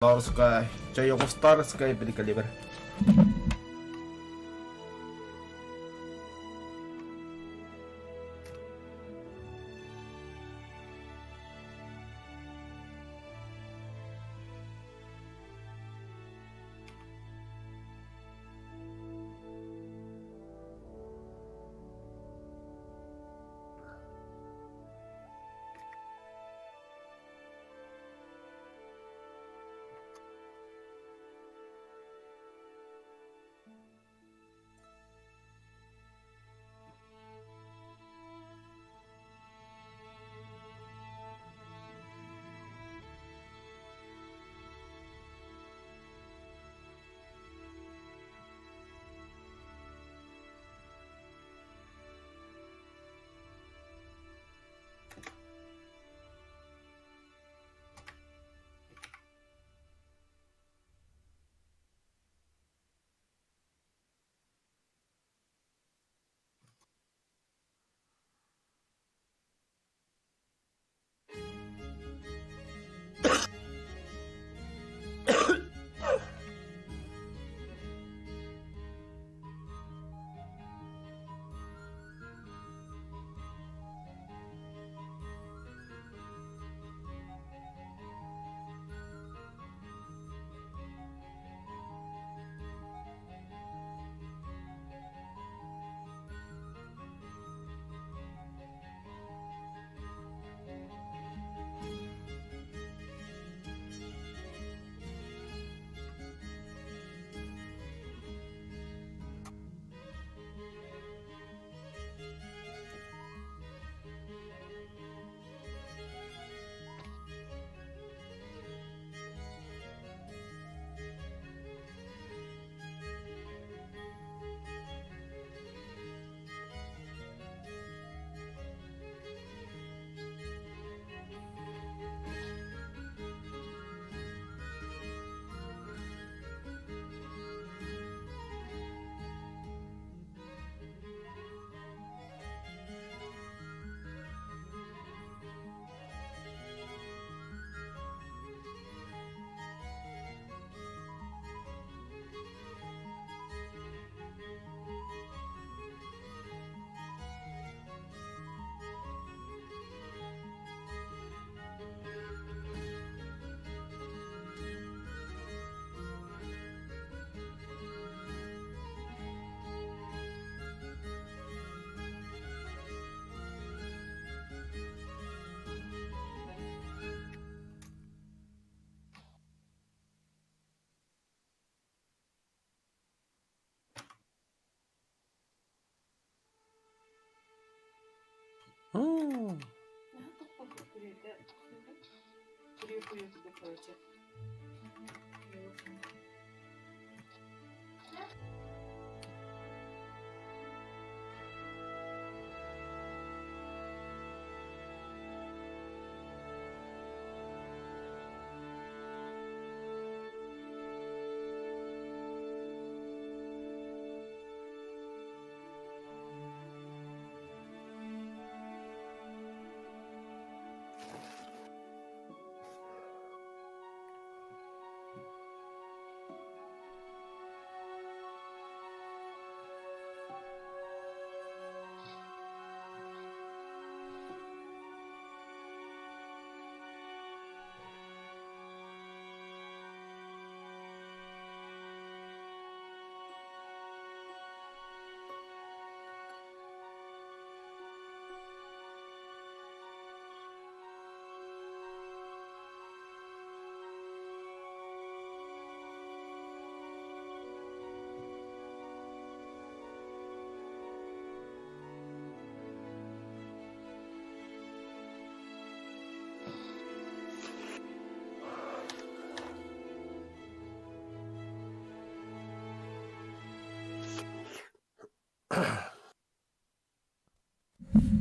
Старская, чайку Старская перекалибр.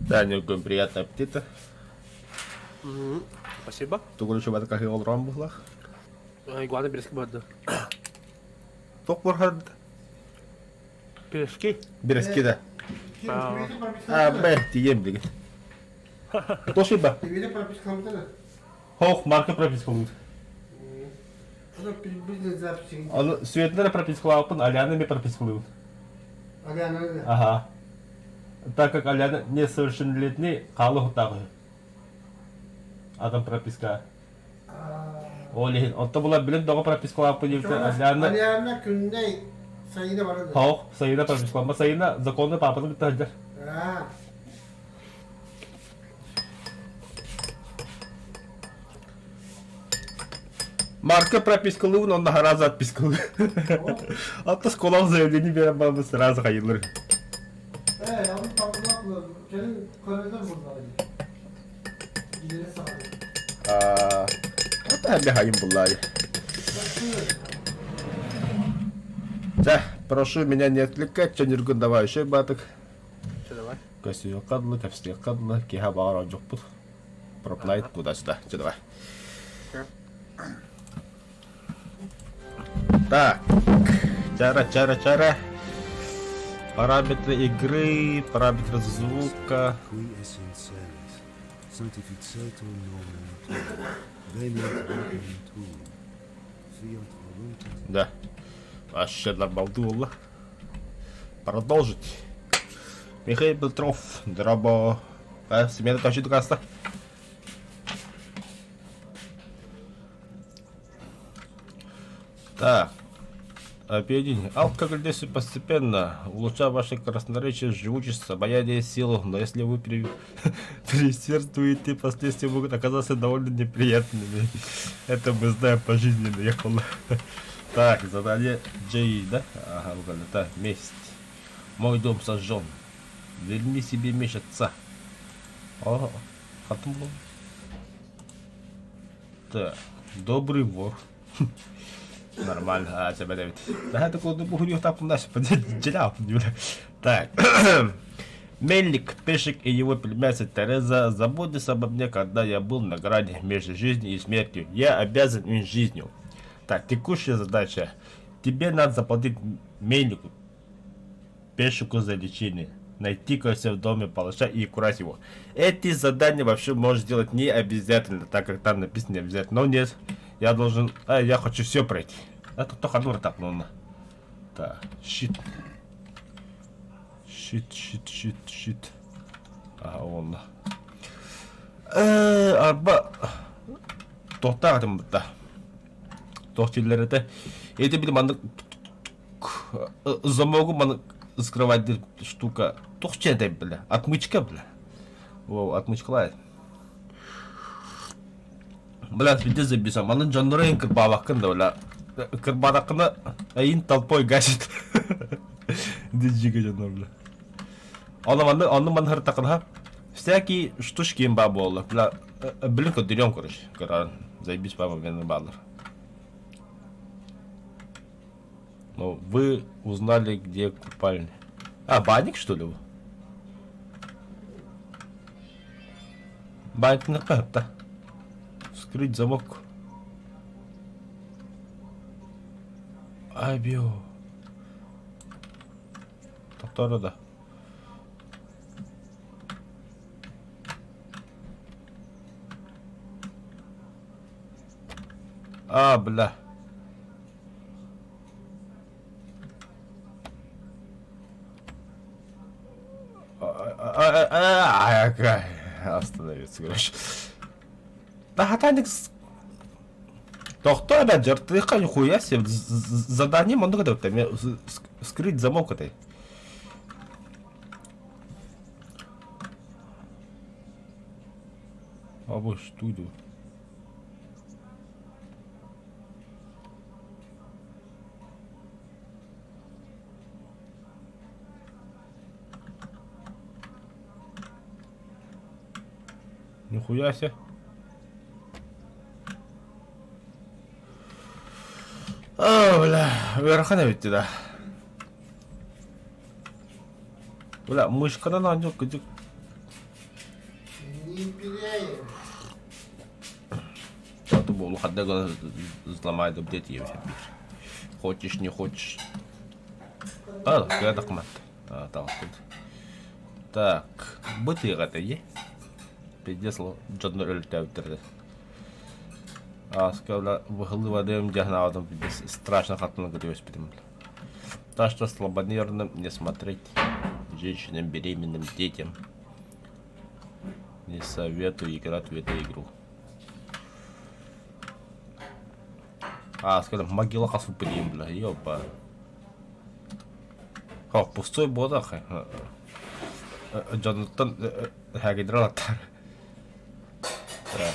Данюкам приятного аппетита. Спасибо. Тугручу батка хил рамбулах. Игуана пирожки бадда. Ток бархад. Пирожки? Бирески да. А, А, бе, тием дигит. Тошиба. Тебе прописка хамтана? Хох, марка прописка будет. Бизнес записи. Он Светлана прописала, Аляна мне прописала. Аляна. Ага. Так как Аляна несовершеннолетний, қалу тағы. Адам прописка. Оле, отто була билен дого пропискала подивите. Аляна. Аляна күнде sayıda vardı. Хаух, Саина пропискала. Саина законный папаны бітті. Ha. Марка пропискалы, но он раза отпискал. Атта сколал заявление берем, бабы сразу hayırlı. Yalnız tatlılar senin koridor buradaydı. Gideri sağdı. Это я hayım буллай. Да, прошу меня не отвлекать, Чаниргун, давай еще баток. Че, давай. Костюм кадлы, капстек кадлы, киха бара джокпут. Пропнайт туда-сюда. Че, давай. Так, чара. Параметры игры, параметры звука. Qui essenzialis, sanctificetur nomen tuum, venit regnum tuum, fiat voluntas Да. Вообще набалдуло. Продолжить. Михаил Петров, Дробо. Смена точит каста. Так. Опьянение. Алкоголь действует постепенно, улучшая ваше красноречие, живучесть, обаяние, силу, но если вы пересердствуете, последствия могут оказаться довольно неприятными. Это мы знаем пожизненно, я понял. Так, задание Джей, да? Ага, угадал. Так, месть. Мой дом сожжен. Верни себе меч отца. О, хатым был. Так, добрый вор. Нормально, тебя Дэвид. Да, такой буху не так у нас поделял. Так. Мельник, Пешек и его племянница Тереза заботятся обо мне, когда я был на грани между жизнью и смертью. Я обязан им жизнью. Так, текущая задача. Тебе надо заплатить Мельнику, Пешеку за лечение. Найти кольцо в доме палаша и украсть его. Эти задания вообще можешь сделать не обязательно, так как там написано не обязательно. Но нет, я должен... я хочу все пройти. Это только дура так, ну. Так, щит. Щит. Ага, он. Арба... Тоқтағым бұтта. Тоқтелері это, блин, маны... Замогу маны скрывать штука. Тоқчадай, бля. Отмычка, бля. Воу, отмычкалай. Бля, виде записам. Маны жанрын кырбалақын да, бля. Кырбалақыны айын толпой гасит. Диджига жанр, бля. Оны маны хыртақын, всякие штучки им бабу олы. Бля, блин, кодырем, короче. Каран. Заебись, баба, мен балыр. Ну, вы узнали, где купальня. А, банник, что ли? Банник на пепта. Скрыть замок. Абио. Татара, да. А, бля. Остановиться, короче. Да, Таник... Тоқта, бля, жартыға нихуя себе. Задание мынды кәді скрыть замок этой. Або студию. Нихуя себе. А, бля, верхана ведь да. Бля, мышка на нее где? Не переем. Что-то было, когда взломает, обдеть ее все. Хочешь, не хочешь. А, я так мат. А, там тут. Так, бытыга-то есть? Пиздец, Джон өлтәп бетерде. Сказала, выгливаем диагнозом, страшно хатно говорить. Так что слабонервным не смотреть, женщинам, беременным, детям. Не советую играть в эту игру. Скажем, могила хасу прием, бля, ёпа. Пустой бодах. Джонатан Хагидралатар. Бля.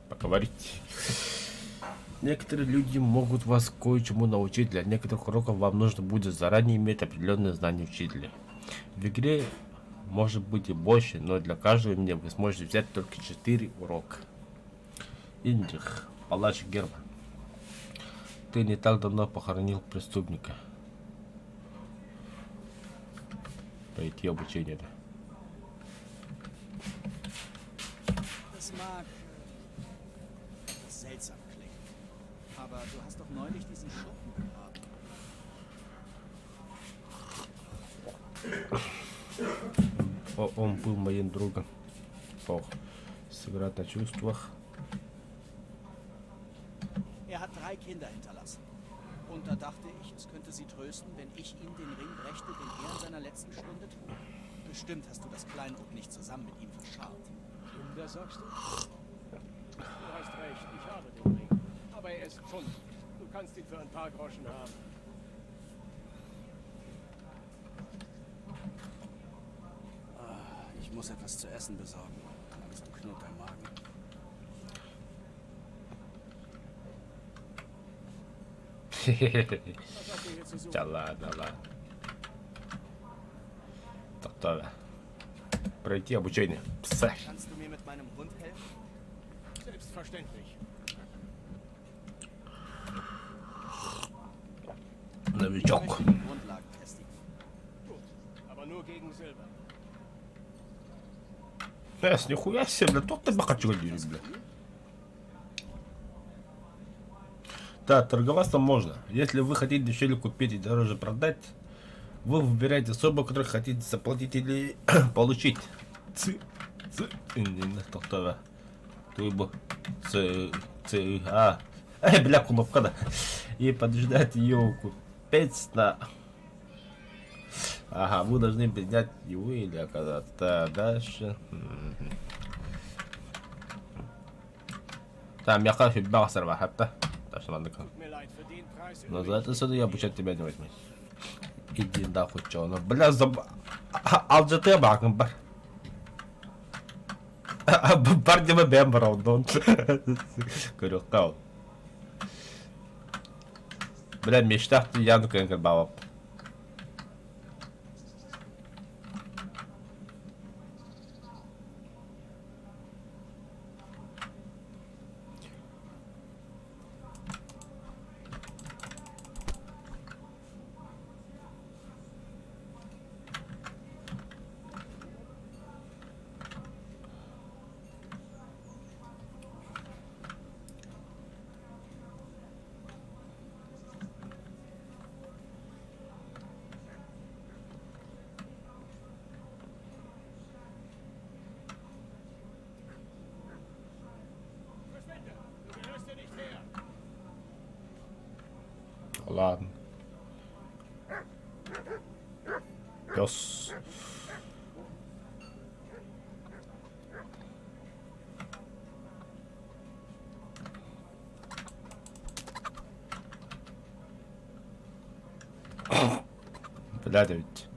Поговорить. Некоторые люди могут вас кое-чему научить. Для некоторых уроков вам нужно будет заранее иметь определенные знания учителя. В игре может быть и больше, но для каждого меня вы сможете взять только 4 урока. Индрих, палач Герба. Ты не так давно похоронил преступника. Пройти обучение, да. Das mag seltsam klingen, aber du hast doch neulich diesen Schurken gebraten. Он был моим другом. Ох, сыграть на чувствах. Er hat 3 Kinder hinterlassen. Und da dachte ich, es könnte sie trösten, wenn ich ihm den Ring brächte, den er in seiner letzten Stunde trug. Bestimmt hast du das Kleinod nicht zusammen mit ihm verscharrt. Kinder, sagst du? Du hast recht, ich habe den Ring. Aber er ist Pfund. Du kannst ihn für ein paar Groschen haben. Ich muss etwas zu essen besorgen. Langsam knurrt der Magen. Да ладно, ладно. Так. Пройти обучение. Пса. Kannst du mir mit meinem Hund helfen? Selbstverständlich. Ich Новичок. möchte die Grundlagen festigen. Gut, aber nur gegen Silber. Нихуя себе, бля, тут тебя хочу говорить, бля. Да, торговаться можно. Если вы хотите дешевле купить и дороже продать, вы выбираете особо, который хотите заплатить или получить. Бля, кнопка, да. И подождать ее купить на... Ага, вы должны принять его или оказаться дальше. Там я хочу баксер вахапта. Так что надо как. Tut mir leid, für den Preis Но за это сюда я обучать тебя не возьму. Иди нахуй, чё, ну, бля, алжаты баком бар. Бар деме бем бараудон. Говорю, кау. Бля, мечтах ты яну кэнкэр бавап. Verschwinde! Du gehörst dir nicht her! Ладно. Пес. Бля, да ведь.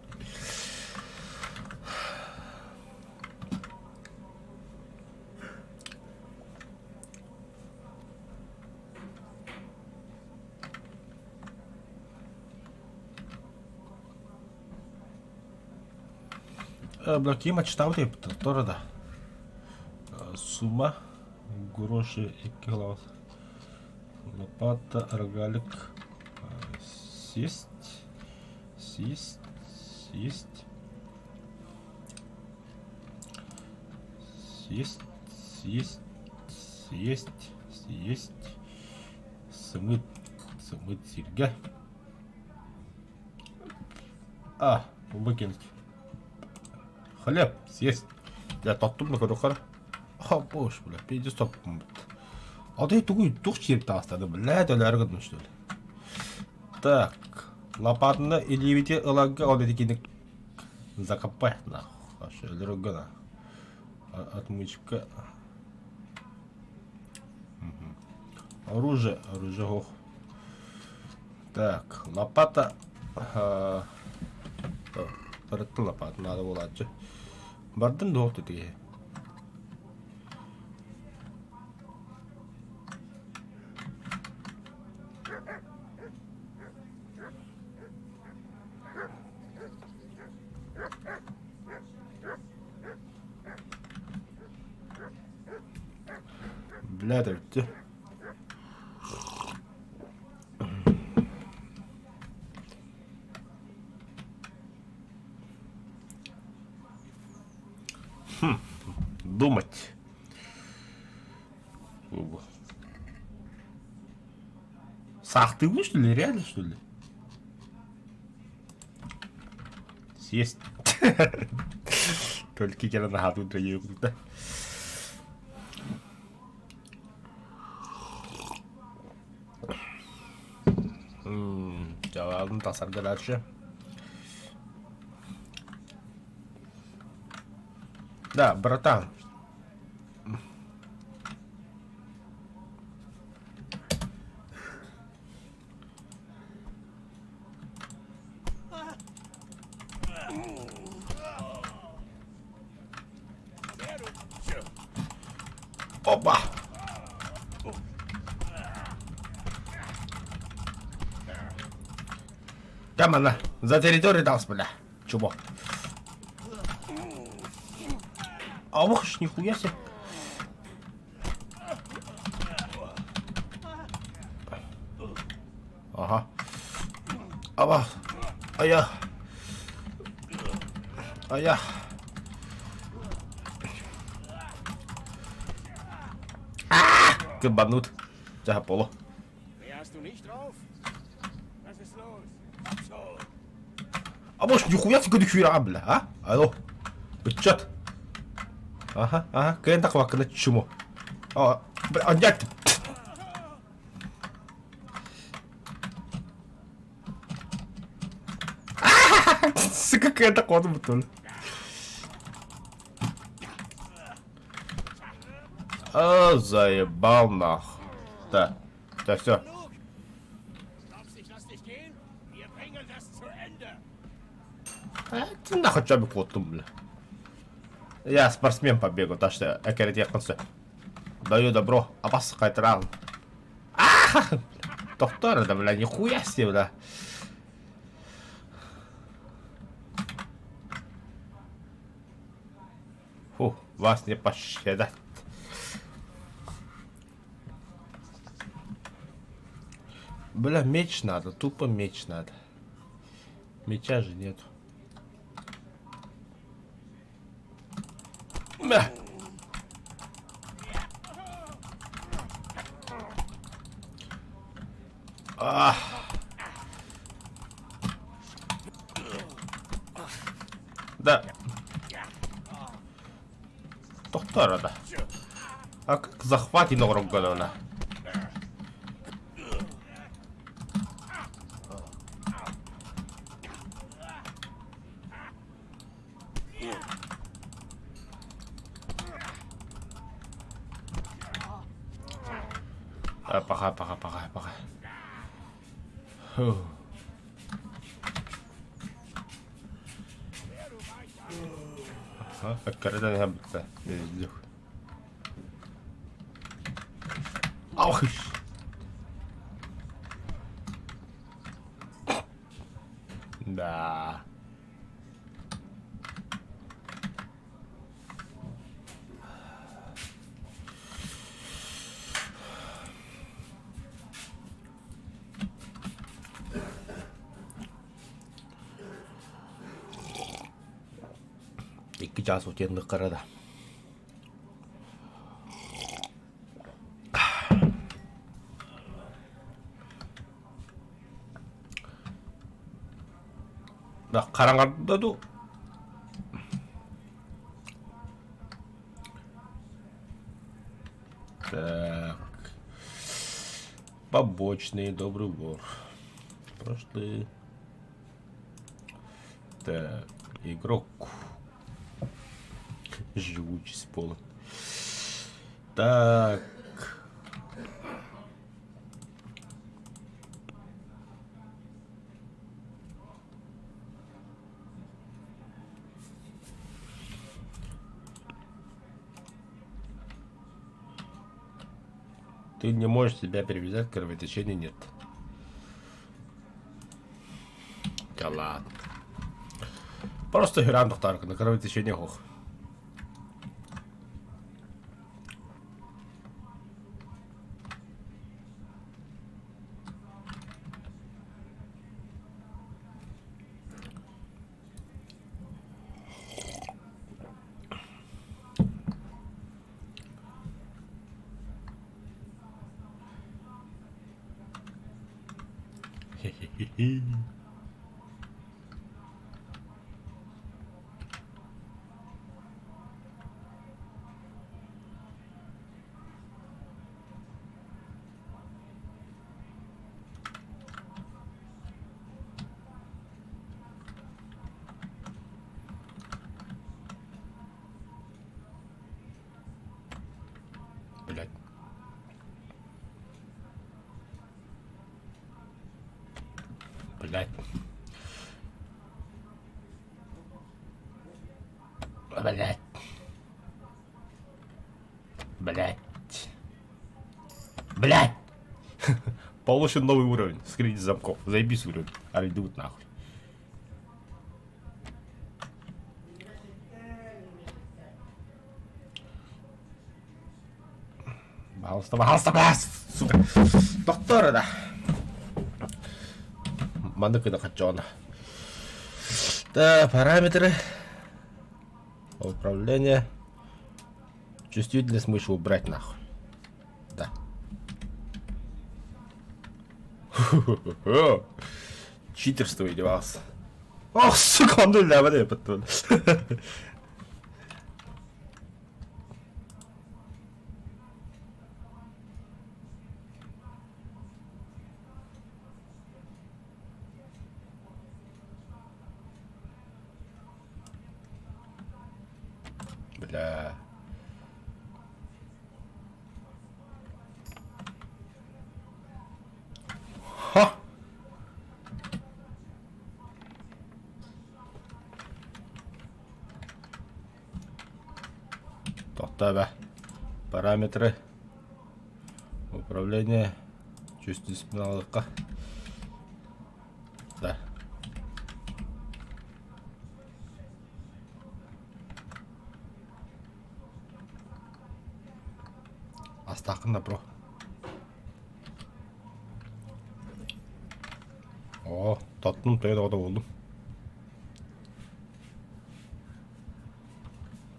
Блокима читал ты, да. Сумма, гроши и килос. Лопата, рогалик. Съесть. Съесть. Съесть. Съесть. Съесть. Съесть. Съесть. сымыт сирге. Выкинуть. Хлеб съесть. Я тоттум на кадухар. Бош, бля, пиздец топтум. Ты тугой тух череп тастады, бля, да ларгадым что ли. Так, лопатаны илевите ылагга он эти закопай нахуй. Шелергана. Отмычка. Оружие, ох. Так, лопата. Бардын лопата надо болады. Бардын доқты тіге. Bläder ute. Думать. Сахты что ли? Реально что ли? Съесть. Только я на хату драю. Cevabını tasargılarca. Да, братан. Опа! Там она, за территорию дался, бля. Чубо. Ох ж, нихуя себе. Ага. Аба. Ая. Ая. Gebannt. Der Apollo. Wärst du nicht drauf? Was ist los? So. Aber ich нихуя себе дохера, бля, а? Алло. Бычат. Ага, кента хвакана чумо. Бля, одять. Сука, кента коду бутон. Заебал нах. Да, все. Ты нахуй чё бы котом, бля. Я спортсмен по бегу, так что экерит я конце. Даю добро, опас кайтран. Доктор, да, бля, нихуя себе, бля. Фу, вас не пощадать. Бля, меч надо, тупо меч надо. Меча же нет. Бля. Да. Доктора, да. А как захватить на урок года? Пока. Фу. فكرت انا هبت اوخش да. Iki час өтеді қарада. мына қараңғыда так. Побочный добрый вор. Прошлый. Так. Игрок. Живучесть пола. Так. Ты не можешь себя перевязать, кровотечения нет. Да ладно. Просто Геран Тухтарка, на кровотечение хох. Хе-хе-хе. Блядь. Блядь. Блядь. Блядь. Блядь. Получен новый уровень. Скрыть замков. Заебись уровень. Арендуют нахуй. Пожалуйста, блядь, сука. Доктора, да. Мандык это хочу. Да, параметры. Управление. Чувствительность мыши убрать нахуй. Да. Читерство издевался. Ох, сука, он для воды потом. Бля. Ха! Тоқтабе. Параметры. Управление. Чувствительностьқа. Да. Астақында, бро. О, таttım тәйді ода болдым.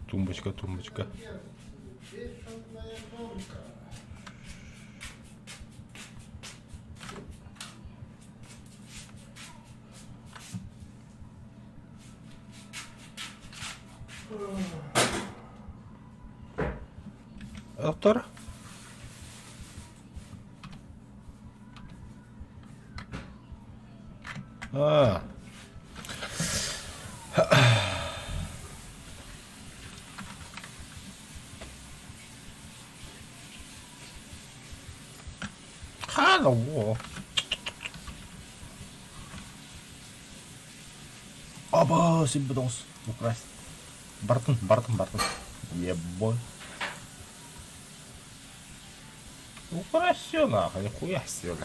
Тумбочка, тумбочка. Автор? А. Халло. Оба, симбидос. Украсть. Бартон. Ебой. Украсть все нахуй, нихуя себе.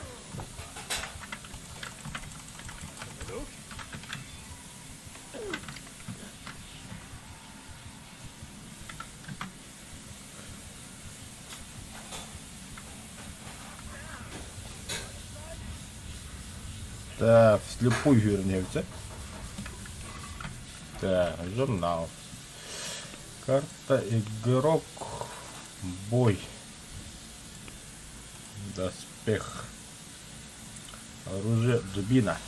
Так, вслепую вернемся. Так, журнал. Карта игрок. Бой. Доспех. Оружие дубина.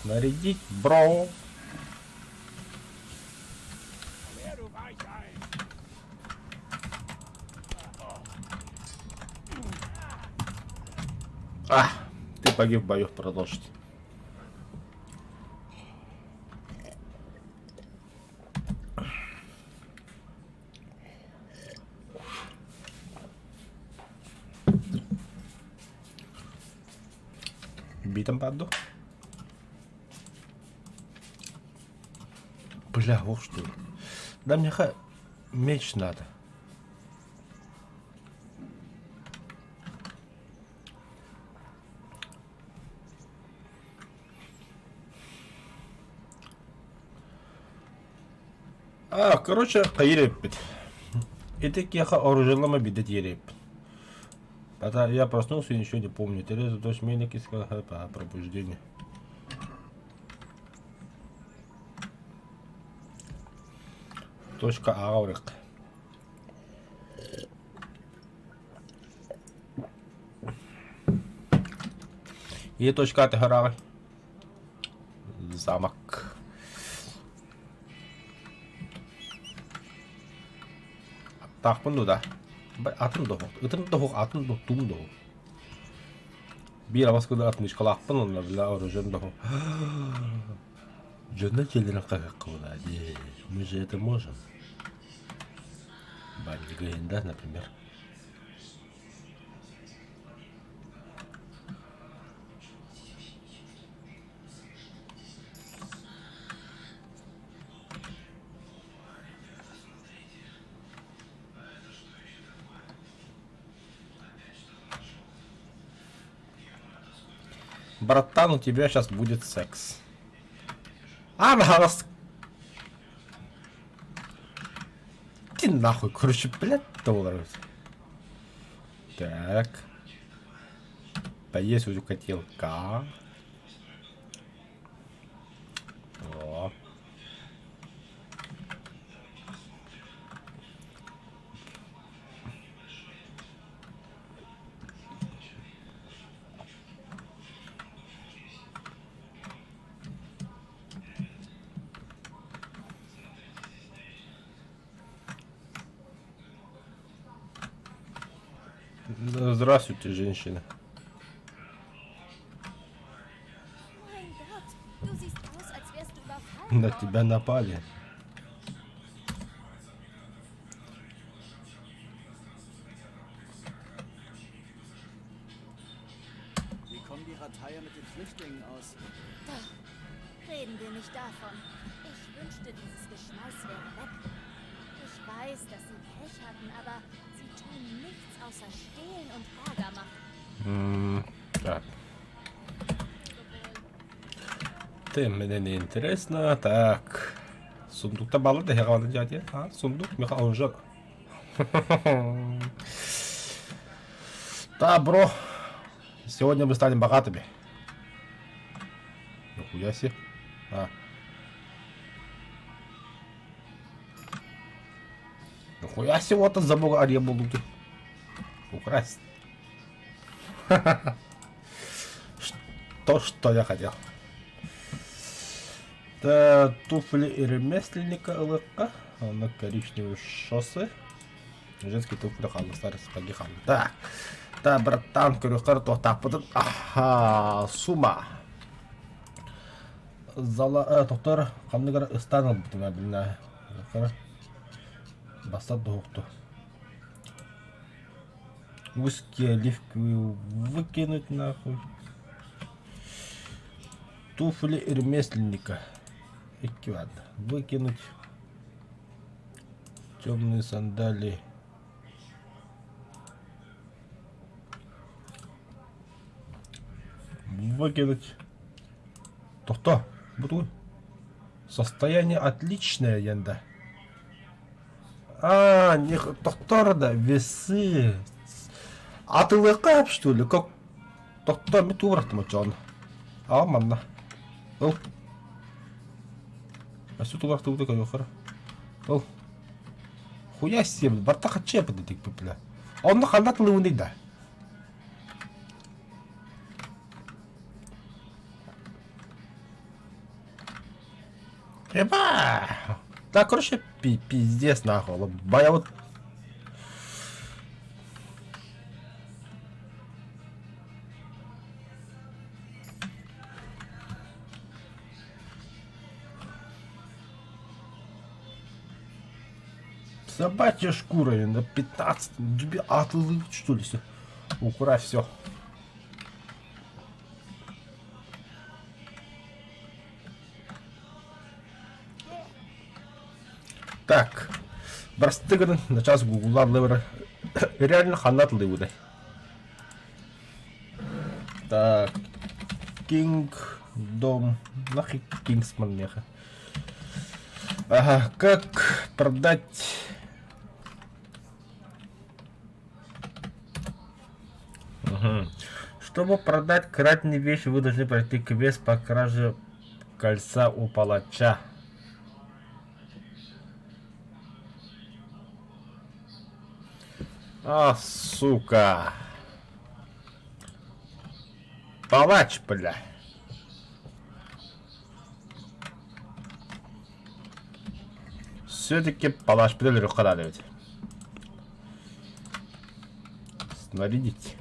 Снарядить, бро. Wer du Weichei! Ты погиб в бою, продолжить. Битом паду. Бля, вот что ли. Да мне меч надо. Короче, поереппит. И такие оружиелама бидет ереппит. Я проснулся и ничего не помню. Тереза, дочь Меники сказала по пробуждению. Точка Аурик. И точка Атехарай. Замок. Так, ну да. Атын до тум до. Bir avaz kadar atmış kalakpın onlar bile orucun da. Cennet yerine kakakıvılar. Мы же это можем. Бандигаин, да, например. Братан, у тебя сейчас будет секс. Нас. Иди нахуй, короче, блядь, долларов. Так. Поесть уже котелка. О. Здравствуйте, женщина. Mein Gott, du siehst aus, als wärst du überfallen. На тебя напали. Wie kommen die Rataier mit den Flüchtlingen aus? Reden wir nicht davon. Ich wünschte, dieses Geschmeiß wäre weg. Ich weiß, dass sie Pech hatten, aber sie tun nichts außer stehlen und Ärger machen. Так. Ты мне не интересно. Так. Сундук-то баллы, да, я дядя. Сундук, Михаил уже. Да, бро. Сегодня мы станем богатыми. Нихуя себе. Нихуя себе, вот забыл, я буду украсть. То, что я хотел. Да, туфли и ремесленника ЛК. На коричневые шоссы. Женские туфли халу, старые сапоги халу. Так. Да, братан, крюхар, то так потом. Ага, сумма. Зала, доктор, камнегар станал бутыма бина. Бастат доктор. Узкие оливки выкинуть нахуй. Туфли ремесленника. Эквад. Выкинуть. Темные сандалии. Выкинуть. То-то. Буду. Состояние отличное, янда. Не доктор, да, весы. А ты лыкаешь, что ли? Как доктор метурат мочон. Манна. А что ты лахты утыкай, охара? Хуя себе, бартаха чепа да тик пипля. Он на ханат лыуны да. Еба! Да, короче, пиздец нахуй. Боя вот... Собачья шкура, на 15, атлы, что ли, все. Украй все. Так, Барстыган на час гугладлы реально ханатлы выдай. Так, Кингдом, нахуй Кингсман меха. Ага, как продать... Угу. Чтобы продать краденые вещи, вы должны пройти квест по краже кольца у палача. А, сука. Палач, бля. Все-таки палач придали ведь. Снарядить.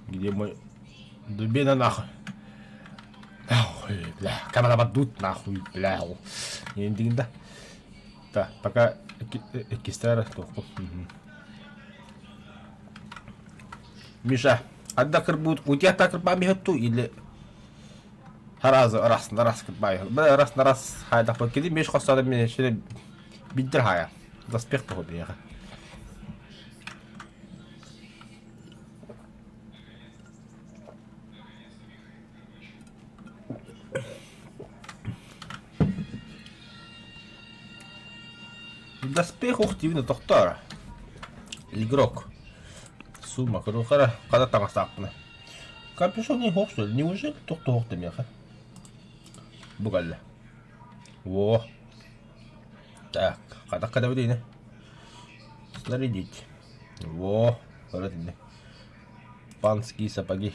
Где мой дубина нахуй? Нахуй, бля. Камера подут нахуй, бля. Не да. Так, пока кистара толку. Миша, отда будет у тебя так рбами готу или раз на раз кбай. Раз на раз хайда покиди миш хосада мне шире биддер хая. Доспех того бега. Доспех активно тохтара. Игрок. Сумма, когда там остапны. Капюшон не хох, что ли? Неужели тохто меха? Бугалля. Во. Так, когда выйдет? Снарядить. Во. Снарядить. Панские сапоги.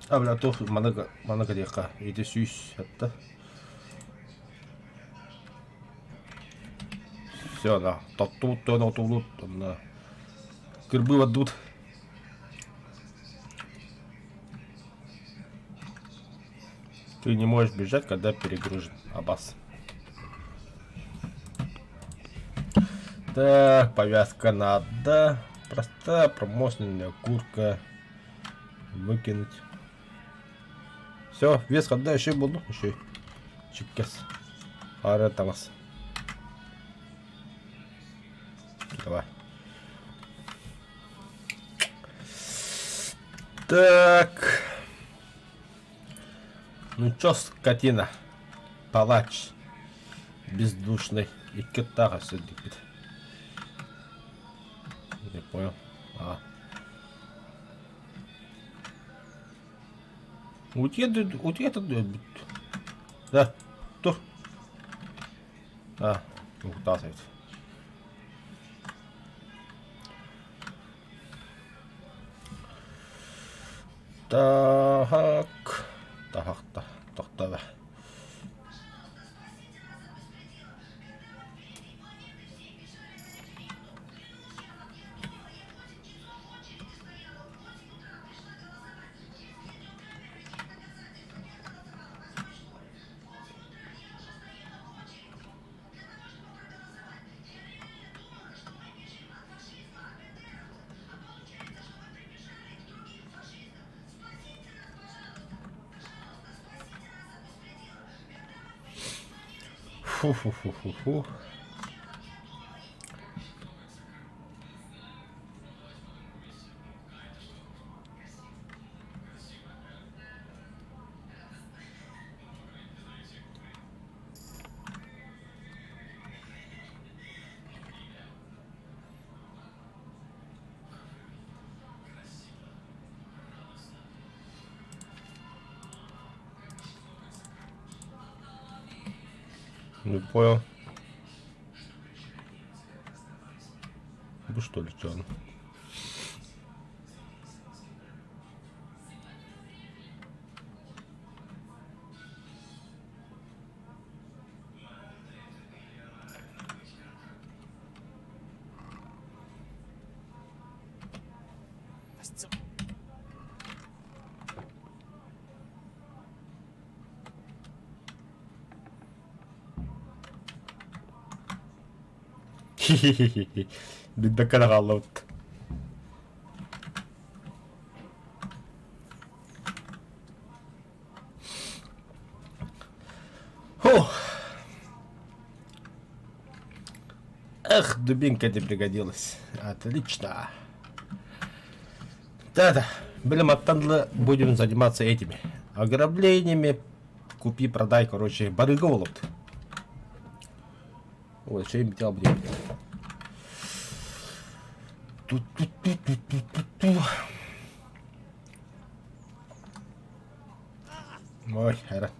А, бля, то много река. Иди сюсь, это. Все, да. Тут, на. Кирбы отдут. Ты не можешь бежать, когда перегружен. Абас. Так, повязка надо. Простая промышленная куртка. Выкинуть. Все, вес когда еще буду, еще чекес. Ара тамас. Давай. Так. Ну чё, скотина? Палач. Бездушный. И китара все дикит. Не понял. А. У тебя тут... Да, тур. А, утасывает. Так. Тоқтады. Фу-фу-фу-фу-фу. Не понял. Вы что ли, что? Was zum... Хи-хи-хи-хи. Бедокара галот. Фух. Эх, дубинка тебе пригодилась. Отлично. Да-да. Блин, оттуда будем заниматься этими ограблениями. Купи, продай, короче, барыга волот. Вот, что им делал будет. Ой, эра.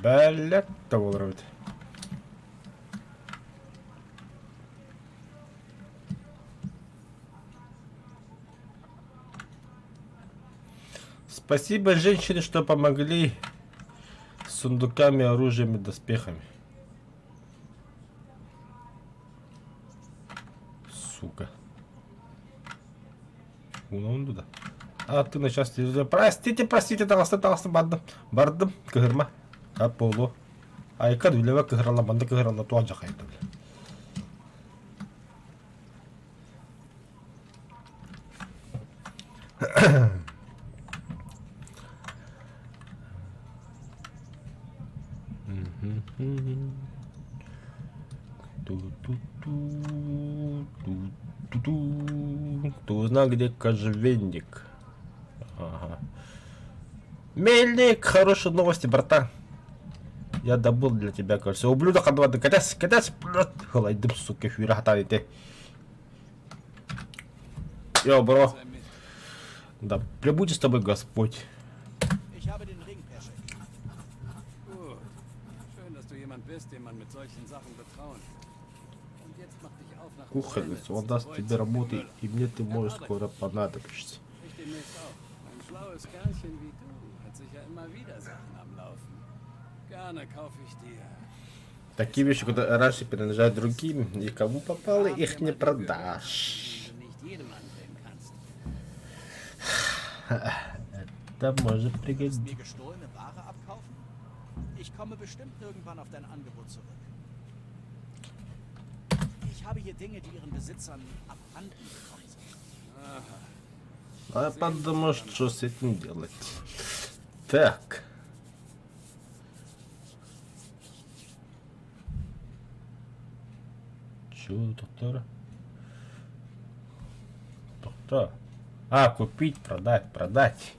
Блядь, того вроде. Спасибо, женщины, что помогли с сундуками, оружием и доспехами. Сука. Ну, да. А ты на счастье. Простите, бардым, кырма. Аполло. Айка дүлева кыграла, банда кыграла, туанжа хайда. Ты узнал, где кожевенник? Ага. Мельник, хорошие новости, братан. Я добыл для тебя, кажется. Ублюдок от воды. Катась, холодим, сука, фюра хатарите. Йо, бро. Да, пребудет с тобой Господь. Ich habe den Ring, Peschek. Gut. Schön, dass du jemand bist, den man mit solchen Sachen betrauen kann. Und jetzt mach dich auf nach Кухарец, он даст тебе работы, и мне ты можешь скоро понадобишься. Ich demnächst auch. Ein schlaues Kerlchen wie du hat sicher immer wieder Sachen am Laufen. Gerne kaufe ich dir. Такие вещи, когда раньше принадлежат другим, и кому попало, их не продашь. Die du nicht jedem andrehen kannst. Это может Mir пригодиться. gestohlene Ware abkaufen? Ich komme bestimmt irgendwann auf dein Angebot zurück. Ich habe hier Dinge, die ihren Besitzern abhanden gekommen sind. А я подумал, что с этим делать. Так. Чё, доктора? Доктор. А, купить, продать.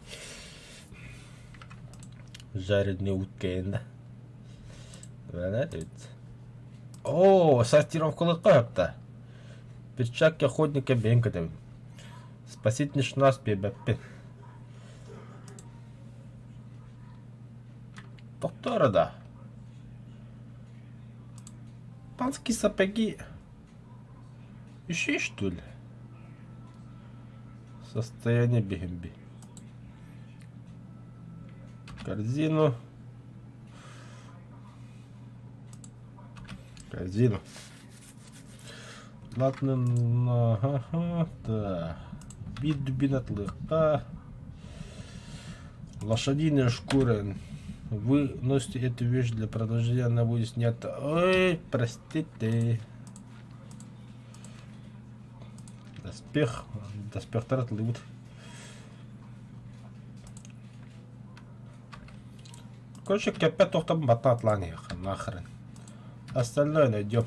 Жареные утки, да? Нравится. О, сортировка лыка-то. Перчатки охотника Бенкадов. Спасительный шнас пебапин. Доктора, да. Панские сапоги. Еще что ли? Состояние Бигемби. Корзину. Ладно, ага, да. Бит дубин от лыка. Лошадиные шкуры. Вы носите эту вещь для продолжения, она будет снята. Ой, простите. Доспех таратлыут. Короче, кепе тохтам бататлани, нахрен. Остальное найдем.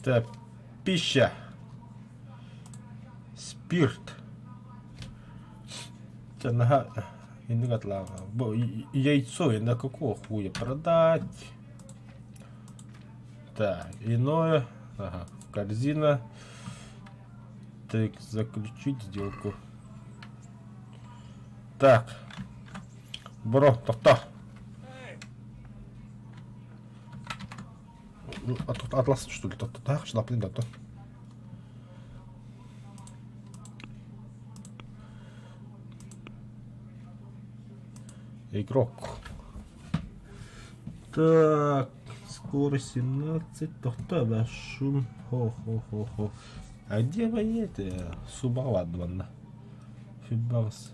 Так, пища. Спирт. Яйцо и на какого хуя продать? Так, иное. Ага, корзина. Так, заключить сделку. Так. Бро, то. Атлас, что ли? Да, шляпный, да, то. Игрок. Так, скорость 17, то шум. Хо-хо-хо-хо. А где вы это? Субаладвана. Фибарс.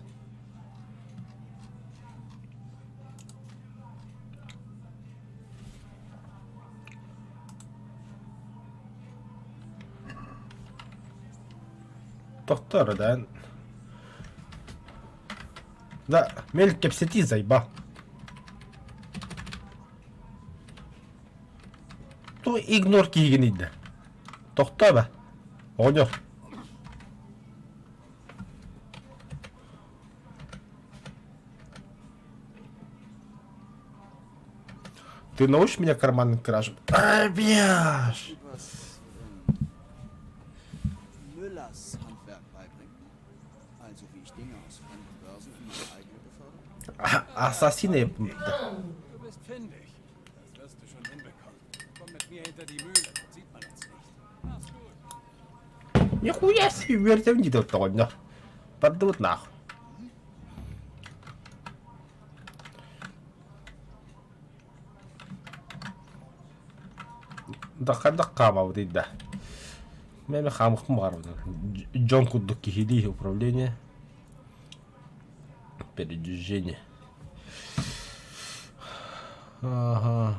Доктор, да? Да, мель кепсети зайба. То игнор кигенидde. Доктор ба. Онёр. Ты научишь меня карманным кражам? Бьяш! Was Müllers Handwerk beibringen. Also wie ich Dinge aus fremden Börsen in meine eigene befördere. Ассасины. Du bist findig. Das wirst du schon hinbekommen. Komm mit mir hinter die Mühle, dann sieht man uns nicht. Mach's gut. Нихуя себе, вертевни тут тогда. Поддут нахуй. دخل قامة وديدا ما خام خمار Джон Кудуки Хиди управление передвижение. Ага.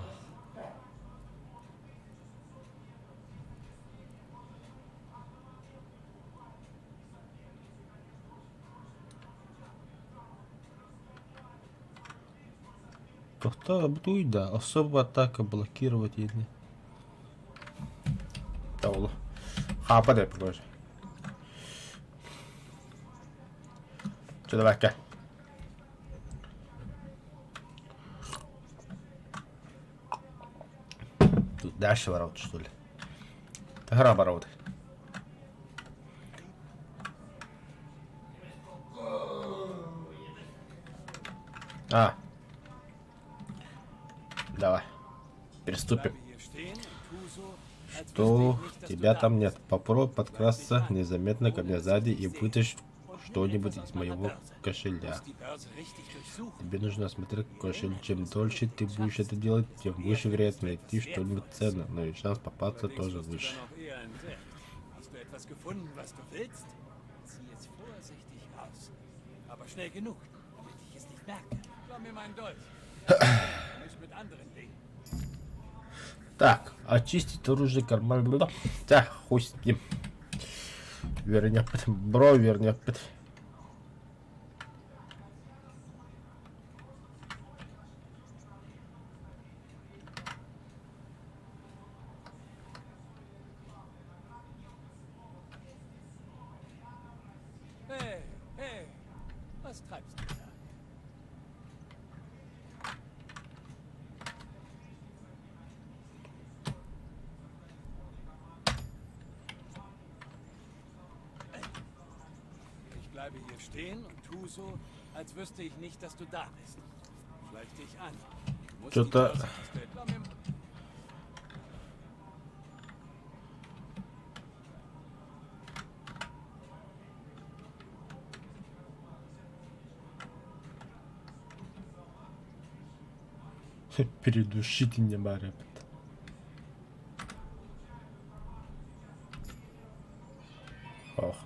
Повтор Абдуида. Особая атака блокировать единый. Тавлу. Хапа да положи. Что давай-ка. Тут дальше ворот, что ли? Это гора ворот. А. Давай. Приступим. Что? Тебя там нет. Попробуй подкрасться незаметно ко мне сзади и вытащить что-нибудь из моего кошеля. Тебе нужно осмотреть кошель. Чем дольше ты будешь это делать, тем выше вероятность найти что-нибудь ценное. Но и шанс попасться тоже выше. Так, очистить оружие карман. Так, хуй с ним. Вернёт. Бро вернёт. Hey, hey, was treibst du da? Ich bleibe hier stehen und tu so, als wüsste ich nicht, dass du da bist. Schleich dich an. Du musst die Что-то... Börse zerstören. Glaub mir, Передушить не барят. Ох.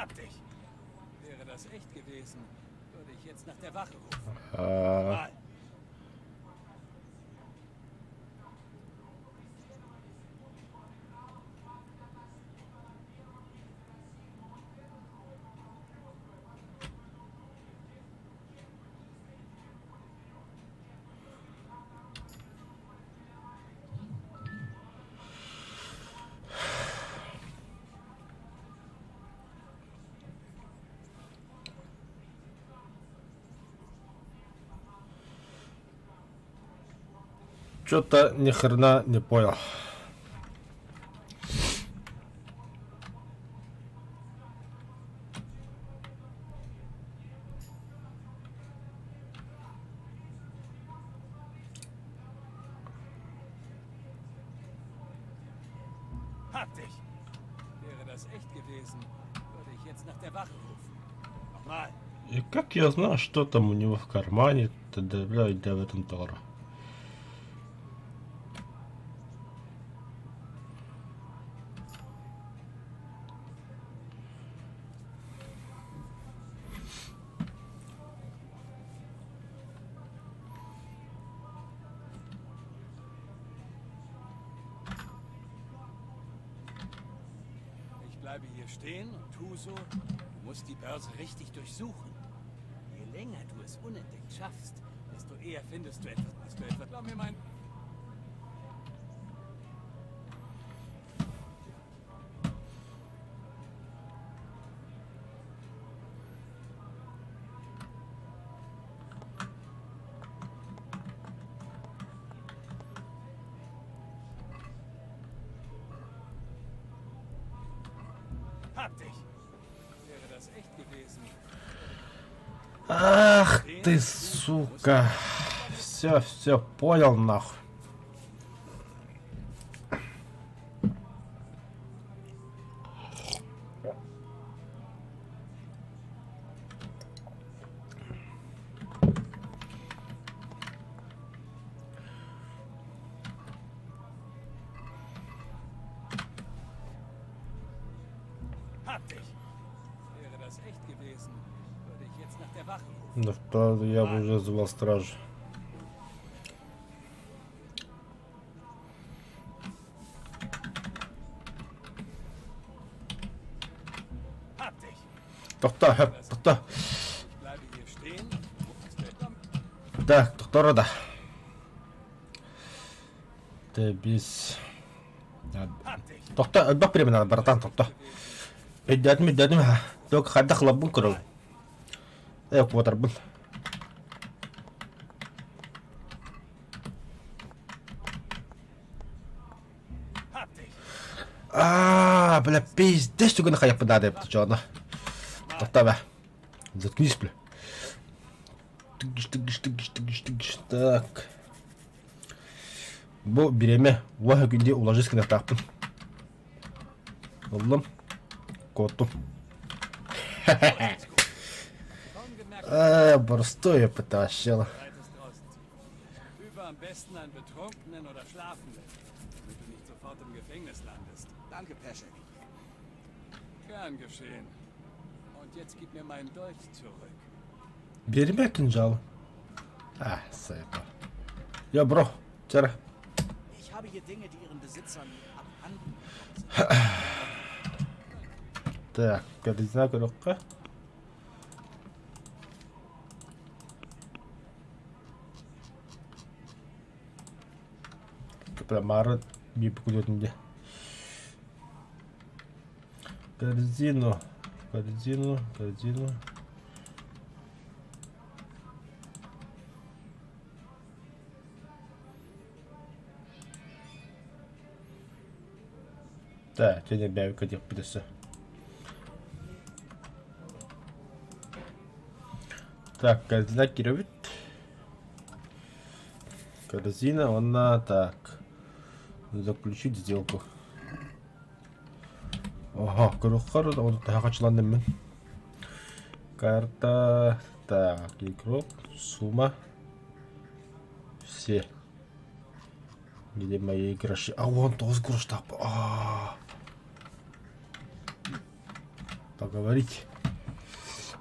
hab dich! Wäre das echt gewesen, würde ich jetzt nach der Wache rufen. А, Mal. Что-то ни хрена не понял. Hab dich! Wäre das echt gewesen, würde ich jetzt nach der Wache rufen. Nochmal. И как я знаю, что там у него в кармане, тогда, блядь, да в этом тоже. Ich bleibe hier stehen und tu so. Du musst die Börse richtig durchsuchen. Je länger du es unentdeckt schaffst, desto eher findest du etwas. Hast du etwas? Glaub mir mein... Hab dich! Wäre das echt gewesen? Ах ты, сука. Все понял нахуй. Hab dich! Wäre das echt gewesen, würde ich jetzt nach der Wache rufen. Да вправду я бы уже звал стражу. Hab dich! Тоқта. Ich bleibe hier stehen. Hast du etwas? Так, тоқтар да. Ты без... Hab dich! Тоқта, отбақ береме надо, братан, тоқта. Иддәдім, только хадда хлабын көріп. Эк, отырбын. Hab dich! Бля, пиздец, что на хаяпы надо, это что, она. Тоқта, бля. Заткнись, бля. Тыгыш. Так. Бұл береме, уақы күнде уложись кінер тақпын. Олым. Коту. Бростой я потащил. Breites draußen zu. Übe am besten einen Betrunkenen oder Schlafenden, damit du nicht sofort im Gefängnis landest. Danke, Peschek. Gern geschehen. Und jetzt gib mir meinen Dolch zurück. Береме кинжал. Сайпа. Я, бро, вчера. Ich habe hier Dinge, die ihren Besitzern abhanden. Так, корзина коробка. Прямары бип күлетінде. Корзину. Так, және бәуі көтек білісі. Так, корзина кировит. Корзина, она так. Заключить сделку. Ага, крохар, он тахачландым мен. Карта, так, игрок, сумма. Все. Где мои гроши? Вон тоже грош так. Поговорить.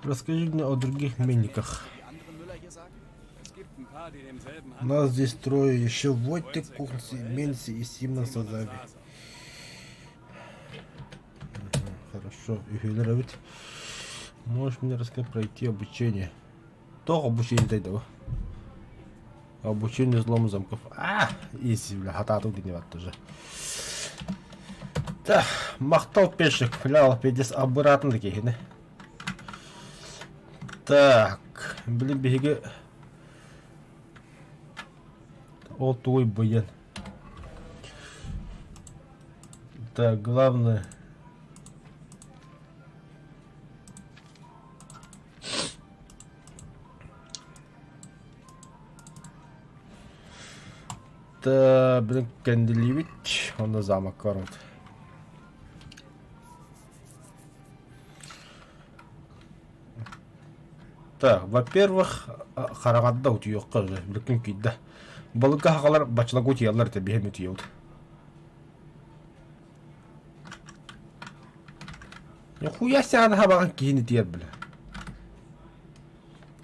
Расскажи мне о других мельниках. Die anderen Müller hier sagen? Es gibt ein paar, die demselben У нас здесь трое, еще Войтек, Курси, Менси и Симон Сазаби. Хорошо, Юхилер, ведь можешь мне рассказать пройти обучение? То обучение дай давай. Обучение взлому замков. Иси, бля, хатату деневат тоже. Так, мақтал пешек, флял, педес обратно такие, не? Так, блин, беги. О, твой баян. Так, главное. Да, блин, Канделевич, он на замок корот. Так, во-первых, Харагадда утуёкка уже, блин, кидда. Балыка хакалар бачлагу тиялар табиһем утуёд. Нихуя себе она хабаган киһини тиер бля.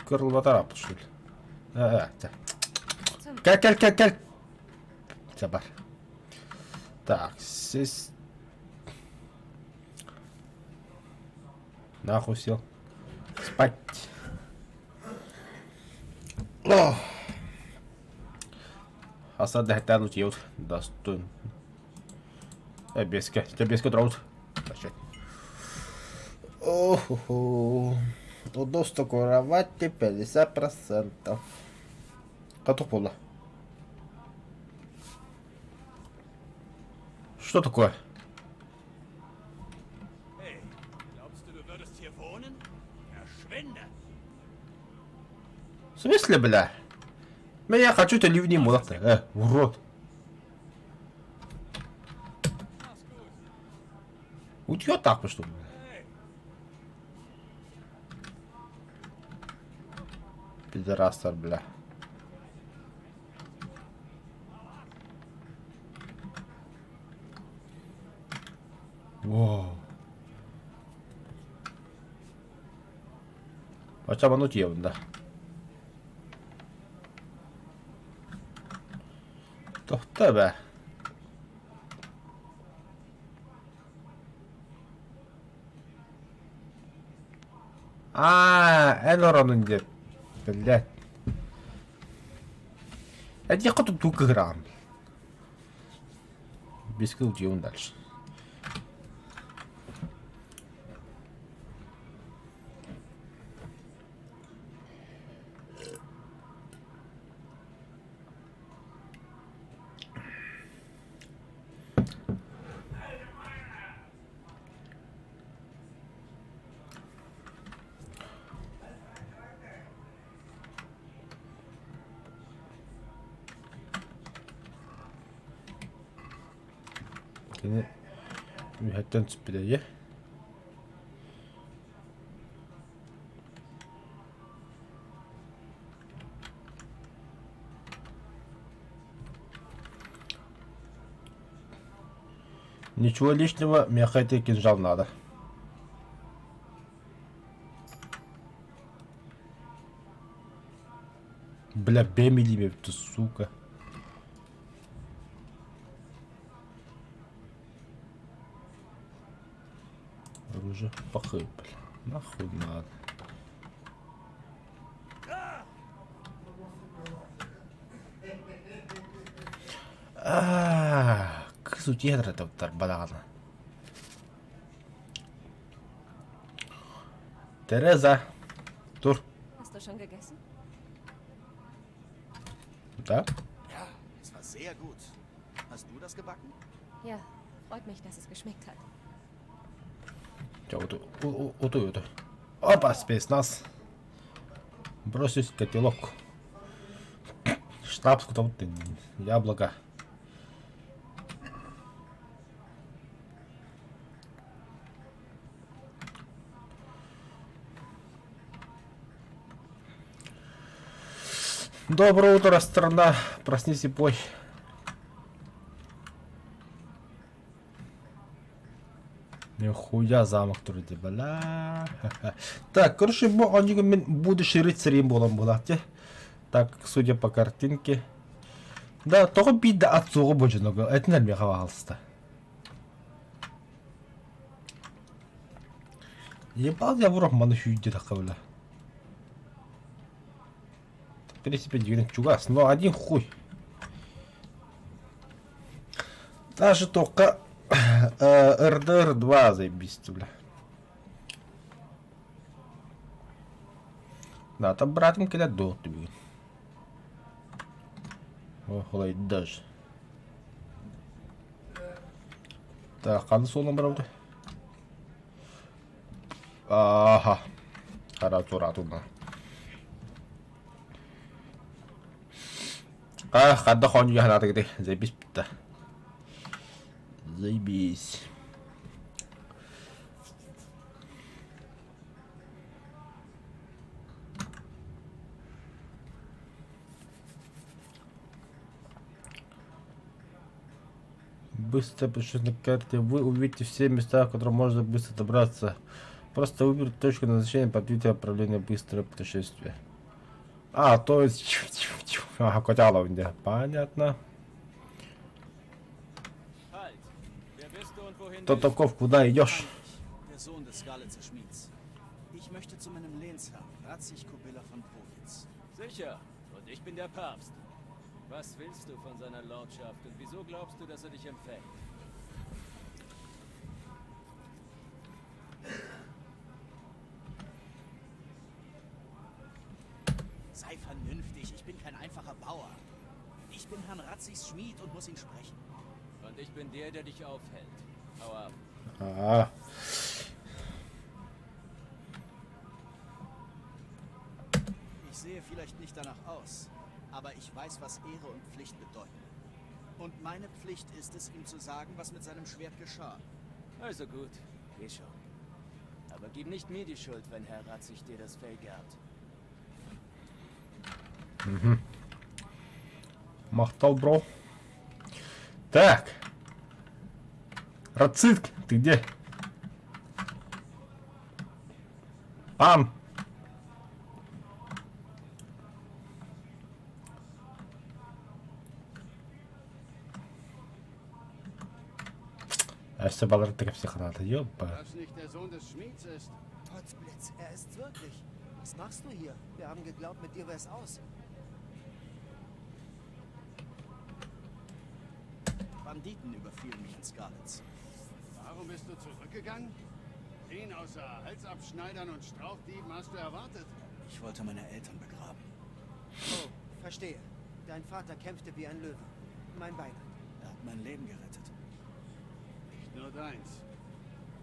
Кырлбатар что ли? Кәл. Забар. Так, сис. Нахуй сел. Спать. О! Аса да хатан утиёд. Достойно. Беска. Беска дроут. Начать. О-хо-хо. Удобство кровати 50%. Катук пола. Что такое? Hey, glaubst du würdest hier wohnen? Verschwinde! В смысле, бля? Я хочу-то ливни молота. Урод. Утьё так, что ли? Пидорастер, бля. Воу. Хотя бы ну да. Tohta be. Элроның деп. Блядь. Я хоть тут грамм. Без ключей он дальше. Ini mühəttən çıpılayı. Ничего лишнего, мне хотя кинжал надо. Бля, бемили, ты сука. Оружие похуй, бля. Нахуй надо. Kız ucu yedir tabii balağına. Teresa, dur. Hast du schon gegessen? Da? Ja, es war sehr gut. Hast du das gebacken? Ja, freut mich, dass es geschmeckt hat. Ото. Опа, спецназ. Бросить котелок. Штаб, там яблоко. Доброе утро, страна. Проснись и пой. Нихуя замок турди, бля. Так, короче, они будущий рыцарем болам. Так, судя по картинке. Да, того бида отцу боженого. Это не мехавался. Ебал я в Рохману хюйди такого. В принципе, 9 чугас, но один хуй. Даже только РДР 2 заебись, бля. Да, там братом кидать до тебе. Ох, дождь. Так, қанды солын бірауды? Аха. Хорошо, ратуна. Қанды қоны яғын аты кеде. Заебись бітті. Заебись. Быстро пишите на карте, вы увидите все места, в которые можно быстро добраться. Просто выберите точку назначения, подведите отправление быстрое путешествие. А, то есть... Ага, котяло у меня. Понятно. Кто таков, куда идешь? Der Sohn des Skalitzer Schmieds. Ich möchte zu meinem Lehnsherrn, Ratzig Kobilla von Powitz. Sicher. Und ich bin der Papst. Was willst du von seiner Lordschaft und wieso glaubst du, dass er dich empfängt? Sei vernünftig, ich bin kein einfacher Bauer. Ich bin Herrn Ratzigs Schmied und muss ihn sprechen. Und ich bin der, der dich aufhält. Hau ab. Ah. Ich sehe vielleicht nicht danach aus, aber ich weiß, was Ehre und Pflicht bedeuten. Und meine Pflicht ist es, ihm zu sagen, was mit seinem Schwert geschah. Also gut, geh schon. Aber gib nicht mir die Schuld, wenn Herr Ratzig dir das Fell gerbt. Махтал, бро. Так. Рацик, ты где? Пан. А все баллы так всех надо, ёпа. Das nicht der Sohn des Schmieds ist. Potzblitz, er ist's wirklich. Was machst du hier? Wir haben geglaubt, mit dir wär's aus. Banditen überfielen mich in Skalitz. Warum bist du zurückgegangen? Wen außer Halsabschneidern und Strauchdieben hast du erwartet? Ich wollte meine Eltern begraben. Oh, verstehe. Dein Vater kämpfte wie ein Löwe. Mein Beileid. Er hat mein Leben gerettet. Nicht nur deins.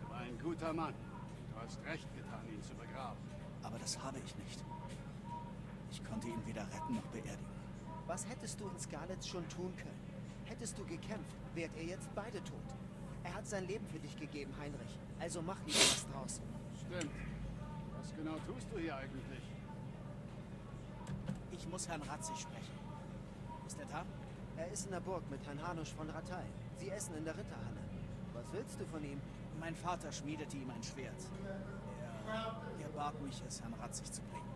Er war ein guter Mann. Du hast recht getan, ihn zu begraben. Aber das habe ich nicht. Ich konnte ihn weder retten noch beerdigen. Was hättest du in Skalitz schon tun können? Hättest du gekämpft, wärt ihr jetzt beide tot. Er hat sein Leben für dich gegeben, Heinrich. Also mach lieber was draus. Stimmt. Was genau tust du hier eigentlich? Ich muss Herrn Ratzig sprechen. Ist er da? Er ist in der Burg mit Herrn Hanusch von Ratay. Sie essen in der Ritterhalle. Was willst du von ihm? Mein Vater schmiedete ihm ein Schwert. Er bat mich, es Herrn Ratzig zu bringen.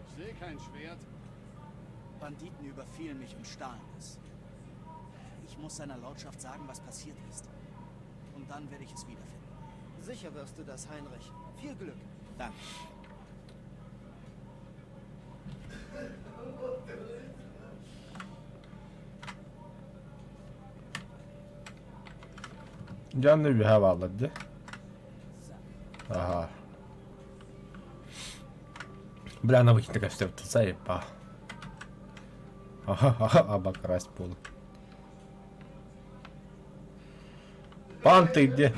Ich sehe kein Schwert. Banditen überfielen mich und stahlen es. Ich muss seiner Lordschaft sagen, was passiert ist. Und dann werde ich es wiederfinden. Sicher wirst du das, Heinrich. Viel Glück. Danke. Canlı bir hava alırdı. Ага. Бля, она выйдет такая все заеба. Ага, обокрасть пол. Пан, ты где?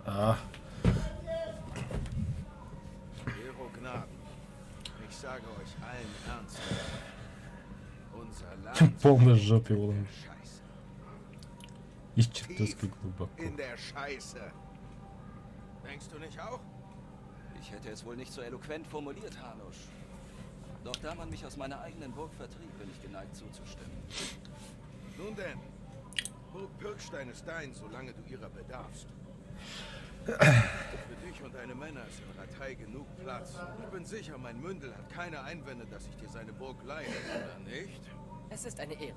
А. Ihre Gnaden, ich sage euch allen Ernstes, unser Land Полный жопе улом. Scheiße. Из чертовски глубоко. In der Scheiße. Denkst du nicht auch? Ich hätte es wohl nicht so eloquent formuliert, Hanusch. Doch da man mich aus meiner eigenen Burg vertrieb, bin ich geneigt zuzustimmen. Nun denn, Burg Pirkstein ist dein, solange du ihrer bedarfst. Für dich und deine Männer ist in Ratay genug Platz. Ich bin sicher, mein Mündel hat keine Einwände, dass ich dir seine Burg leihe, oder nicht? Es ist eine Ehre.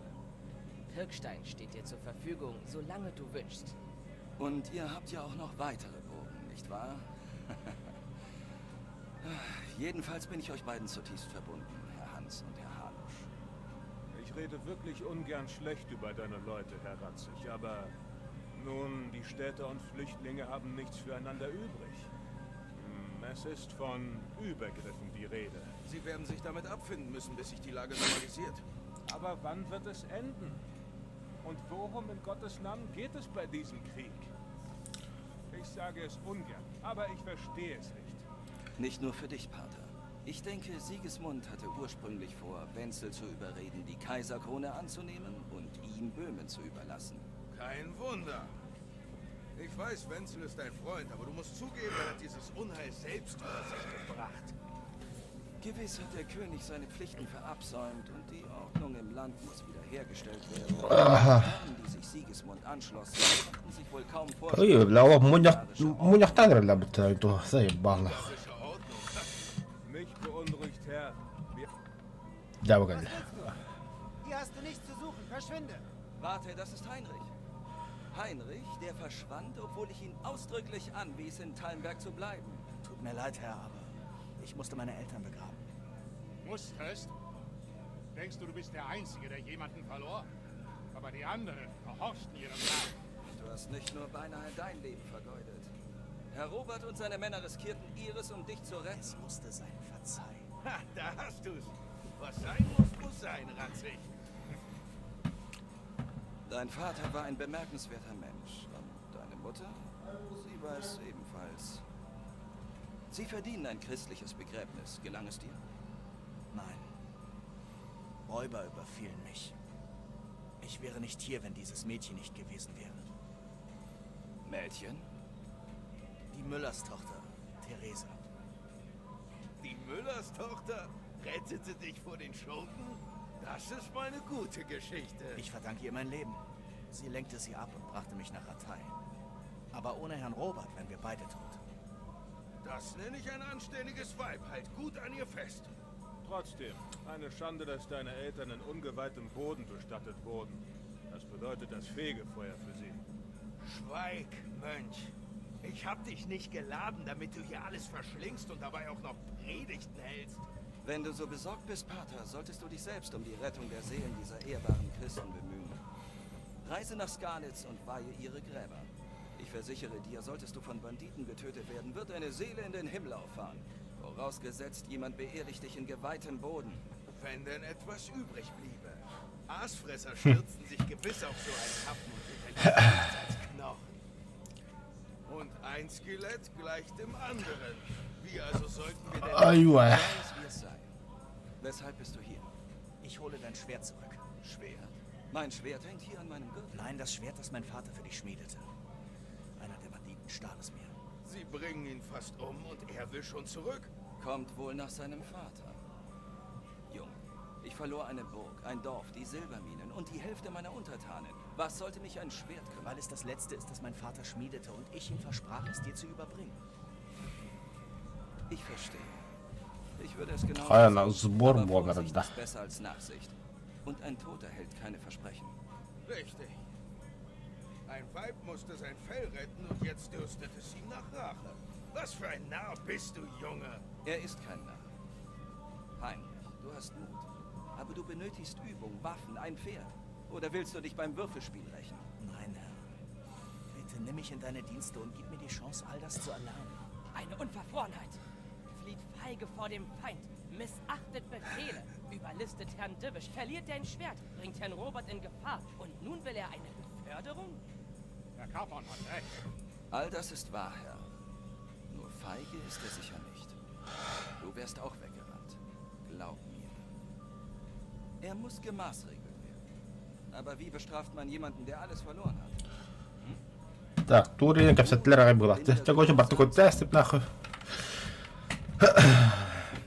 Pirkstein steht dir zur Verfügung, solange du wünschst. Und ihr habt ja auch noch weitere Burgen, nicht wahr? Jedenfalls bin ich euch beiden zutiefst verbunden, Herr Hans und Herr Hanusch. Ich rede wirklich ungern schlecht über deine Leute, Herr Ratzig, aber nun, die Städter und Flüchtlinge haben nichts füreinander übrig. Es ist von Übergriffen die Rede. Sie werden sich damit abfinden müssen, bis sich die Lage normalisiert. Aber wann wird es enden? Und worum in Gottes Namen geht es bei diesem Krieg? Ich sage es ungern, aber ich verstehe es nicht. Nicht nur für dich, Pater. Ich denke, Sigismund hatte ursprünglich vor, Wenzel zu überreden, die Kaiserkrone anzunehmen und ihm Böhmen zu überlassen. Kein Wunder. Ich weiß, Wenzel ist dein Freund, aber du musst zugeben, er hat dieses Unheil selbst über sich gebracht. Gewiss hat der König seine Pflichten verabsäumt und die Ordnung im Land muss wiederhergestellt werden. Aha. Die Herren, die sich Sigismund anschlossen, konnten sich wohl kaum Ой, vorstellen. бля, о, мунях тагра ля, бля, то заебало. Mich beunruhigt, Herr. Да, погоди. Hier hast du nichts zu suchen. Verschwinde. Warte, das ist Heinrich. Heinrich, der verschwand, obwohl ich ihn ausdrücklich anwies, in Talmberg zu bleiben. Tut mir leid, Herr, aber ich musste meine Eltern begraben. Musstest? Denkst du, du bist der Einzige, der jemanden verlor? Aber die anderen gehorchten ihrem Namen. Du hast nicht nur beinahe dein Leben vergeudet. Herr Robert und seine Männer riskierten ihres, um dich zu retten. Es musste sein, verzeih. Ha, da hast du's. Was sein muss, muss sein, Ratzig. Dein Vater war ein bemerkenswerter Mensch. Und deine Mutter? Sie war es ebenfalls. Sie verdienen ein christliches Begräbnis. Gelang es dir? Nein. Räuber überfielen mich. Ich wäre nicht hier, wenn dieses Mädchen nicht gewesen wäre. Mädchen? Die Müllers Tochter, Theresa. Die Müllers Tochter rettete dich vor den Schurken? Das ist mal eine gute Geschichte. Ich verdanke ihr mein Leben. Sie lenkte sie ab und brachte mich nach Ratay. Aber ohne Herrn Robert wären wir beide tot. Das nenne ich ein anständiges Weib. Halt gut an ihr fest. Trotzdem, eine Schande, dass deine Eltern in ungeweihtem Boden bestattet wurden. Das bedeutet das Fegefeuer für sie. Schweig, Mönch. Ich hab dich nicht geladen, damit du hier alles verschlingst und dabei auch noch Predigten hältst. Wenn du so besorgt bist, Pater, solltest du dich selbst um die Rettung der Seelen dieser ehrbaren Christen bemühen. Reise nach Skalitz und weihe ihre Gräber. Ich versichere dir, solltest du von Banditen getötet werden, wird deine Seele in den Himmel auffahren. Vorausgesetzt, jemand beerdigt dich in geweihtem Boden. Wenn denn etwas übrig bliebe. Aasfresser stürzen sich gewiss auf so einen Happen und hinterließen nichts als Knochen. Und ein Skelett gleicht dem anderen. Wie also sollten wir denn... Aua. Wie es sei. Weshalb bist du hier? Ich hole dein Schwert zurück. Schwert? Mein Schwert hängt hier an meinem Gürtel. Nein, das Schwert, das mein Vater für dich schmiedete. Einer der Banditen stahl es mir. Sie bringen ihn fast um und er will schon zurück. Kommt wohl nach seinem Vater. Junge, ich verlor eine Burg, ein Dorf, die Silberminen und die Hälfte meiner Untertanen. Was sollte mich ein Schwert kümmern? Weil es das Letzte ist, das mein Vater schmiedete und ich ihm versprach, es dir zu überbringen. Ich verstehe. Ich würde es genau Хай на versuchen, сбор aber бомер, Vorsicht да. ist besser als Nachsicht. Und ein Toter hält keine Versprechen. Richtig. Ein Weib musste sein Fell retten und jetzt dürstet es ihm nach Rache. Was für ein Narr bist du, Junge? Er ist kein Narr. Heinrich, du hast Mut. Aber du benötigst Übung, Waffen, ein Pferd. Oder willst du dich beim Würfelspiel rächen? Nein, Herr. Bitte nimm mich in deine Dienste und gib mir die Chance, all das zu erlernen. Eine Unverfrorenheit. Flieht feige vor dem Feind. Missachtet Befehle. Überlistet Herrn Divisch. Verliert dein Schwert. Bringt Herrn Robert in Gefahr. Und nun will er eine Beförderung? Herr Capon hat recht. All das ist wahr, Herr. Nur feige ist er sicher nicht. Du wärst auch weggerannt. Glaub mir. Er muss gemaßregelt werden. Aber wie bestraft man jemanden, der alles verloren hat? Так, Турин, капсетлера была. Ты хочешь бар такой тест, нахуй.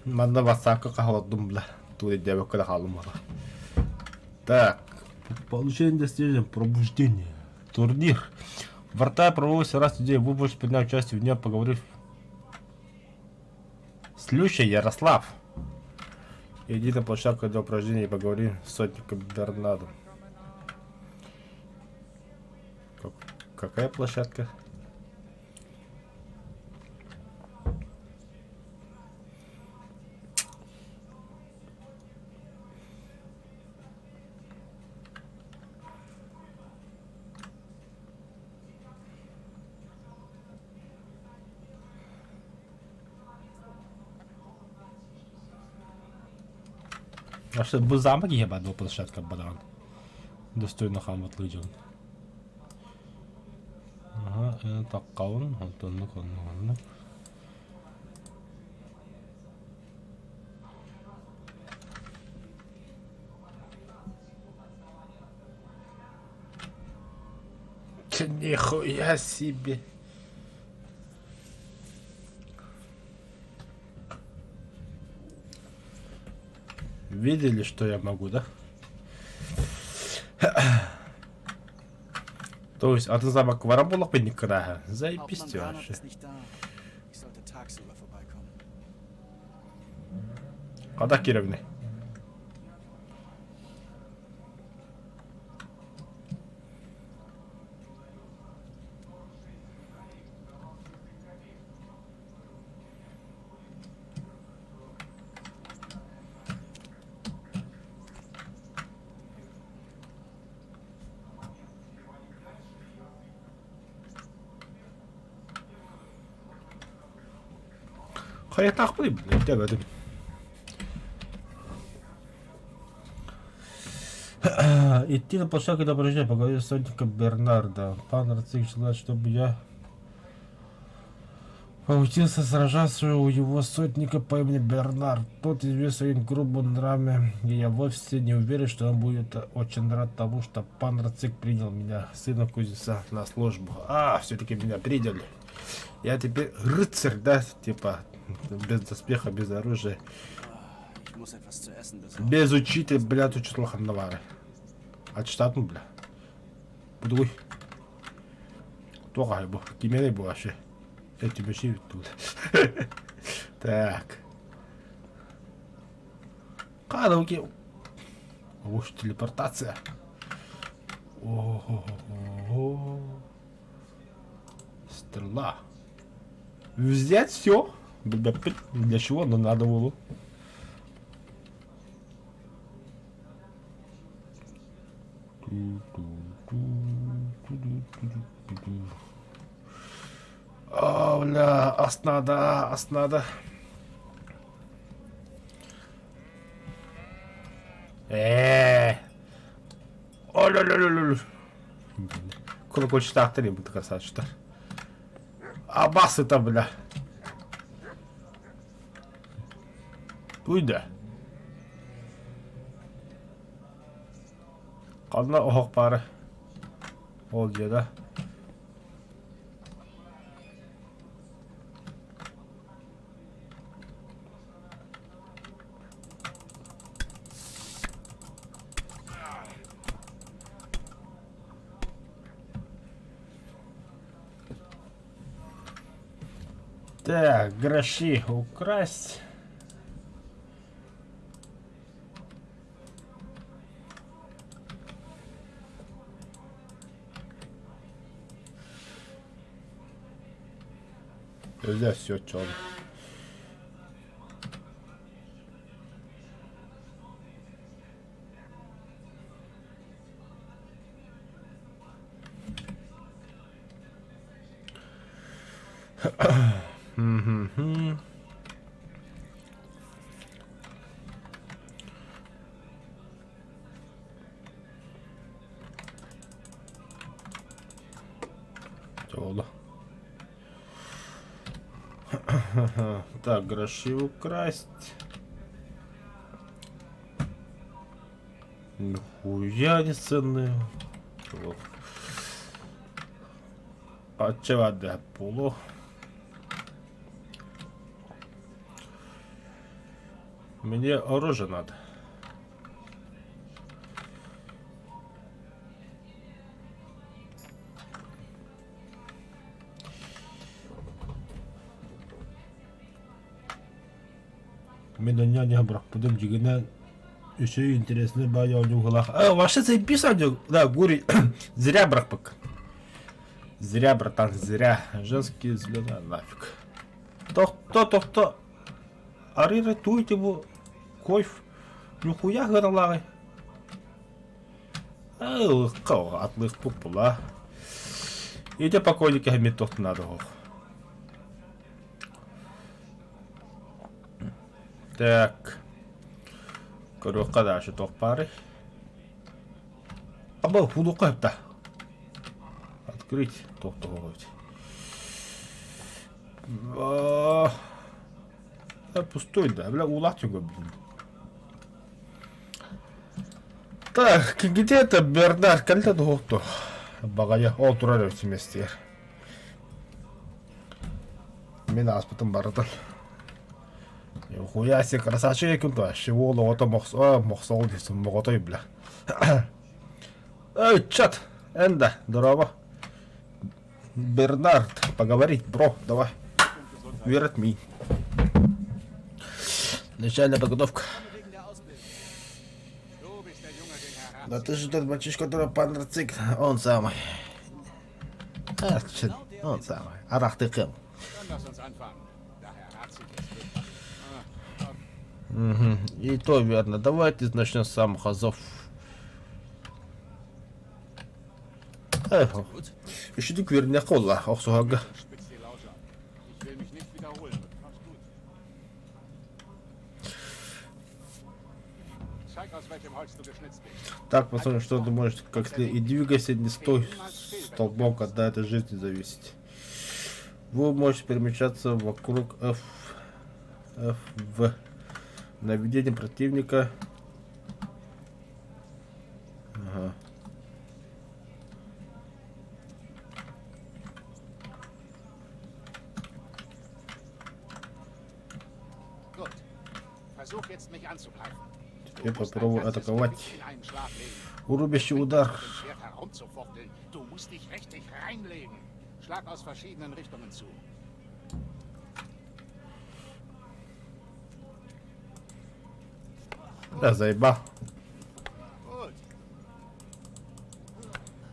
Манда васака кахалдым, бля. Тури девок когда халумала. Так, получение достижения, пробуждение. Турнир. Вратарь проводится раз в день. Вы можете принять участие в нем, поговорив с Лющей Ярослав. Иди на площадку для упражнений и поговори с сотником Бернадом. Какая площадка? А что, бұл замок ебать был площадка банан. Достойно хам отлыжен. Ага, это таккаун, антонлuk. Че нихуя себе. Видели, что я могу, да? То есть, а ты замок воробулок бы не крага. Заебись Hauptmann Bernhard вообще. ist nicht da. Ich sollte tagsüber vorbeikommen. Когда Кировны? Hayat haklıyım. Demedim. Идти на площадку до порождения, поговорить с сотником Бернарда. Пан Рацик желает, чтобы я поучился сражаться у его сотника по имени Бернард. Тот известен своим грубым нравами, и я вовсе не уверен, что он будет очень рад тому, что пан Рацик принял меня, сына кузнеца, на службу. А, все-таки меня приняли. Я теперь рыцарь, да, типа, без доспеха, без оружия. Ich muss etwas zu essen besorgen. Без учителя, блядь, учит лоханнавары. А читатну, бля. Будуй. Тоға бұл. Кемелей бұл вообще. Эти беши тут. Так. Кадауки. Уж телепортация. О-о-о-о. Стрела. Взять все. Для чего? Но надо было. О, бля, оснада, оснада. Ой-ля-ля-ля-ля. Колокольчатый акторин будет красавчик. А бас это, бля. Уйда. Қалдына оқ бары. Ол жеді. Так, гроши украсть. Здесь все черно. Oldu. Так, гроши украсть. Нихуя не ценные. Вот. Отчевать полу. Мне оружие надо. Мен няня брак будем жигена еще интересный бая у углах. Вообще заебись, да, гури. Зря брак пак. Зря, братан, зря. Женские зеленые нафиг. То. Ари ретуйте его. Койф. Нихуя горалары. Кау, отлых пупула. Иди покойники метод надо. Так. Коробка дальше тох пары. Або худу кайпта. Открыть тох тоховать. Пустой, да, бля, улатюга, блин. Так, где это Бернард? Когда доктор? Багая, ол турар вместе. Мен аспытым бардым. Хуя себе красавчик, он то чего лото мохсол дейсің, моғотой, бля. Эй, чат, энда, здорово. Бернард, поговорить, бро, давай. Верь Начальная подготовка. Да ты же тот мальчишка, который пандрцик, он самый. Он самый. Арахтыкым. Угу. И то верно. Давайте начнем с самых азов. Еще не кверня колла, охсуга. Так, посмотрим, что ты можешь, как ты и двигайся, не стой столбом, когда это жизни зависит. Вы можете перемещаться вокруг в наведение противника. Ага. Теперь попробую атаковать. Урубящий удар. Да, заебал.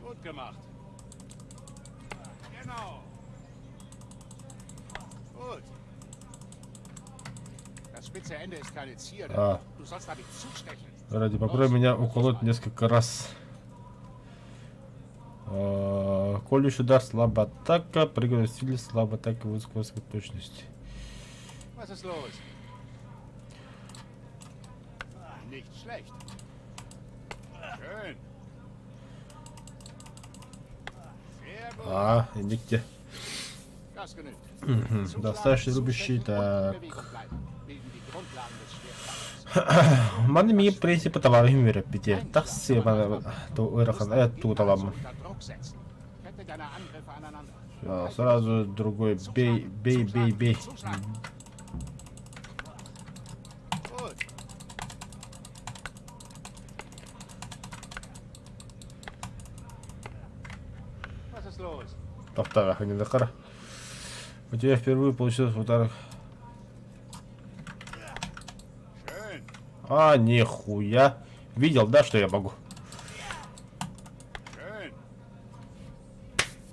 Gut gemacht. Genau. Gut. Das spitze Ende ist keine Zierde. Du sollst damit zustechen. Ради, попробуй меня уколоть несколько раз. Колющий удар, слабая атака, прыгает в силе, слабая атака, высокая точность. Was ist los? Nicht schlecht. Schön. Нигде. Das genügt. Достаточно рубящий, так. Маны ми принципы товара мира пяти. Так все то урахан тут алам. Сразу другой бей. Повтора, не дохара. У тебя впервые получилось удар. Нихуя. Видел, да, что я могу?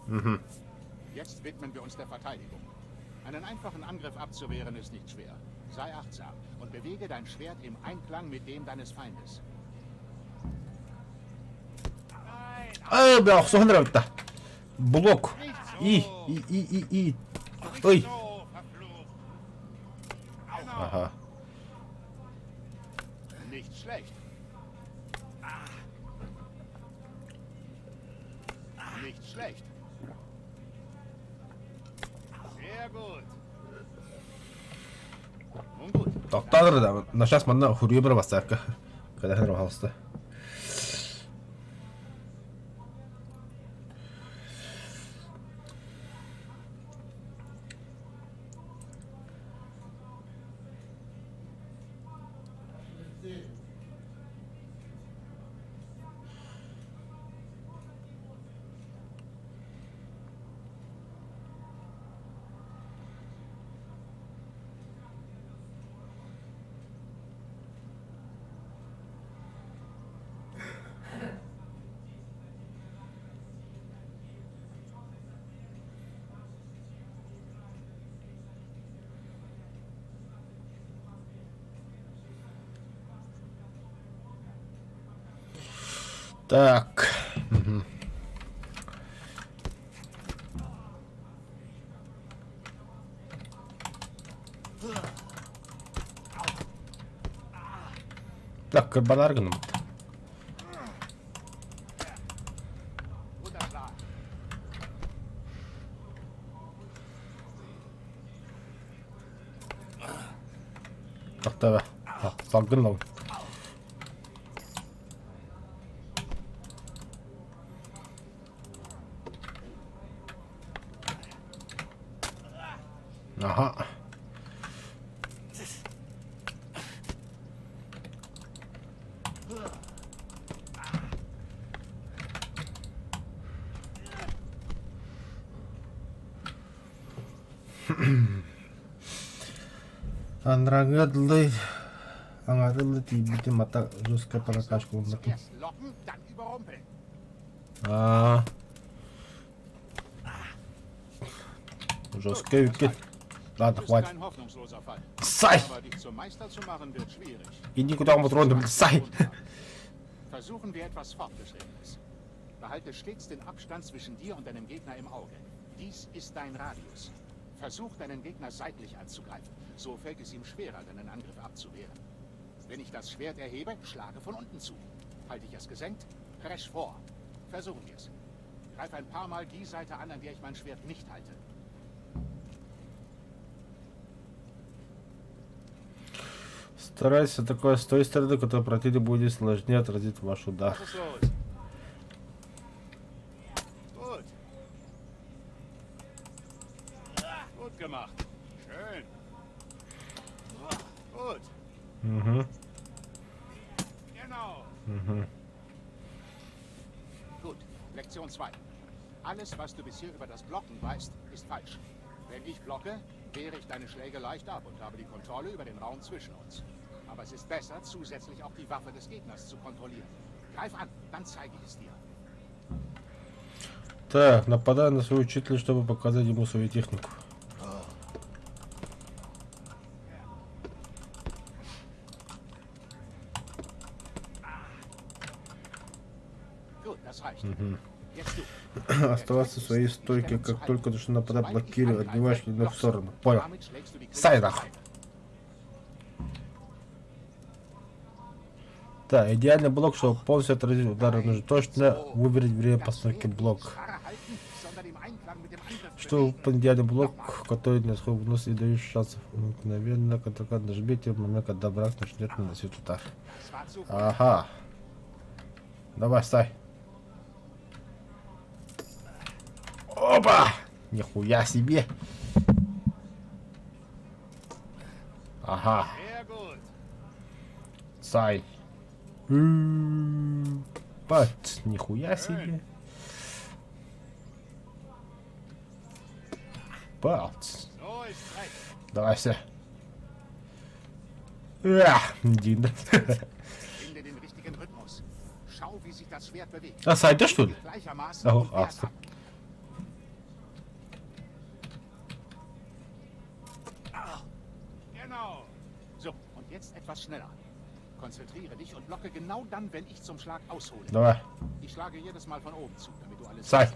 Schön. Jetzt widmen wir uns der Verteidigung. Einen einfachen Angriff abzuwehren ist nicht schwer. Sei achtsam und bewege dein Schwert im Einklang mit dem deines Feindes. Бля, что нравится? Блок. И. Ой. Ага. Nicht schlecht. Nicht schlecht. Sehr gut. Nun gut. Тоқтадыр да. На сейчас мана хурье бір басарка. Когда хер халста. Так. Так, карбонарган. To'xta. Salqinlov. Aha. Andragadlı Angadlı tibi mata жесткая прокачка вот такой. Жесткая выкид. Ладно, хватит. Сай! Иди куда мы тронем, Сай! Versuchen wir etwas Fortgeschrittenes. Behalte stets den Abstand zwischen dir und deinem Gegner im Auge. Dies ist dein Radius. Versuch, deinen Gegner seitlich anzugreifen. So fällt es ihm schwerer, deinen Angriff abzuwehren. Wenn ich das Schwert erhebe, schlage von unten zu. Halte ich es gesenkt, presch vor. Versuchen wir es. Greif ein paar Mal die Seite an der ich mein Schwert nicht halte. Старайся такое с той стороны, которая противник будет сложнее отразить ваш удар. Gut gemacht. Schön. Gut. Mhm. Genau. Mhm. Gut. Lektion 2. Alles, was du bisher über das Blocken weißt, ist falsch. Wenn ich blocke, wehre ich deine Schläge leicht ab und habe die Kontrolle über den Raum zwischen uns. Aber es ist besser, zusätzlich auch die Waffe des Gegners zu kontrollieren. Greif an, dann zeige ich es dir. Так, нападай на своего учителя, чтобы показать ему свою технику. Оставаться в своей стойке, как только начну нападать, блокируй, отбиваешь ее в сторону. Понял. Сай нахуй. Да, идеальный блок, чтобы полностью отразить удары. Нужно точно выбрать время постановки блока. Чтобы выполнить идеальный блок, который не выносит и дающий шансов мгновенно, когда нажмите в момент, когда враг начнет наносить удар. Ага. Давай, Сай. Опа! Нихуя себе! Ага. Сай. Бать, нихуя себе. Бать. Давай все. Дин. А, Сай, ты что ли? Genau. So, und jetzt etwas schneller. Konzentriere dich und blocke genau dann, wenn ich zum Schlag aushole. Давай. Ich schlage jedes Mal von oben zu, damit du alles Сай.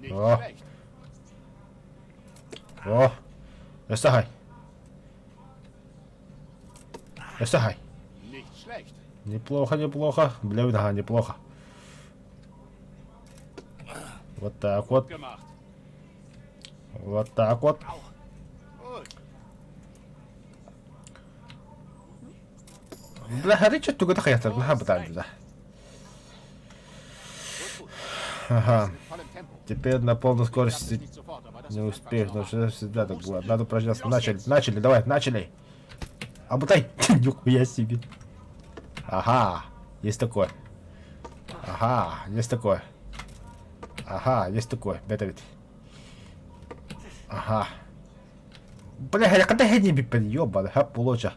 Nicht О. schlecht. О. Эстахай. Эстахай. Nicht schlecht. Неплохо, неплохо. Блин, ага, неплохо. Вот так вот. Вот так вот. Бля, говори, что ты хотел, да. Ага. Теперь на полной скорости не успеешь, но всегда так было. Надо упражняться. Начали, давай, начали. Обутай. Нихуя себе. Ага, есть такое. Ага, есть такое. Ага, есть такое. Это ведь. Ага. Бля, я когда я не подъебан, а получа.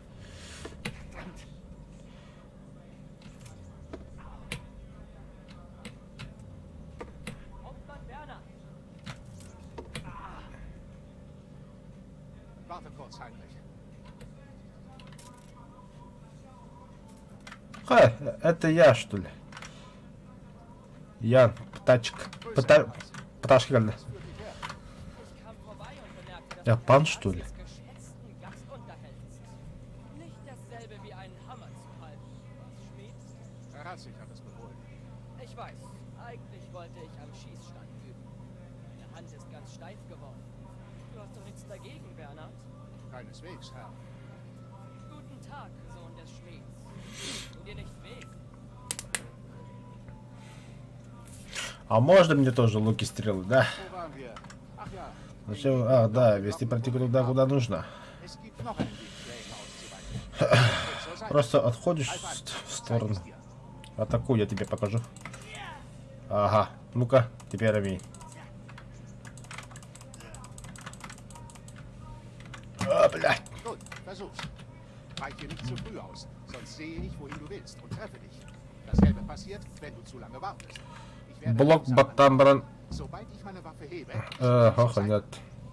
Ха, это я, что ли? Я, птачка. Пташка. Ja, Pan, что ли? geschätzten Gast unterhältst. Nicht dasselbe wie einen Hammer zu halten, was, Schmied? Herr Ratzig hat es befohlen. Ich weiß, eigentlich wollte ich am Schießstand üben. Meine Hand ist ganz steif geworden. Du hast doch nichts dagegen, Bernhard? Keineswegs, Herr. Guten Tag, Sohn des Schmieds. Tu dir nicht weh. А можно мне тоже луки стрелы, да? Wo waren wir? Ach ja, Зачем? А, да, вести пройти туда, куда нужно. es gibt noch einen Weg, Schlägen auszuweichen. Просто отходишь в сторону. Атакуй, я тебе покажу. Ага, ну-ка, теперь ами. А, блядь. Gut, versuch's. Weiche nicht zu früh aus, sonst sehe ich, wohin du willst und treffe dich. Dasselbe passiert, wenn du zu lange wartest. Ich werde Блок langsam Баттамбран. Sobald ich meine Waffe hebe, Ага, нет.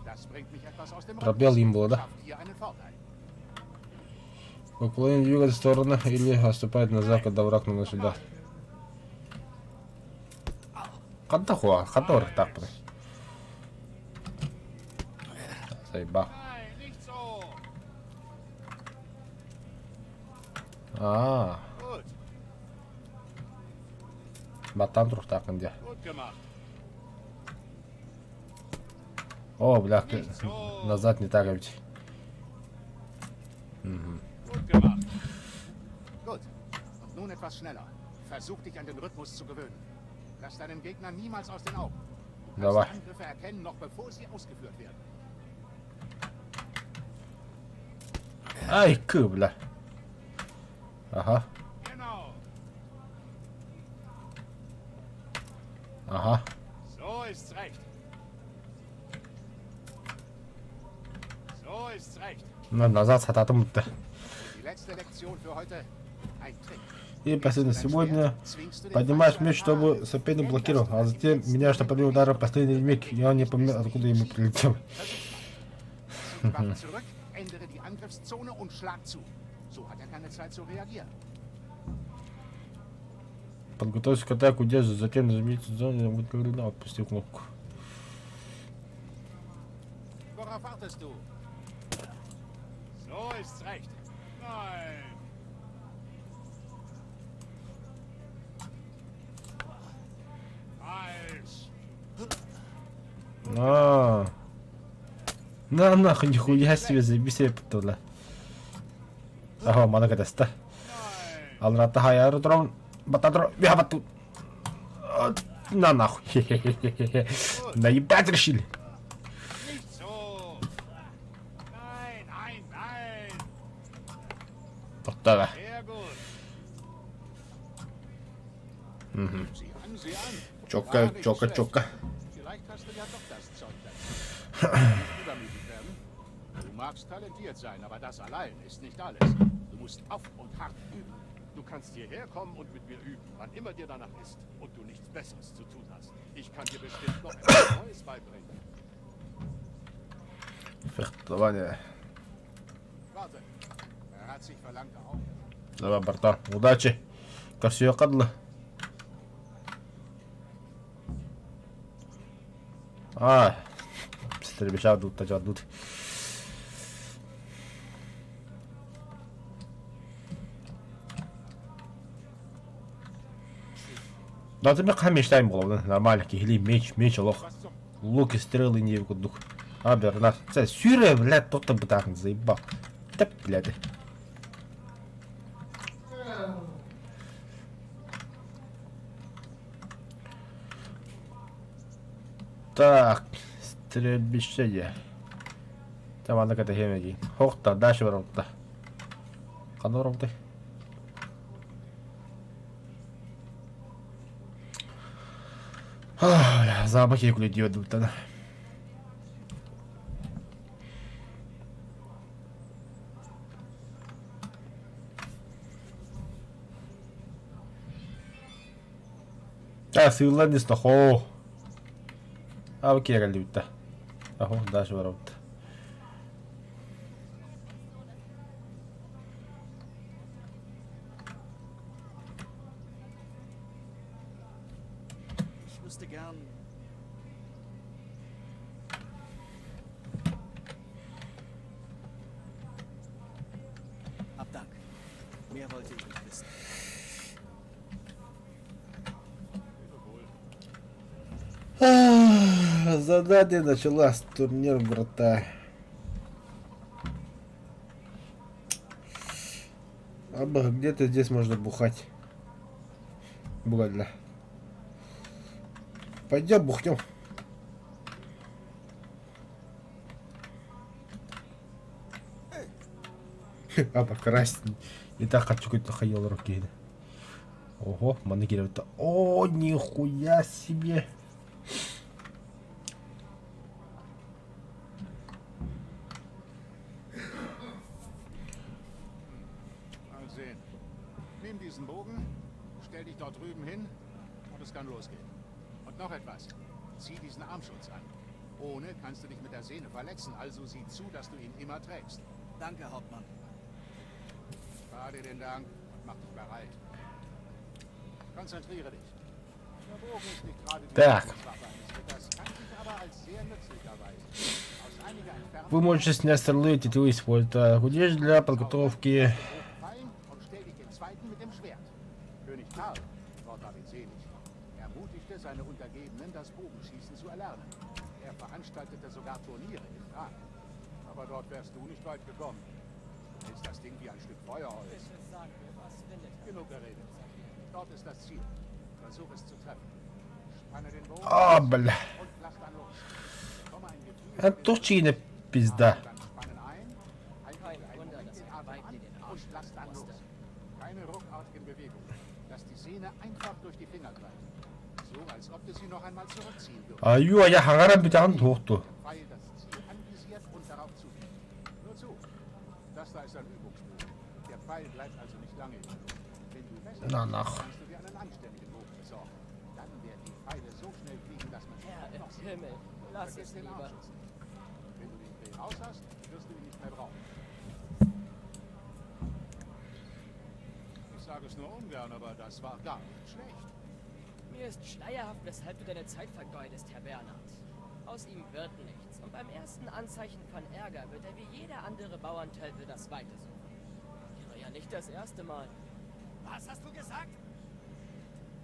das bringt mich etwas aus dem Пробел им было, да? schafft hier einen Vorteil. Уклонение двигать в сторону или отступать назад, когда враг наносит сюда. Кантахуа, который так блин. Заебал. Nein, nicht so. А, Gut, Батан друг так где. gut gemacht. О, бля, назад не так ведь. Gut gemacht. Gut. Und nun etwas schneller. Versuch dich an den Rhythmus zu gewöhnen. Lass deinen Gegner niemals aus den Augen. Du kannst Давай. Angriffe erkennen, noch bevor sie ausgeführt werden. Ай, к, бля. Ага, Genau. ага. So ist's recht. So ist's recht. Надо назад сататым-то. Die letzte Lektion für heute. Ein Trick. И последнее. Сегодня поднимаешь меч, чтобы соперник блокировал, а затем меняешь направление удара последний миг, и он не помнит, откуда ему прилетел. Zieh die Waffe zurück, ändere die Angriffszone und schlag zu. So hat er keine Zeit zu reagieren. Подготовься к атаку, держи, затем нажмите зону, отпусти кнопку. Worauf wartest du? So ist's recht. Nein. Falsch. На нахуй, нихуя себе, заеби себе потула. Ага, мана кадеста. Алрата хайару трон, батадрон, бихабату. На нахуй. Наебать решили. Nicht so. Nein, nein, nein. Вот так. Sehr gut. Угу. Sieh an. Чока, чока, чока. Vielleicht hast du ja doch das Zeug dazu. Nicht übermütig werden. Du magst talentiert sein, aber das allein ist nicht alles. Du musst oft und hart üben. Du kannst hierher kommen und mit mir üben, wann immer dir danach ist und du nichts Besseres zu tun hast. Ich kann dir bestimmt noch etwas Neues beibringen. Фехтование. Warte. Er hat sich verlangt auch. Давай, братан, удачи. Ко все кадла. А, стрельбища тут, тут. Да ты мне хамиштайм головне, нормально, кихли, меч, лох. Луки, стрелы, не в дух. А, Бернард, це сюре, блядь, тот-то бы так заебал. Да, блядь. Так, стрельбище. Tamam, kadar yemeği. Hokta, daş var orada. Kanı var orada. Запах я куда идет тут. А, силлади стахо. А, окей, галюта. Ахо, даш var orada. Ich wüsste gern. Mehr wollte ich nicht wissen. Задание началось. Турнир врата. Абы где-то здесь можно бухать. Буквально. Пойдем бухнем. А покрасить. И так хочу какой-то хаел руки. Ого, манекировать-то. О, нихуя себе. Mal sehen. Nimm diesen Bogen, stell dich dort drüben hin und es kann losgehen. Und noch etwas. Zieh diesen Armschutz an. Ohne kannst du dich mit der Sehne verletzen, also sieh zu, dass du ihn immer trägst. Danke, Hauptmann. Spar dir den Dank und mach dich bereit. Konzentriere dich. Der Bogen ist nicht gerade die Waffe eines Ritters, kann sich aber als sehr nützlich erweisen. Aus einiger Entfernung Вы можете снять стрелы и тетивы использовать. Удержь для подготовки. und stell dich den zweiten mit dem Schwert. König Karl, Gott hab ihn selig, ermutigte seine Untergebenen, das Bogenschießen zu erlernen. Er veranstaltete sogar Turniere in Prag. Aber dort wärst du nicht weit gekommen. Du hältst das Ding wie ein Stück Feuerholz. Genug geredet. Dort ist das Ziel. Versuch es zu treffen. Spanne den Bogen А, бля. und lass dann los. Bekomme ein Gefühl Это точно пизда. und lass dann los. Keine ruckartigen Bewegungen. Lass die Sehne einfach durch die Finger gleiten. So, als ob du sie noch einmal zurückziehen würdest. Аю, я хагарам битан тухту. Pfeil das Ziel anvisiert und darauf zu. Nur zu. Das da ist ein Übungsbogen. Der Pfeil bleibt also nicht lange in der Luft. Wenn du besser Na, bist, nach. kannst du dir einen anständigen Bogen besorgen. Dann werden die Pfeile so schnell fliegen, dass man sie noch sieht. Himmel, lass Vergiss es den lieber. Armschutz nicht. Wenn du den Dreh raus hast, wirst du ihn nicht mehr brauchen. Ich sage es nur ungern, aber das war gar nicht schlecht. Mir ist schleierhaft, weshalb du deine Zeit vergeudest, Herr Bernhard. Aus ihm wird nichts. Und beim ersten Anzeichen von Ärger wird er wie jeder andere Bauerntölpel das Weite suchen. Wäre ja nicht das erste Mal. Was hast du gesagt?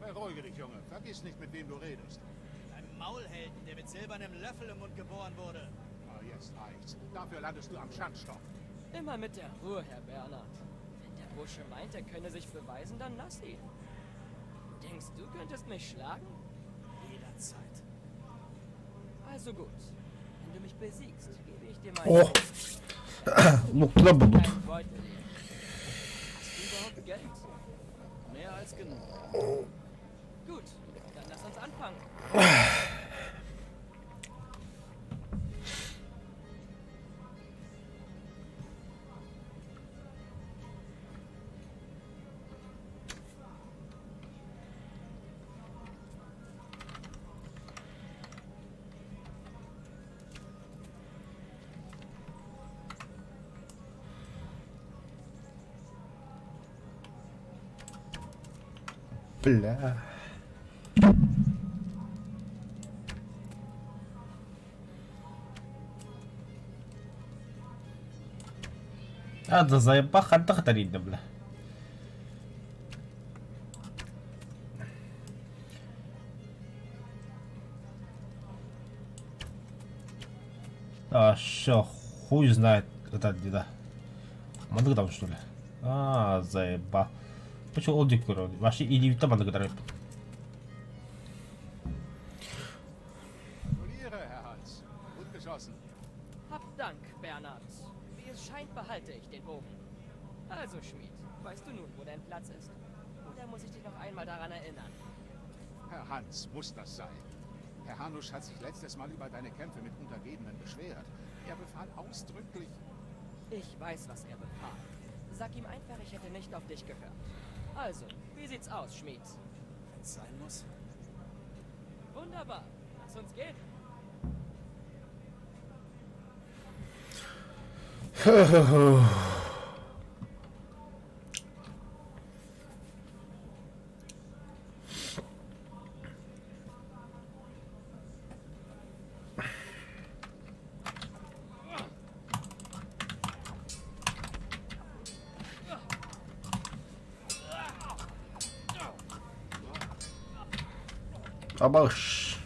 Beruhige dich, Junge. Vergiss nicht, mit wem du redest. Ein Maulhelden, der mit silbernem Löffel im Mund geboren wurde. Ah, jetzt reicht's. Dafür landest du am Schandstock. Immer mit der Ruhe, Herr Bernhard. Wenn der Bursche meint, er könne sich beweisen, dann lass ihn. Denkst du, könntest mich schlagen? Jederzeit. Also gut. Wenn du mich besiegst, gebe ich dir О! Ну, куда будут? Kein Beutel hier. Hast du überhaupt Geld? Mehr als genug. Gut, dann lass uns anfangen. Бля. هذا заебах отдохнуть, бля. А, шо, хуй знает, это деда. Мандык там, что ли? А, заеба. Почему он дикует? Вообще, иди там мандык дарит. Gratuliere, Herr Hans. Gut geschossen. Hab Dank, Bernhard. Wie es scheint, behalte ich den Bogen. Also, Schmied, weißt du nun, wo dein Platz ist? Oder muss ich dich noch einmal daran erinnern? Herr Hans, muss das sein? Herr Hanusch hat sich letztes Mal über deine Kämpfe mit Untergebenen beschwert. Er befahl ausdrücklich... Ich weiß, was er befahl. Sag ihm einfach, ich hätte nicht auf dich gehört. Also, wie sieht's aus, Schmied? Wenn's sein muss. Wunderbar. Lass uns gehen. Обалш.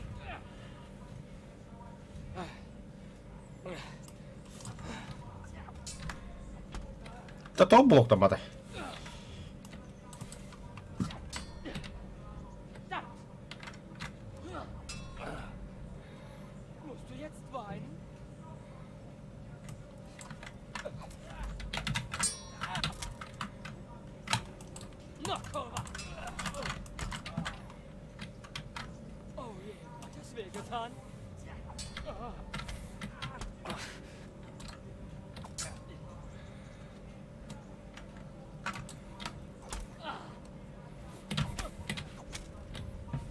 Tätä on blokkamatta. Musst du jetzt weinen? Na, Korva! Oh je, hat das wehgetan?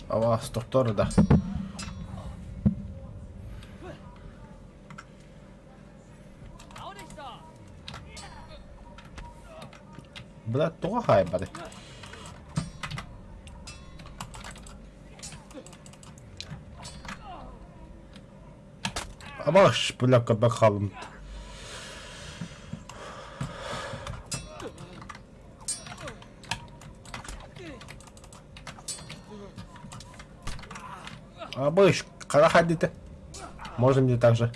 Avas doktor da. Бля, тухай, бля. Абаш, бля, как халм. Абаш, кара ходите. Можно мне так же.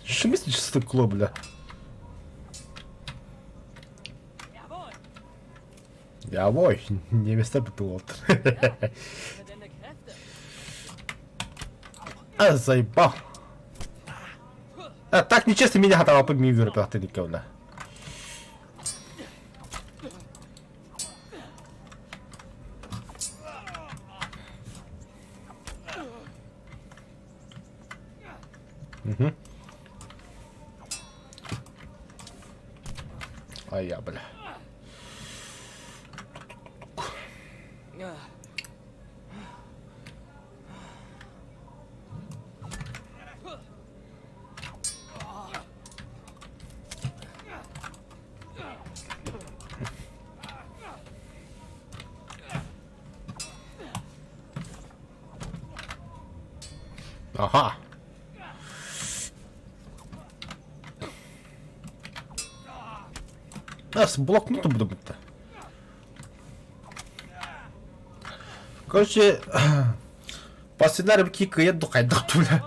Шмисти стекло, бля. Jawohl, не место пилот. А, заебал. А, так нечестно меня хотела помимо ты никогда. Угу. А я, бля. Ага. С блокнотом буду быть-то. Короче, по сценарию Кика я духайдах туля.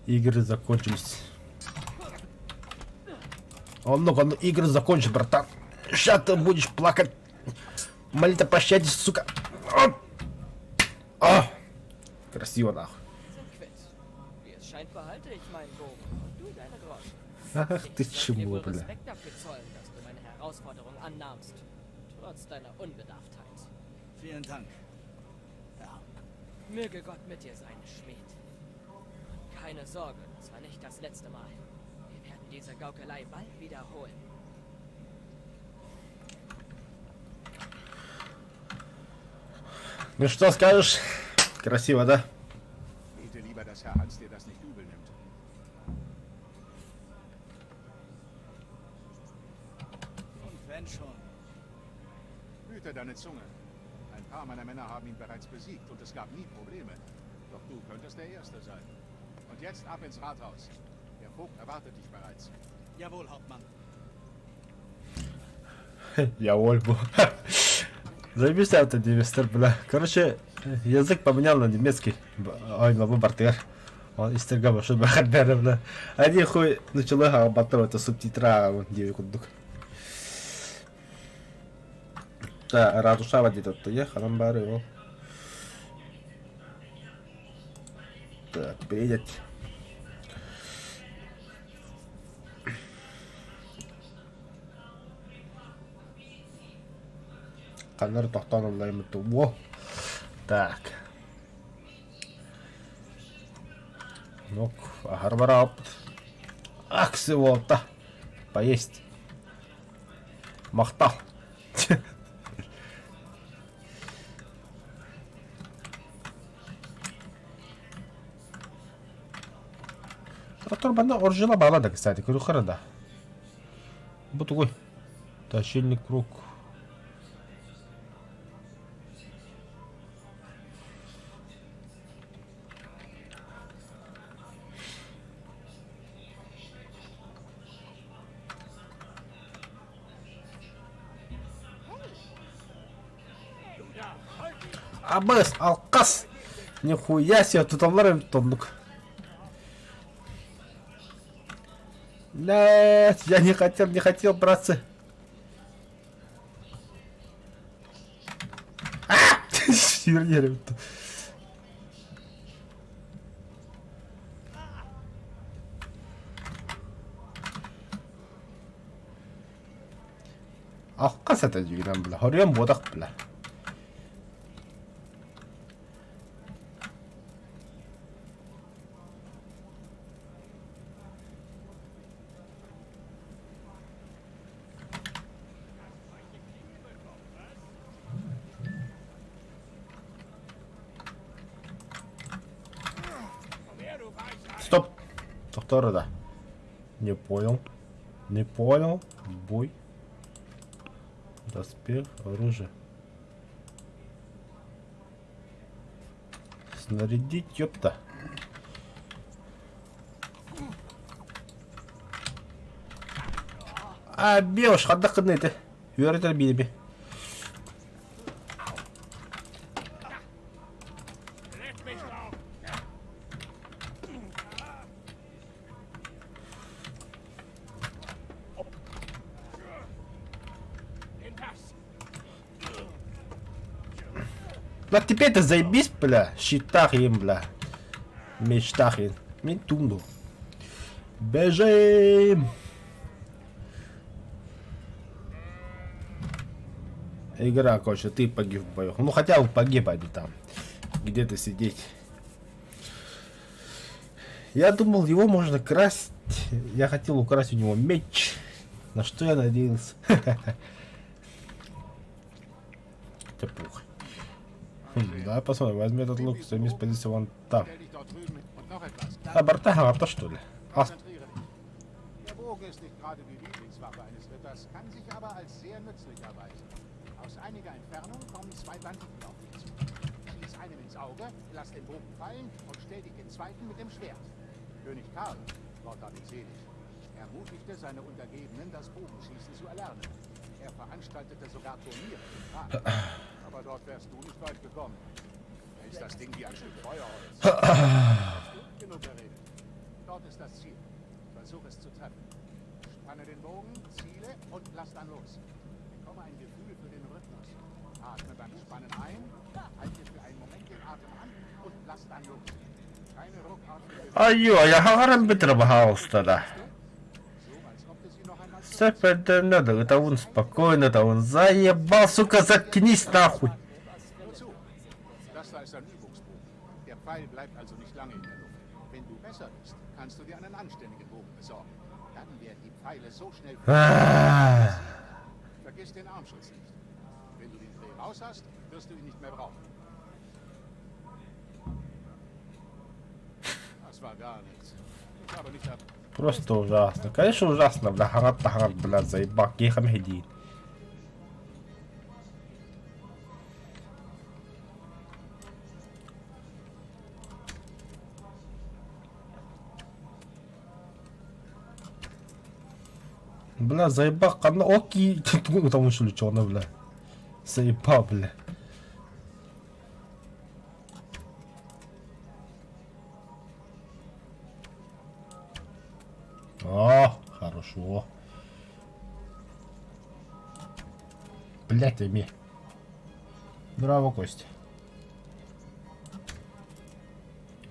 Игры закончились. Он много игры закончил, братан. Сейчас ты будешь плакать. Молить о пощаде, сука. Красиво, нахуй. Ах ты чему, бля. Herausforderung annahmst, trotz deiner Unbedarftheit. Vielen Dank. Ja. Möge Gott mit dir sein, Schmied. Keine Sorge, das war nicht das letzte Mal. Wir werden diese Gaukelei bald wiederholen. Ну что скажешь? Красиво, да? Bitte lieber, dass Herr Hans dir das nicht übel nimmt. Wenn schon. Hüte deine Zunge. Ein paar meiner Männer haben ihn bereits besiegt und es gab nie Probleme. Doch du könntest der Erste sein. Und jetzt ab ins Rathaus. Der Vogt erwartet dich bereits. Jawohl, Hauptmann. Jawohl, заебись это Димистер, бля. Короче, язык поменял на немецкий. Ой, на выбор тер. Он истергал, что бы хадбер, бля. Они хуй начали габатро, это субтитра, вон, девять кудук. Да, радуша где-то я ханам барил. Так, приедет. Канар тохтон лаймыту. Во. Так. Ну, Гарвара. Ах, всего-то. Поесть. Махтал. Трактор бана оржила bağladı, кстати, yukarıda. Bu такой точильный круг. Абыс, алкас! Нихуя себе, тут аларым тоннук. Нет, я не хотел, братцы. Вернее, алкас это жигнан бля, хорьям бодак бля. Стоп! Доктора, да. Не понял. Не понял. Бой. Доспех, оружие. Снарядить, ёпта. А, беуш, хаддакны ты. Юритер биби. Ну теперь-то заебись, бля. Щитах им, бля. Мечтах им. Ментунду. Бежим. Игра, короче, ты погиб в бою. Ну хотя бы погиб, а не там. Где-то сидеть. Я думал, его можно красть. Я хотел украсть у него меч. На что я надеялся? Это плохо. Да, посмотрим, возьми этот лук, займи с позиции вон там. А, борта, что ли? Der Bogen ist nicht gerade die Lieblingswaffe eines Ritters, kann sich aber als sehr nützlich erweisen. Aus einiger Entfernung kommen zwei Banditen auf dich zu. Schieß einem ins Auge, lass den Bogen fallen und stell dich den zweiten mit dem Schwert. König Karl, Lord Davidselig, ermutigte seine Untergebenen, das Bogenschießen zu erlernen. Er veranstaltete sogar Turniere in Prag. Aber dort wärst du nicht weit gekommen. Ist das Ding wie ein Stück Feuerholz. Hast du genug geredet? Dort ist das Ziel. Versuch es zu treffen. Spanne den Bogen, ziele und lass dann los. Bekomme ein Gefühl für den Rhythmus. Atme beim Spannen ein, halte für einen Moment den Atem an und lass dann los. Keine ruckartige Айо, я говорю, быстро пожалуйста, да. Сапер, надо, это он спокойно, это он заебал, сука, заткнись нахуй. Das da ist ein Übungsbogen. Der Pfeil bleibt also nicht lange in der Luft. Wenn du besser bist, kannst du dir einen anständigen Bogen besorgen. Dann werden die Pfeile so schnell... Vergiss den Armschutz nicht. Wenn du den Dreh raus hast, wirst du ihn nicht mehr brauchen. Das war gar nichts. Ich habe nicht ab... Просто ужасно. Конечно ужасно, бля, харат, бля, заебал, кехам хиди. Бля, заебал, кана, окей, тут там ушли, чё она, бля. Заебал, бля. О, хорошо. Блять, ими. Браво, Костя.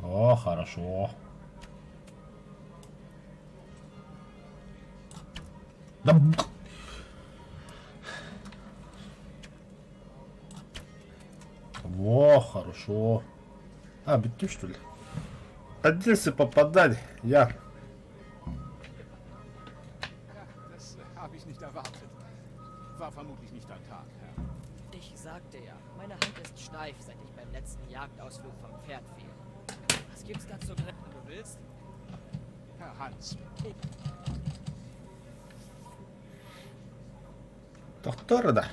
О, хорошо. Да... Хорошо. А, битим что ли? 11 попаданий. Я. Das habe ich nicht erwartet. War vermutlich nicht dein Tag, Herr. Ich sagte ja, meine Hand ist steif, seit ich beim letzten Jagdausflug vom Pferd fiel. Was gibt's da zu grillen, wenn du willst? Herr Hans. Доктор, да.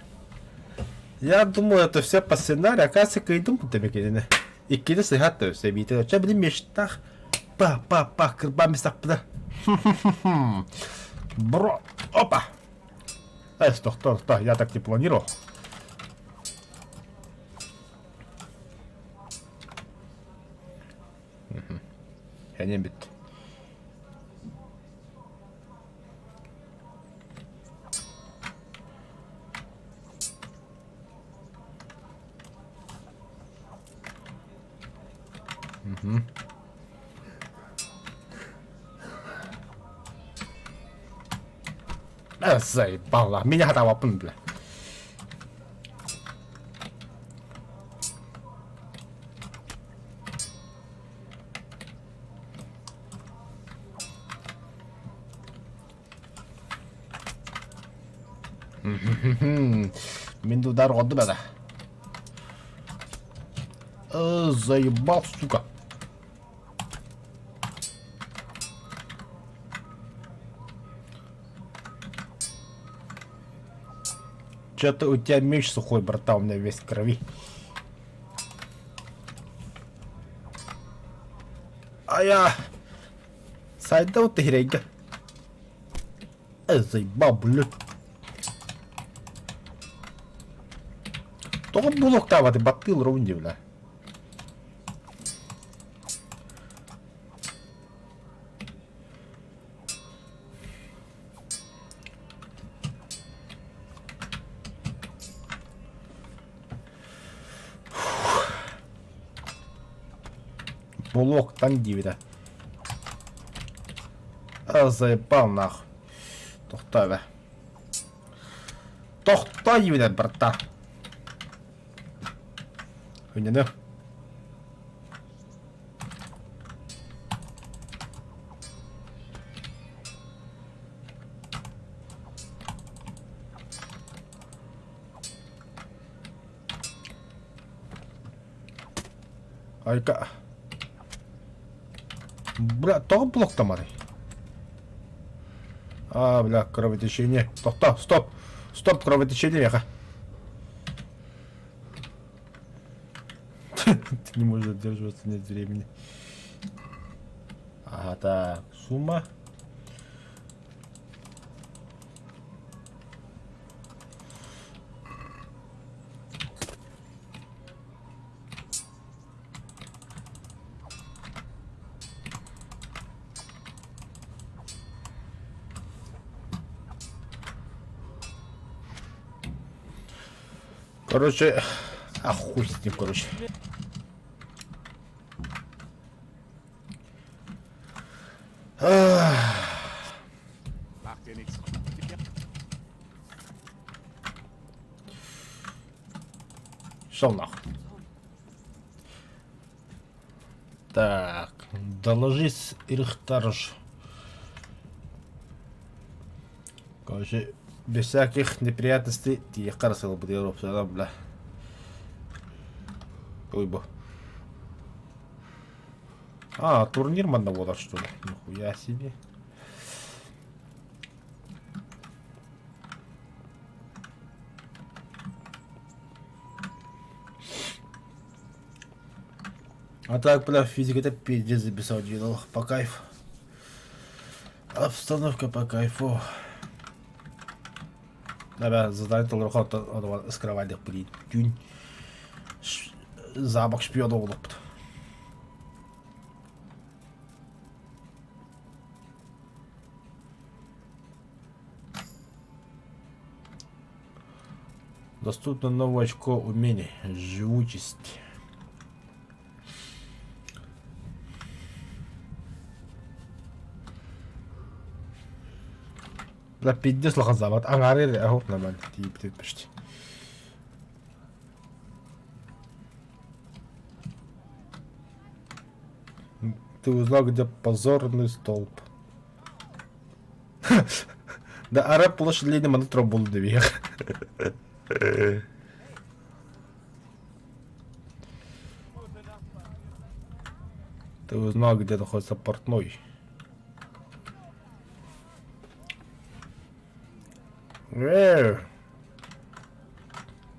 Я думаю, это все по сценарию. Оказывается, кайдум тебе кидene. И кида сыгатаю себе. И ты блин мечтах. Па, крбами сапда. Бро. Опа. Доктор, да, я так не планировал. Я не бит. Заебало. Меня хотя бы бля. Минду удар отды бәді. Заебал, сука. Что-то у тебя меч сухой, братан, у меня весь в крови. А я... Сайда ты херейга. Заебал, блядь. Только блок там, а ты батыл ровнее, бля. Блок там где-то. Заебал нахуй. Тохта, бля. Тохта, видно, братан. Önüne. Ayka. Бля, то блок там арай. А, бля, кровотечение. Стоп. Стоп, кровотечение, веха. Ты не можешь задерживаться, нет времени. Ага, так, сумма. Короче, хуй с ним, короче. Mach dir nichts. Шел нахуй. Так, доложись, Ирхтарж. Короче, без всяких неприятностей, ты карсел будет бля. Ой, бо. А, турнир мандавода, что ли? Нихуя себе. А так, бля, физика это пиздец записал делал. По кайфу. Обстановка по кайфу. Да, бля, задание только от скрывать при тюнь. Запах шпиона улыбт. Доступно новое очко умений. Живучесть. لا بيدس لغزابات انا عارف اهو لما تيجي بتبشتي Ты узнал, где позорный столб. Да, араб площадь Ленина монитор был вверх. Ты узнал, где находится портной.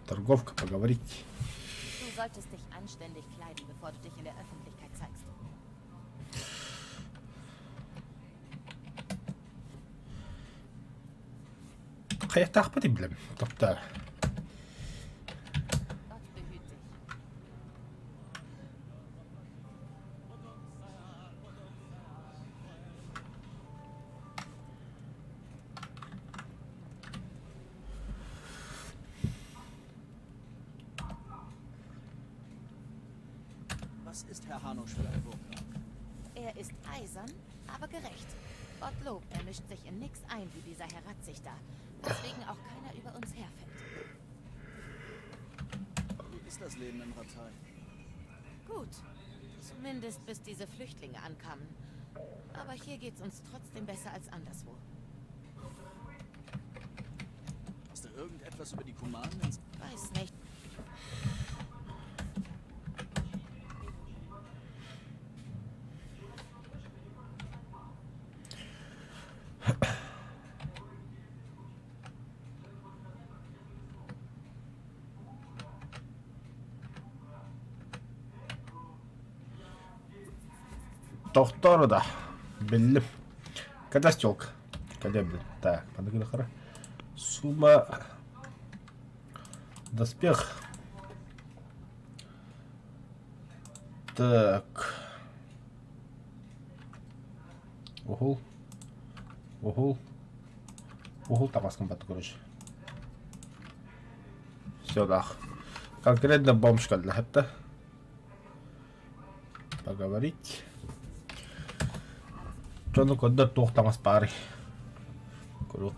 Торговка, поговорить. Du solltest dich anständig kleiden, bevor du dich in der Öffentlichkeit zeigst. Kayak tak apa dia bilang? Doktor. Gott behüte dich. Was ist Herr Hanusch für ein Burggraf? Er ist eisern, aber gerecht. Gottlob, er mischt sich in nix ein, wie dieser Herr Ratzig da, weswegen auch keiner über uns herfällt. Wie ist das Leben in Ratay? Gut, zumindest bis diese Flüchtlinge ankamen. Aber hier geht's uns trotzdem besser als anderswo. Hast du irgendetwas über die Kumanen? Weiß nicht. Доктор, да. Белым. Когда стёлка? Когда, блин? Так, подогнать хара. Сумма. Доспех. Так. Угол. Угол. Угол табаском под, короче. Все, да. Конкретно бомжка для это. Поговорить. Что куда тохтамас пари.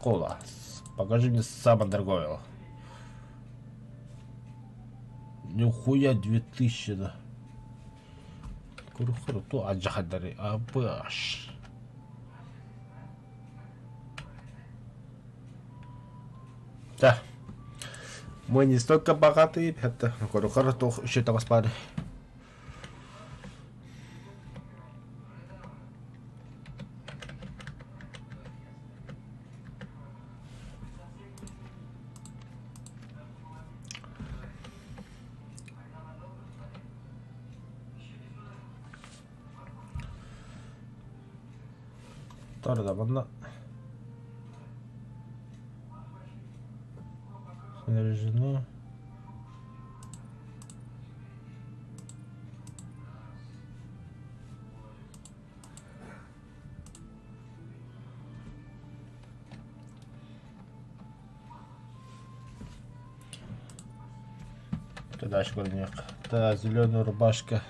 Кола. Покажи мне самое дорогое. Нихуя 2000, да. Курухуру то аджахадари. Абаш. Да. Мы не столько богатые, это курухуру то еще там спали. Торда банда. Снаряжено. Дальше горняк. Да, зеленая рубашка.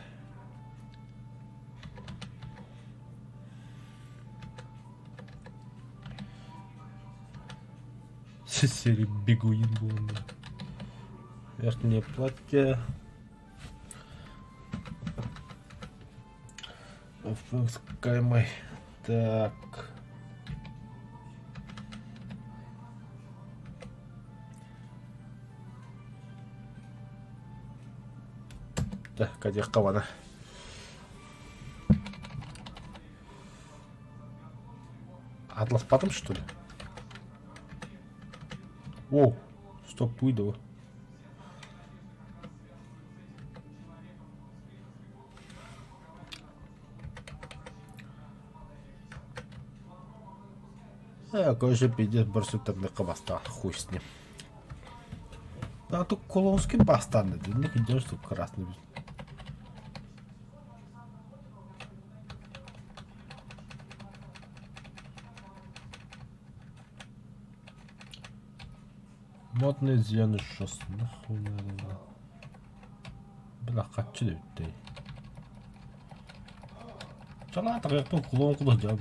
Серии бегуин был. Верхнее платье. Каймай. Так. Так, кадех кавана. Атлас потом, что ли? О, стоп, выйдало. Короче, пиздец, барсуток на кабастан, хуй с ним. А тут колонский бастан, ты не идешь, тут красный. Модный зеленый шос, нахуй надо. Бля, хочу да ты. Чала, так як тут колонку да делать.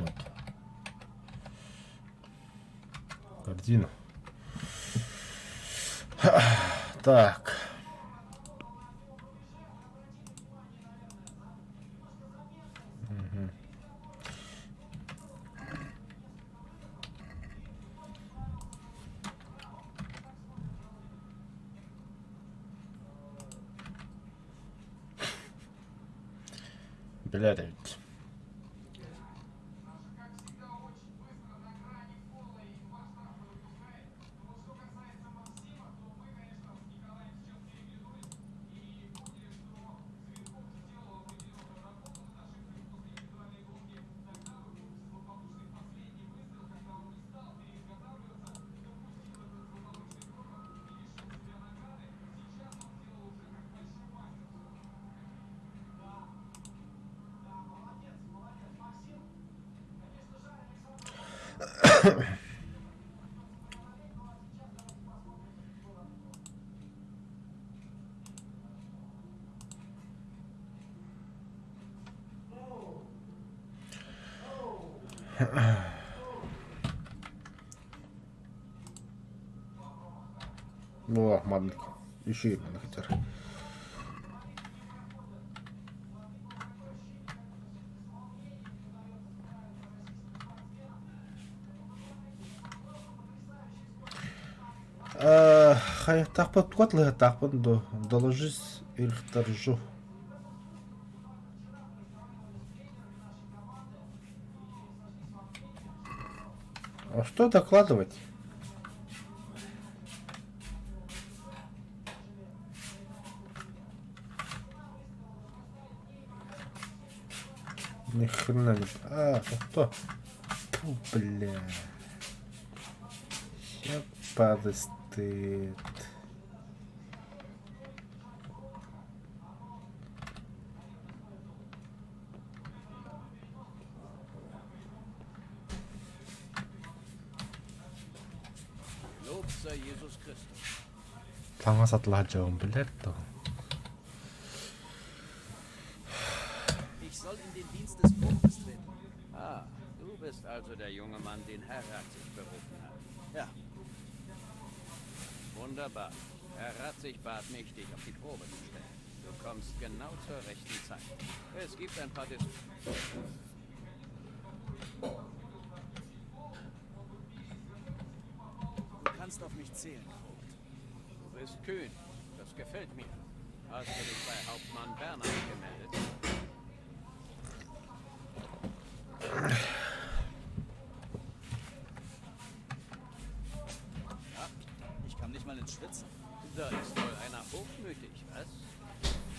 Картина. Так. Угу. Беляревич. О, мамник. Еще и хотят. Хаяқтақпын, туатлыға тақпын, доложись ирхтаржу. А что докладывать? Ни хрена не... А, что? Фу, бля. Ща падает. Lob sei Jesus Christus. Таңа сатылacağım bilir de. Ich soll in den Dienst des Vogts treten. Ah, du bist also der junge Mann, den Herr Ratzig berufen hat. Ja. Wunderbar. Herr Ratzig bat mich, dich auf die Probe zu stellen. Du kommst genau zur rechten Zeit. Es gibt ein paar Du kannst auf mich zählen, Vogt. Du bist kühn. Das gefällt mir. Hast du dich bei Hauptmann Bernhard gemeldet? Ja, ich kann nicht mal ins Schwitzen. Da ist wohl einer hochmütig, was?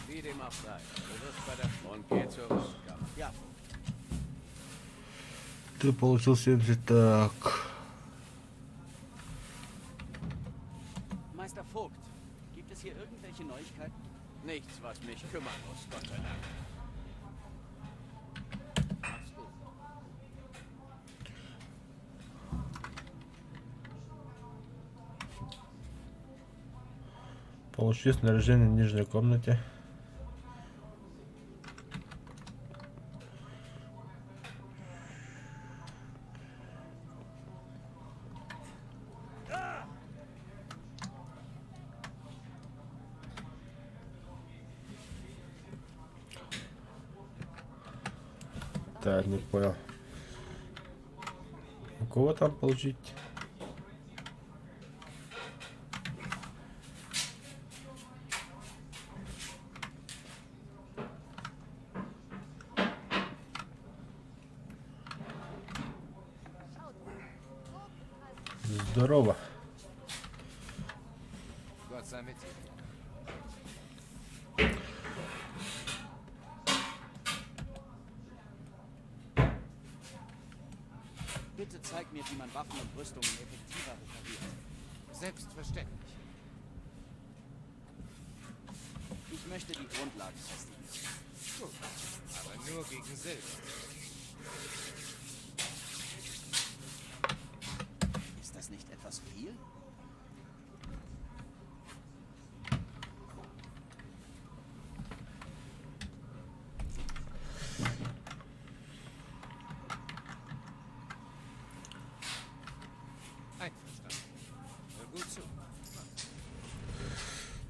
Wie dem auch sei. Du wirst bei der und geh zur Rüstkammer. Ja. Ты получил 70, так. Meister Vogt, gibt es hier irgendwelche Neuigkeiten? Nichts, was mich kümmern muss, Gott sei Dank. Mach's gut. Получи снаряжение в нижней комнате. Так, не понял. У кого там получить? Здорово. Gott sei mit dir. Bitte zeig mir, wie man Waffen und Rüstungen effektiver repariert. Selbstverständlich. Ich möchte die Grundlagen festigen. Gut, aber nur gegen Silber. Ist das nicht etwas viel? Einverstanden. Hör gut zu.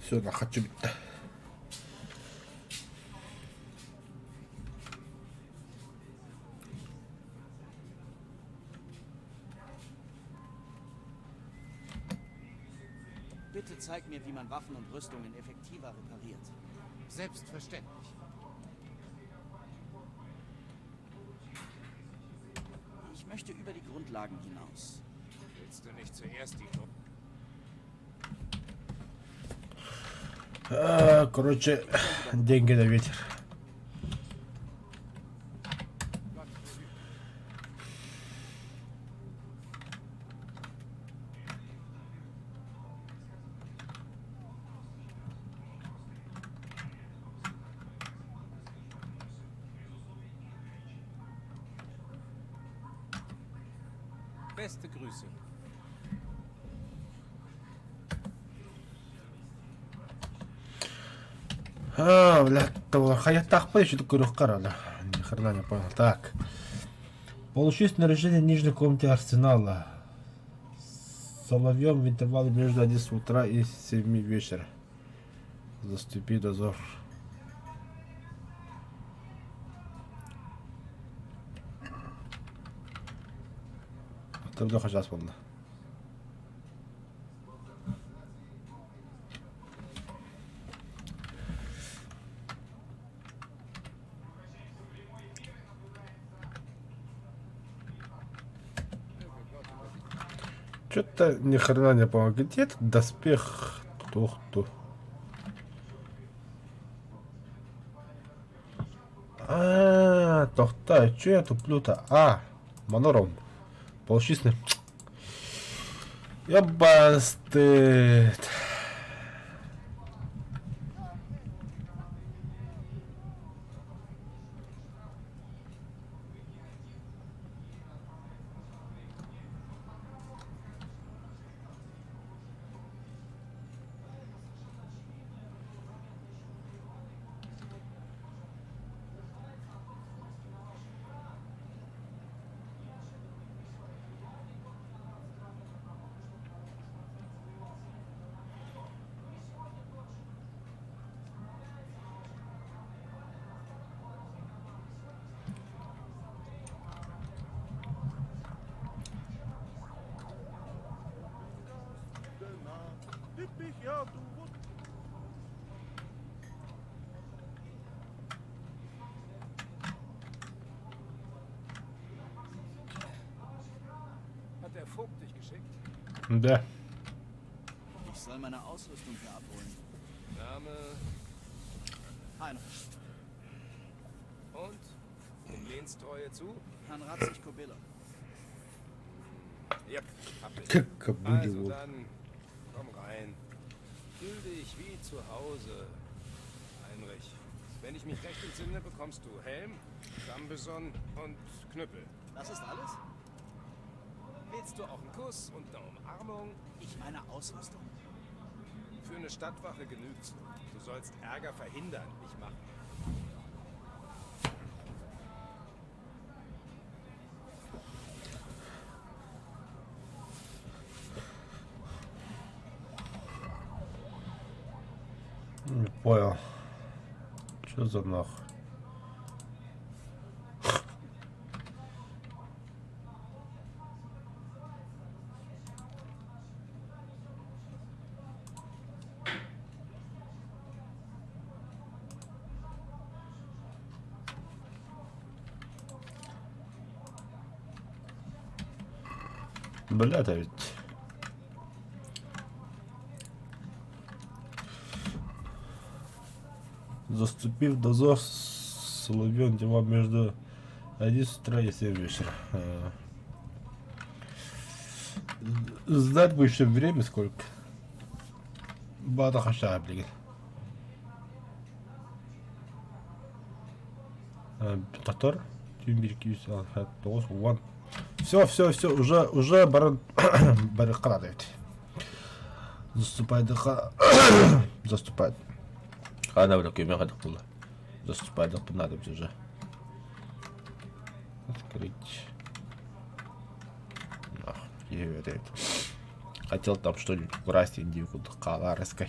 Все, на хочу бить. Bitte zeig mir, wie man Waffen und Rüstungen effektiver repariert. Selbstverständlich. möchte über die Grundlagen hinaus. Willst du nicht zuerst die... Короче, деньги на ветер. Beste Grüße. Блядь, хаятах еще такой рухкара, да. Ни хрена не понял. Так. Получи снаряжение в нижней комнате арсенала. Соловьем в интервале между 11 утра и 7 вечера. Заступи дозор. Тогда хоть раз помню. Что-то ни хрена не понял. Где этот доспех? Тух-тух. Тохта, что я туплю-то? Монором. Полчистный. Ебастыт. Hat der Vogt dich geschickt? Да. Ich soll meine Ausrüstung hier abholen. Name Heinrich. und Lehnstreue zu? Herrn Ratzig Kobiller. Yep, hab ich. Kabuli Also wohl. dann, komm rein. Fühl dich wie zu Hause, Heinrich. Wenn ich mich recht entsinne, bekommst du Helm, Stammbeson und Knüppel. Das ist alles? Willst du auch einen Kuss und eine Umarmung? Ich meine Ausrüstung. Für eine Stadtwache genügt's. Du sollst Ärger verhindern, nicht machen. Не понял. Что за нах? Бля-то ведь. Заступив дозор, Соловьем дела между 11 утра и 7 вечера. Знать бы еще время сколько. Бата хаша, блин. Татар? Все, уже баран баррикадит. Заступает дыха. Заступает. Она в такой мягкой была. Заступает дыха, надо уже. Открыть. Хотел там что-нибудь украсть, индивиду каларской.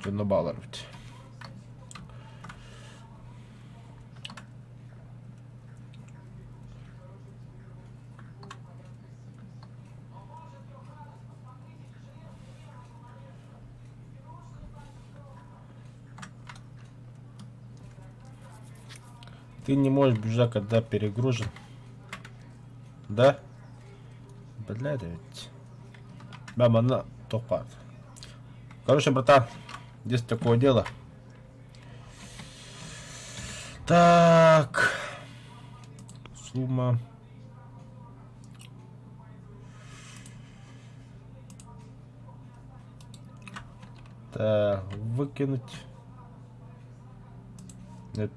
Şunu bağlar bit. Ты не можешь бежать, когда перегружен. Да? Бля, да ведь. Мама, на топат. Короче, братан, здесь такое дело. Так. Сумма. Так, выкинуть. Нет.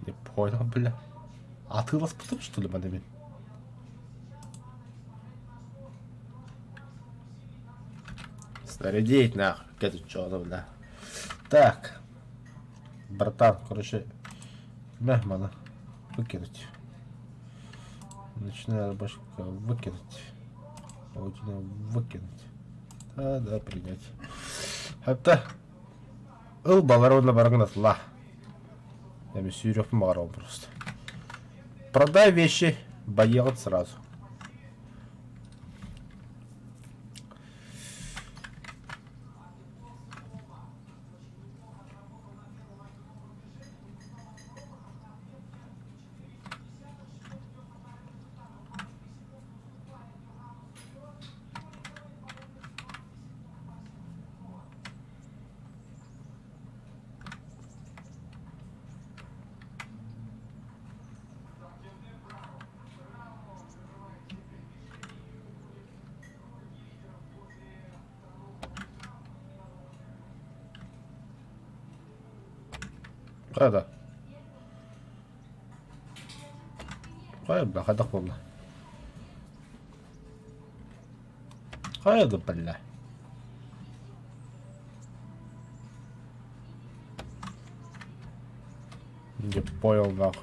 Не понял, бля. А ты распутал, что ли, мадами? Снарядить нахуй, это что, бля. Так. Братан, короче, мягмана выкинуть. Ночная рыбачка выкинуть. Паутина выкинуть. Да, принять. Это ыл баларона барагнатла. Я me сюрёв маром просто. Продай вещи, боелать сразу. هذا طيب هذا والله هذا بالله не понял нахуй.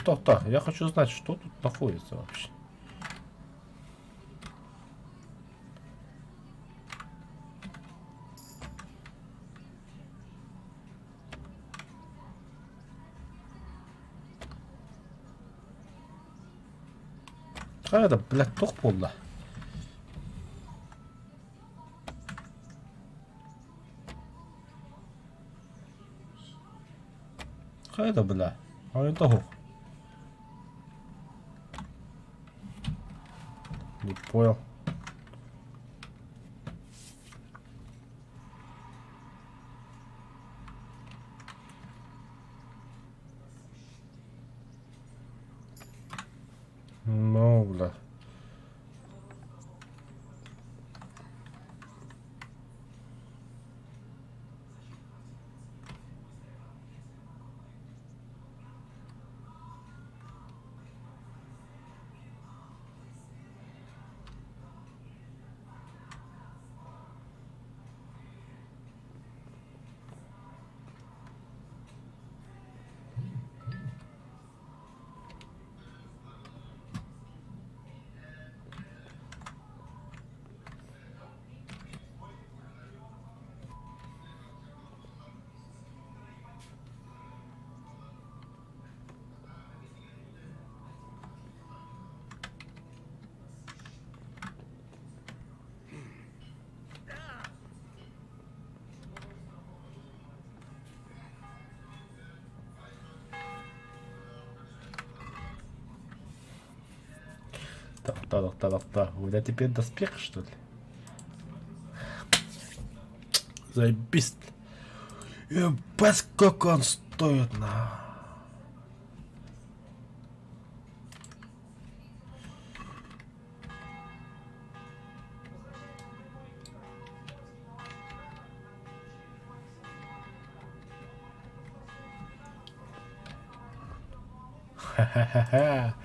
То. Я хочу знать, что тут находится вообще. هذا بلاك توق والله. هذا بلا هاي انتهوا. Не понял. Ну, бля. Так. У меня теперь доспех, что ли? Заебись. Ебать, сколько он стоит, на. Ха-ха-ха.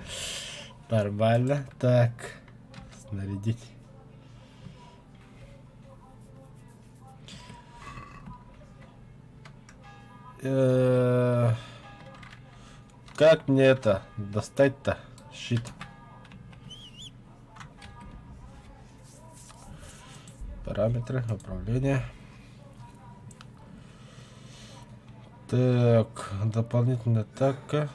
Нормально. Так. Снарядить. Как мне это достать-то? Щит. Параметры управления. Так, дополнительная атака.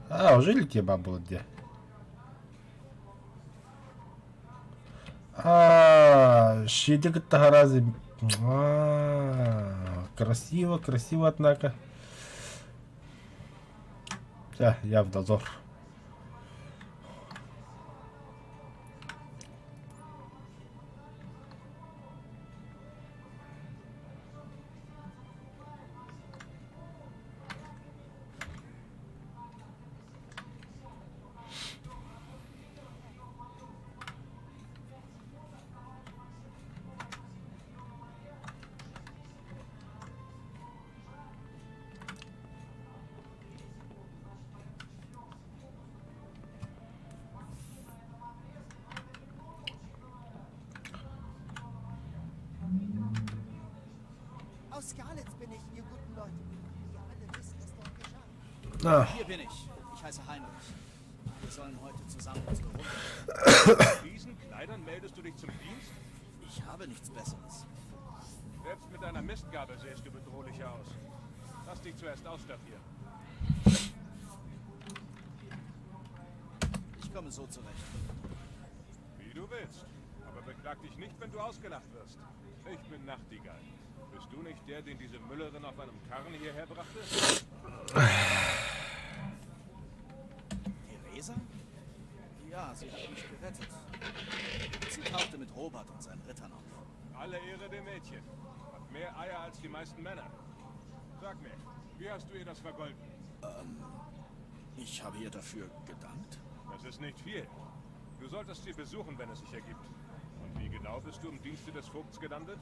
А, уже ли тебе было где? Щитик это разве... Красиво, красиво, однако. Я в дозор. Aus Skalitz bin ich, ihr guten Leute. Ihr alle wisst, was dort geschah. Hier bin ich. Ich heiße Heinrich. Wir sollen heute zusammen unsere Runde. In diesen Kleidern meldest du dich zum Dienst? Ich habe nichts Besseres. Selbst mit deiner Mistgabel sähst du bedrohlicher aus. Lass dich zuerst ausstaffieren. Ich komme so zurecht. Wie du willst. Aber beklag dich nicht, wenn du ausgelacht wirst. Ich bin Nachtigall. Bist du nicht der, den diese Müllerin auf einem Karren hierher brachte? Theresa? Ja, sie hat mich gerettet. Sie tauchte mit Robert und seinen Rittern auf. Alle Ehre dem Mädchen. Hat mehr Eier als die meisten Männer. Sag mir, wie hast du ihr das vergolten? Ich habe ihr dafür gedankt. Das ist nicht viel. Du solltest sie besuchen, wenn es sich ergibt. Und wie genau bist du im Dienste des Vogts gelandet?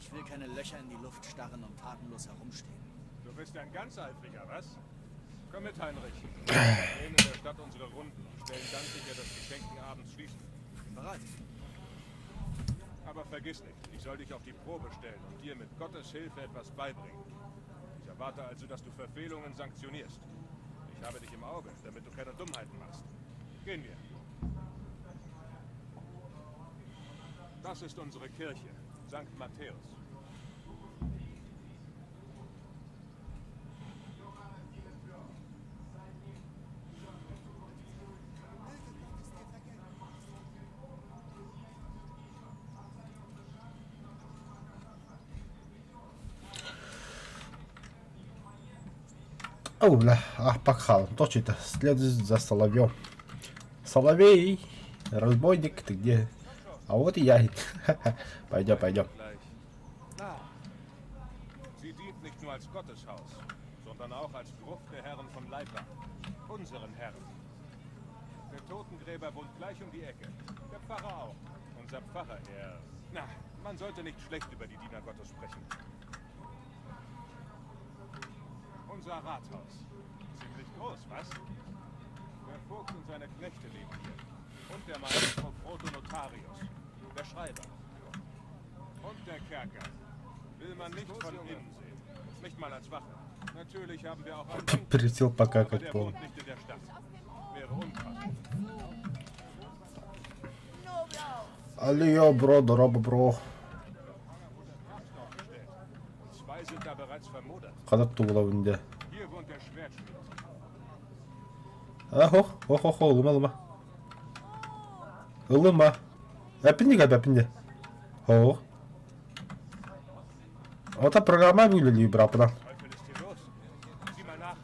Ich will keine Löcher in die Luft starren und tatenlos herumstehen. Du bist ein ganz eifriger, was? Komm mit, Heinrich. Wir drehen in der Stadt unsere Runden und stellen dann sicher, dass die Schenken abends schließen. Bereit. Aber vergiss nicht, ich soll dich auf die Probe stellen und dir mit Gottes Hilfe etwas beibringen. Ich erwarte also, dass du Verfehlungen sanktionierst. Ich habe dich im Auge, damit du keine Dummheiten machst. Gehen wir. Das ist unsere Kirche, St. Matthäus. Бля, пахал. Точно, следует за соловьем. Соловей, разбойник, ты где? А вот и я. Пойдем, пойдем. Sie dient nicht nur als Gotteshaus, sondern auch als Gruft der Herren von Leibach, unseren Herren. Der Totengräber wohnt gleich um die Ecke. Der Pfarrer auch. Unser Pfarrer, Na, man sollte nicht schlecht über die Diener Gottes sprechen. Unser Rathaus. Ziemlich groß, was? Der Vogt und seine Knechte leben hier. Und der Maestro Protonotarius, der Schreiber. Und der Kerker. Will man nicht von innen sehen. Nicht mal als Wache. Natürlich haben wir auch einen Присел покакать der пол. wohnt nicht in der Stadt. Wäre unpassend. Алло, бро, дорога, бро. Zwei sind da bereits vermodert. Канаттуу була инде. Hier wohnt der Schwertschmied. Охо, ылыма. Ылыма. Әпинде, әпинде. Хо. Ота программа выглядит, брат. Teufel ist hier los? Sieh mal nach,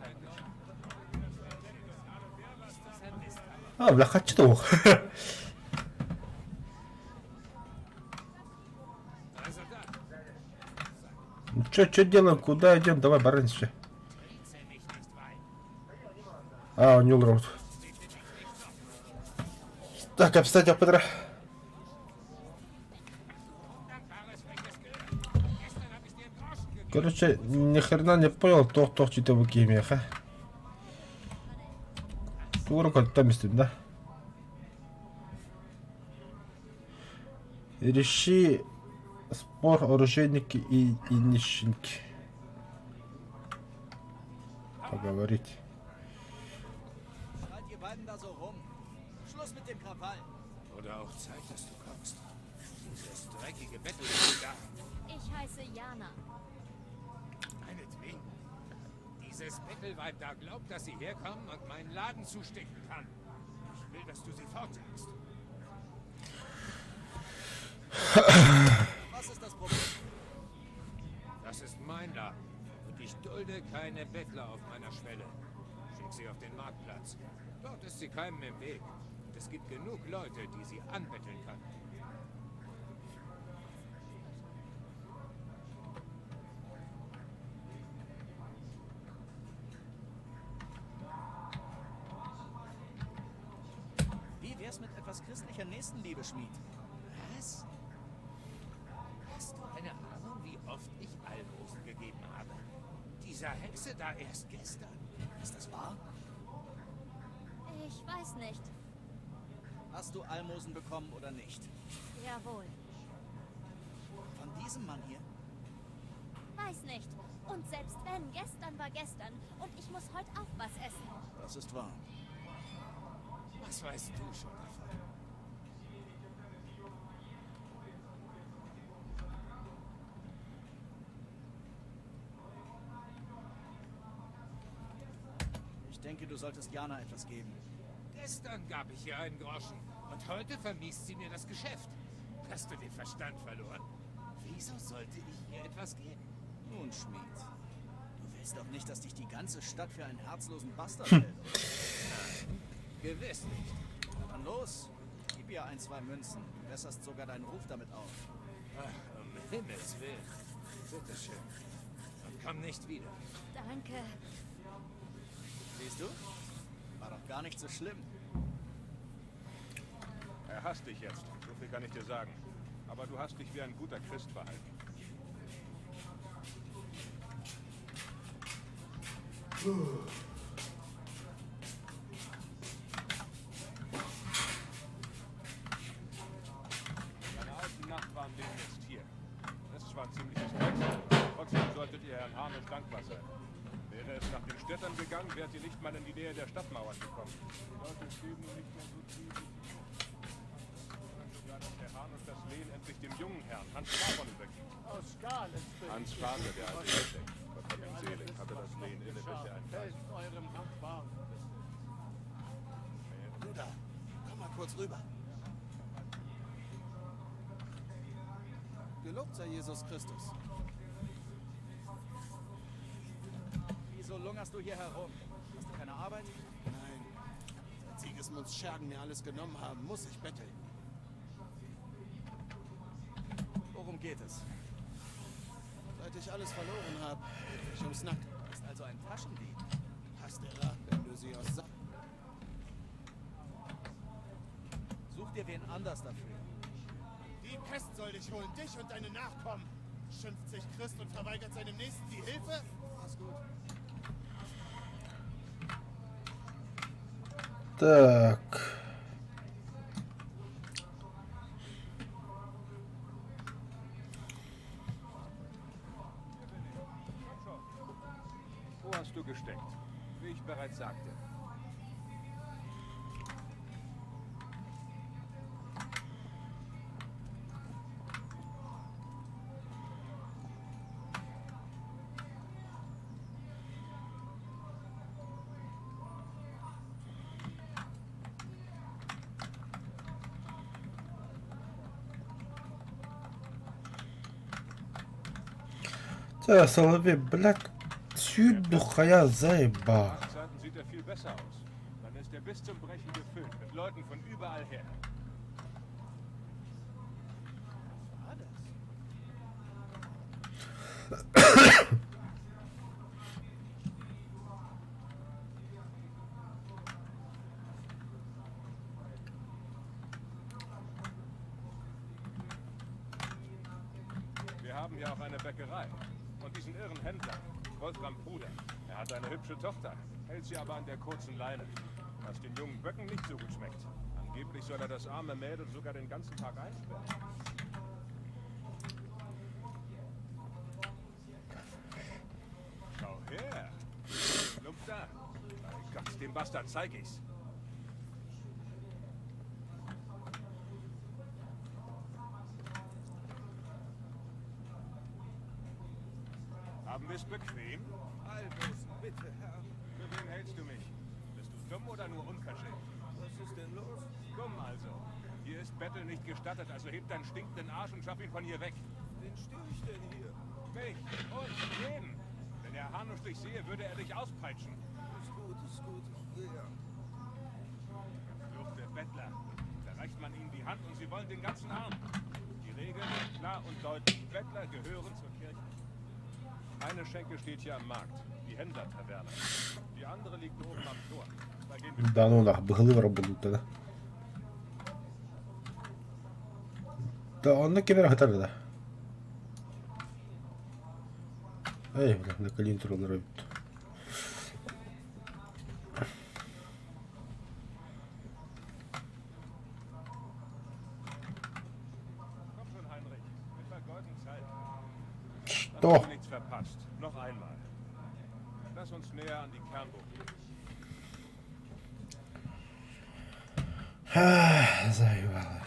Heinrich. Бля, хочу. Что делаем? Куда идем? Давай, баранчи. А, Нил Роуд. Так, обстоятельства, Петра. Короче, ни хрена не понял, то что-то в гейме, ха. Урок там есть, да? Реши спор оружейники и нищенки. Поговорить. Seid ihr beiden da so rum? Schluss mit dem Krawall. Oder auch Zeit, dass du kommst. Dieses dreckige Bettel ist da. Ich heiße Jana. Meinetwegen. Dieses Bettelweib da glaubt, dass sie herkommen und meinen Laden zustecken kann. Ich will, dass du sie fortjagst. Was ist das Problem? Das ist mein Laden. Und ich dulde keine Bettler auf meiner Schwelle. Schick sie auf den Marktplatz. Dort ist sie keinem im Weg. Und es gibt genug Leute, die sie anbetteln kann. Wie wär's mit etwas christlicher Nächstenliebe, Schmied? Was? Hast du eine Ahnung, wie oft ich Almosen gegeben habe? Dieser Hexe da erst gestern. Ist das wahr? Ich weiß nicht. Hast du Almosen bekommen oder nicht? Jawohl. Von diesem Mann hier? Weiß nicht. Und selbst wenn, gestern war gestern. Und ich muss heute auch was essen. Das ist wahr. Was weißt du schon davon? Ich denke, du solltest Jana etwas geben. Gestern gab ich ihr einen Groschen. Und heute vermiest sie mir das Geschäft. Hast du den Verstand verloren? Wieso sollte ich ihr etwas geben? Nun, Schmied. Du willst doch nicht, dass dich die ganze Stadt für einen herzlosen Bastard hält, oder? Nein, gewiss nicht. Na dann los. Gib ihr 1, 2 Münzen. Du besserst sogar deinen Ruf damit auf. Ach, um Himmels Willen. Bitteschön. Und komm nicht wieder. Danke. Siehst du? War doch gar nicht so schlimm. Er hasst dich jetzt, so viel kann ich dir sagen. Aber du hast dich wie ein guter Christ verhalten. Deine alten Nachbarn leben jetzt hier. Das ist zwar ein ziemliches Dreck, trotzdem solltet ihr Herrn Harnisch dankbar sein. Wäre es nach den Städtern gegangen, wärt ihr nicht mal in die Nähe der Stadtmauern gekommen. Die Leute stehen nun nicht mehr so tief. Sogar, dass der Harnisch das Lehen endlich dem jungen Herrn, Hans Vater, übergibt. Aus Skalitz bin Hans ich. Vater, der alte Hechteck, Gott hab ihn selig, hatte das Lehen inne, bis er ein Helft eurem Nachbarn. Du da, komm mal kurz rüber. Gelobt sei Jesus Christus. Wieso lungerst du hier herum? Hast du keine Arbeit? Nein. Seit Sigismunds Schergen mir alles genommen haben, muss ich betteln. Worum geht es? Seit ich alles verloren habe, bin ich ums Nack. Ist also ein Taschendieb. Pastera, wenn du sie aus Sa Such dir wen anders dafür. Die Pest soll dich holen, dich und deine Nachkommen. Schimpft sich Christ und verweigert seinem Nächsten die Hilfe? Mach's gut. Так. Wo hast du gesteckt? Wie ich bereits sagte. Так, Соловей, блядь, сюда я заебал. Nach Zeiten sieht er viel besser aus. Dann ist er bis zum Brechen gefüllt mit Leuten von überall her. haben ja auch eine Bäckerei. Und diesen irren Händler, Wolfram Puder. Er hat eine hübsche Tochter, hält sie aber an der kurzen Leine. Was den jungen Böcken nicht so gut schmeckt. Angeblich soll er das arme Mädel sogar den ganzen Tag einsperren. Schau her. Lump da. Bei Gott, dem Bastard zeig ich's. Haben wir's bequem? Albus, bitte, Herr. Für wen hältst du mich? Bist du dumm oder nur unverschämt? Was ist denn los? Dumm also. Hier ist Bettel nicht gestattet, also heb deinen stinkenden Arsch und schaff ihn von hier weg. Wen stehe ich denn hier? Mich und jeden. Wenn der Hanusch dich sehe, würde er dich auspeitschen. Ist gut, ich gehe. Fluchte Bettler. Da reicht man ihnen die Hand und sie wollen den ganzen Arm. Die Regeln sind klar und deutlich. Bettler gehören zur Kirche. Eine Schenke steht hier am Markt, die Händler-Taverne. Die andere liegt oben am Tor. Da gehen wir. Да ну нахуй, быглы работают тогда. Да он на камерах это да. Эй, блин, на калинтру робит. Что? Nichts verpasst. Noch einmal. Lass uns näher an die Kernburg gehen. Заебало.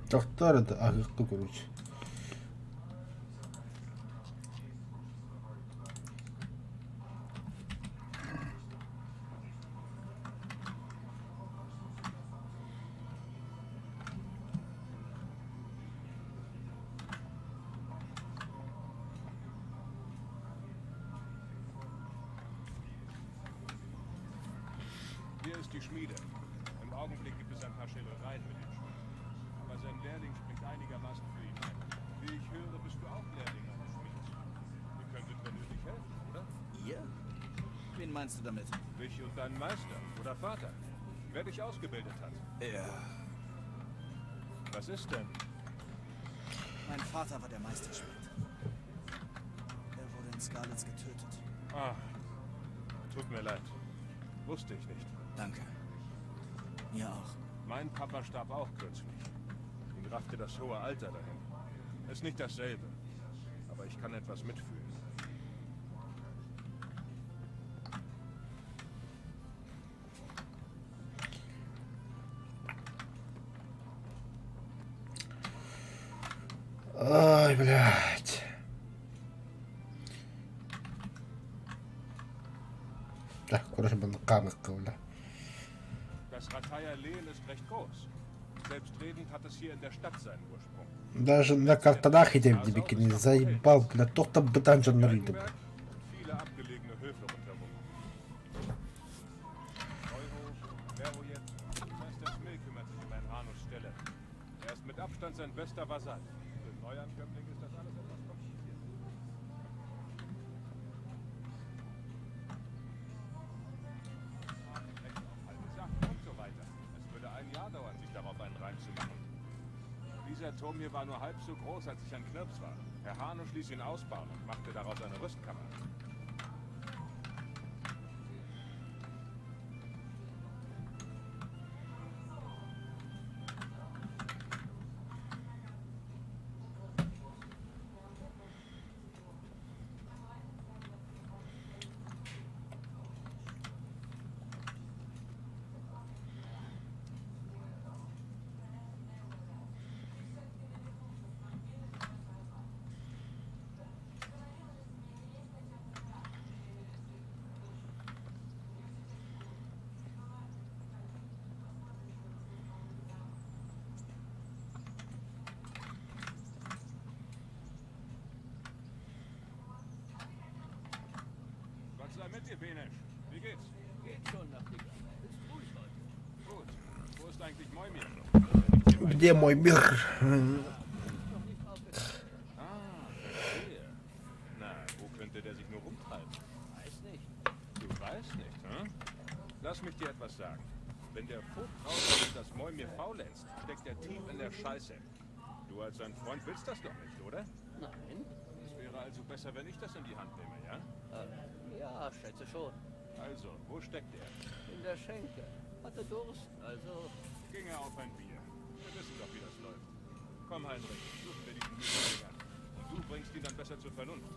Тоқтар да агықты короче. Hier ist die Schmiede. Im Augenblick gibt es ein paar Schälereien mit dem Schmied. Aber sein Lehrling spricht einigermaßen für ihn ein. Wie ich höre, bist du auch Lehrling eines Schmieds. Ihr könntet mir nötig helfen, oder? Ihr? Wen meinst du damit? Dich und deinen Meister oder Vater. Wer dich ausgebildet hat. Ja. Was ist denn? Mein Vater war der Meisterschmied. Er wurde in Scarlets getötet. Ah, tut mir leid. Wusste ich nicht. Danke. Mir auch. Mein Papa starb auch kürzlich. Ihn raffte das hohe Alter dahin. Ist nicht dasselbe. Aber ich kann etwas mitfühlen. Ай, блядь. Да, короче, был камер, кавля. Das Ratayer Lehen ist recht groß. Selbstredend hat es hier in der Stadt seinen Ursprung. Даже на картонах идем, дебики, не заебал, блядь, то-то бы там же нарыли. Viele abgelegene Höfe rundherum. Neuhof, Verrojet, Meister Schmill kümmert sich um Herrn Hanuschs Stelle. Er ist mit Abstand sein bester Vasall. Für einen Neuankömmling ist das alles etwas kompliziert. Und so weiter. Es würde ein Jahr dauern, sich darauf einen Reim zu machen. Dieser Turm hier war nur halb so groß, als ich ein Knirps war. Herr Hanusch ließ ihn ausbauen und machte daraus eine Rüstkammer. Gott sei mit dir, Benesch. Wie geht's? Geht schon nach Digga. Ist ruhig heute. Gut. Wo ist eigentlich Moimir? Где мой мир? Ah, verstehe. Na, wo könnte der sich nur rumtreiben? Weiß nicht. Du weißt nicht, hm? Lass mich dir etwas sagen. Wenn der Vogt rausfindet, dass Moy mir faulenzt, steckt er tief in der Scheiße. Du als sein Freund willst das doch nicht, oder? Nein. Es wäre also besser, wenn ich das in die Hand nehme, ja? Ja, schätze schon. Also, wo steckt er? In der Schenke. Hatte Durst, also... Ginge auf ein Bier. Wir wissen doch, wie das läuft. Komm, Heinrich, suchen wir diesen Müsli an. Und du bringst ihn dann besser zur Vernunft.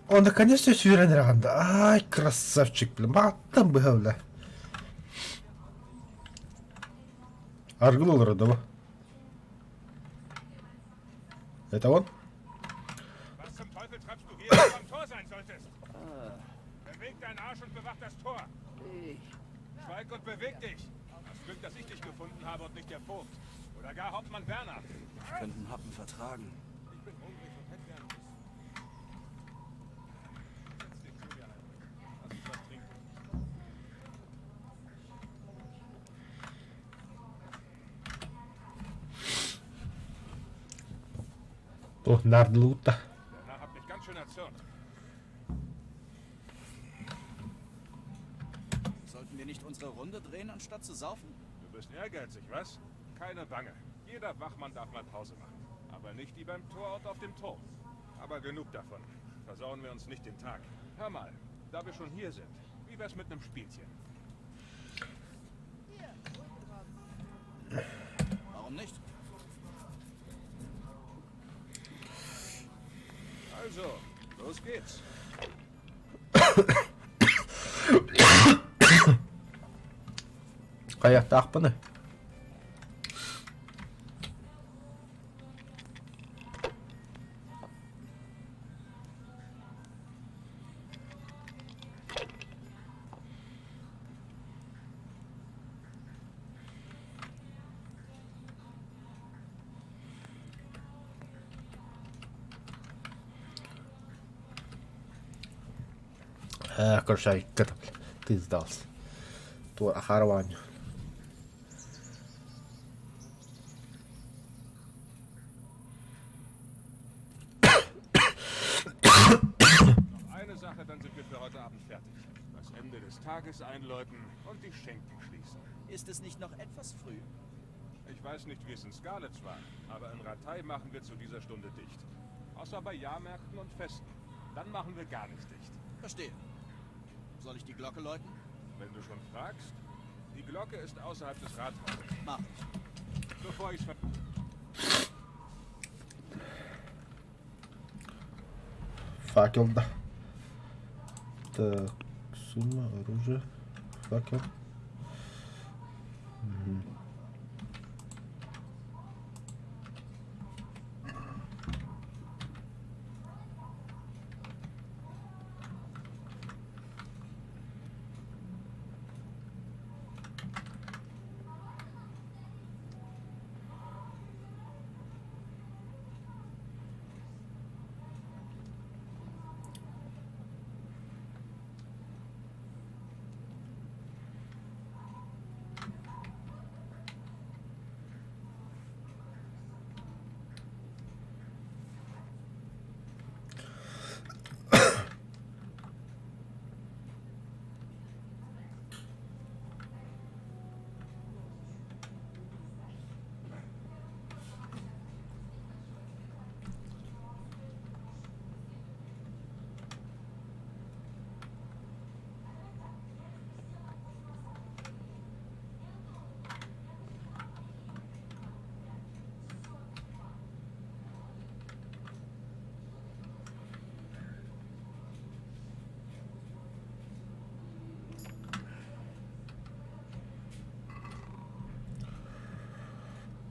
О, наконец-то сюрен ранда. Ай, красавчик, блин. Маттан бы, бля. Аргнул родово. Это он? Was zum Teufel treibst du hier, wenn du am Tor sein solltest? Beweg deinen Arsch und bewach das Tor. Schweig und beweg dich. Hast Glück, dass ich dich gefunden habe und nicht der Vogt. Oder gar Hauptmann Werner. Wir könnten Happen vertragen. Ich bin hungrig und hätte gern Lust. Setz dich zu dir, Heinrich. Lass uns was trinken. О, Нардлута. Der Narr hat mich ganz schön erzürnt. Sollten wir nicht unsere Runde drehen, anstatt zu saufen? Du bist ehrgeizig, was? Keine Bange. Jeder Wachmann darf mal Pause machen. Aber nicht wie beim Tor und auf dem Turm. Aber genug davon. Versauen wir uns nicht den Tag. Hör mal, da wir schon hier sind, wie wär's mit einem Spielchen? Warum nicht? Also, los geht's. Kayak takpan eh. Короче, ты сдался. То Ахарвань. Eine Sache, dann sind wir für heute Abend fertig. Das Ende des Tages einläuten und die Schenken schließen. Ist es nicht noch etwas früh? Ich weiß nicht, wie es in Skalitz war, aber in Ratay machen wir zu dieser Stunde dicht. Außer bei Jahrmärkten und Festen. Dann machen wir gar nicht dicht. Verstehe. Soll ich die Glocke läuten? Wenn du schon fragst, die Glocke ist außerhalb des Rathauses. Mach ich. Bevor ich's Факел, да. Так, сумма, оружие, факел. Мгм.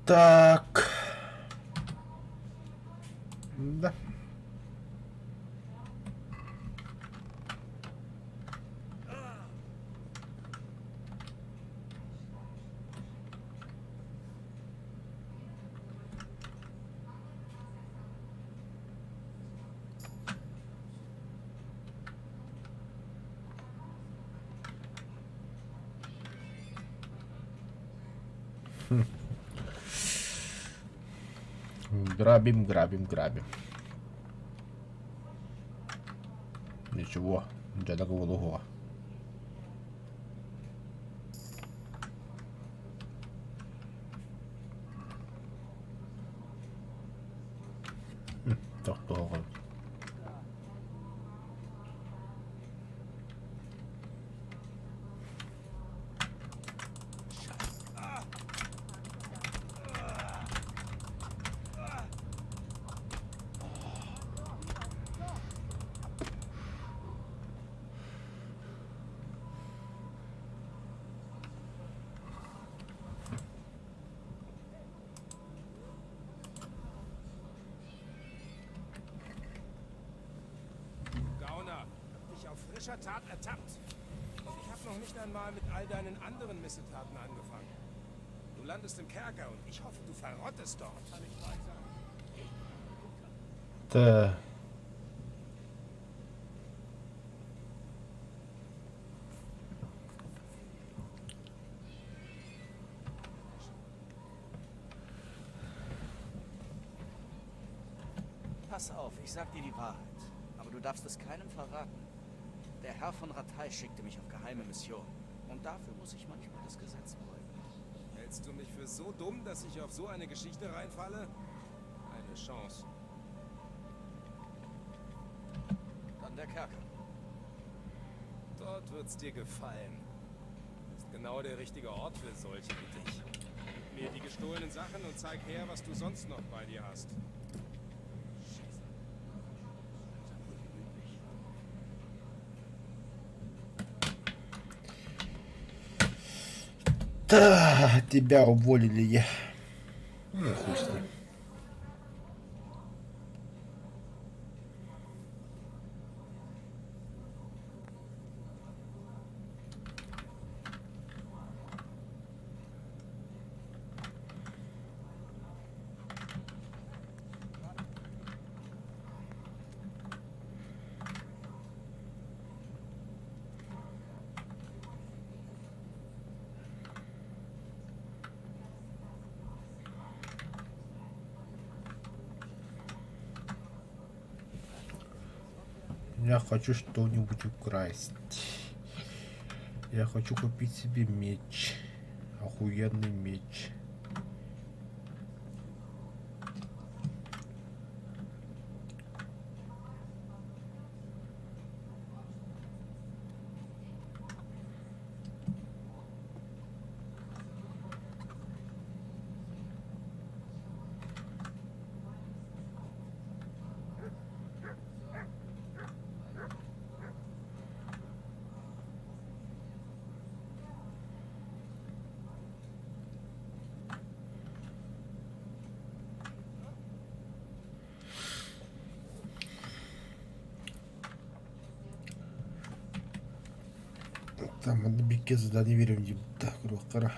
Так. Да. Грабим, грабим, грабим. Ничего, для такого лугова. frischer Tat ertappt. Und ich habe noch nicht einmal mit all deinen anderen Missetaten angefangen. Du landest im Kerker und ich hoffe, du verrottest dort. Da. Pass auf, ich sag dir die Wahrheit. Aber du darfst es keinem verraten. Der Herr von Rattay schickte mich auf geheime Mission. Und dafür muss ich manchmal das Gesetz beugen. Hältst du mich für so dumm, dass ich auf so eine Geschichte reinfalle? Eine Chance. Dann der Kerker. Dort wird's dir gefallen. Ist genau der richtige Ort für solche wie dich. Gib mir die gestohlenen Sachen und zeig her, was du sonst noch bei dir hast. Да, тебя уволили я. Ну, хуй с ним. Я хочу что-нибудь украсть. Я хочу купить себе меч. Охуенный меч. Tamam, bir kez daha veriyorum gibi. Kara.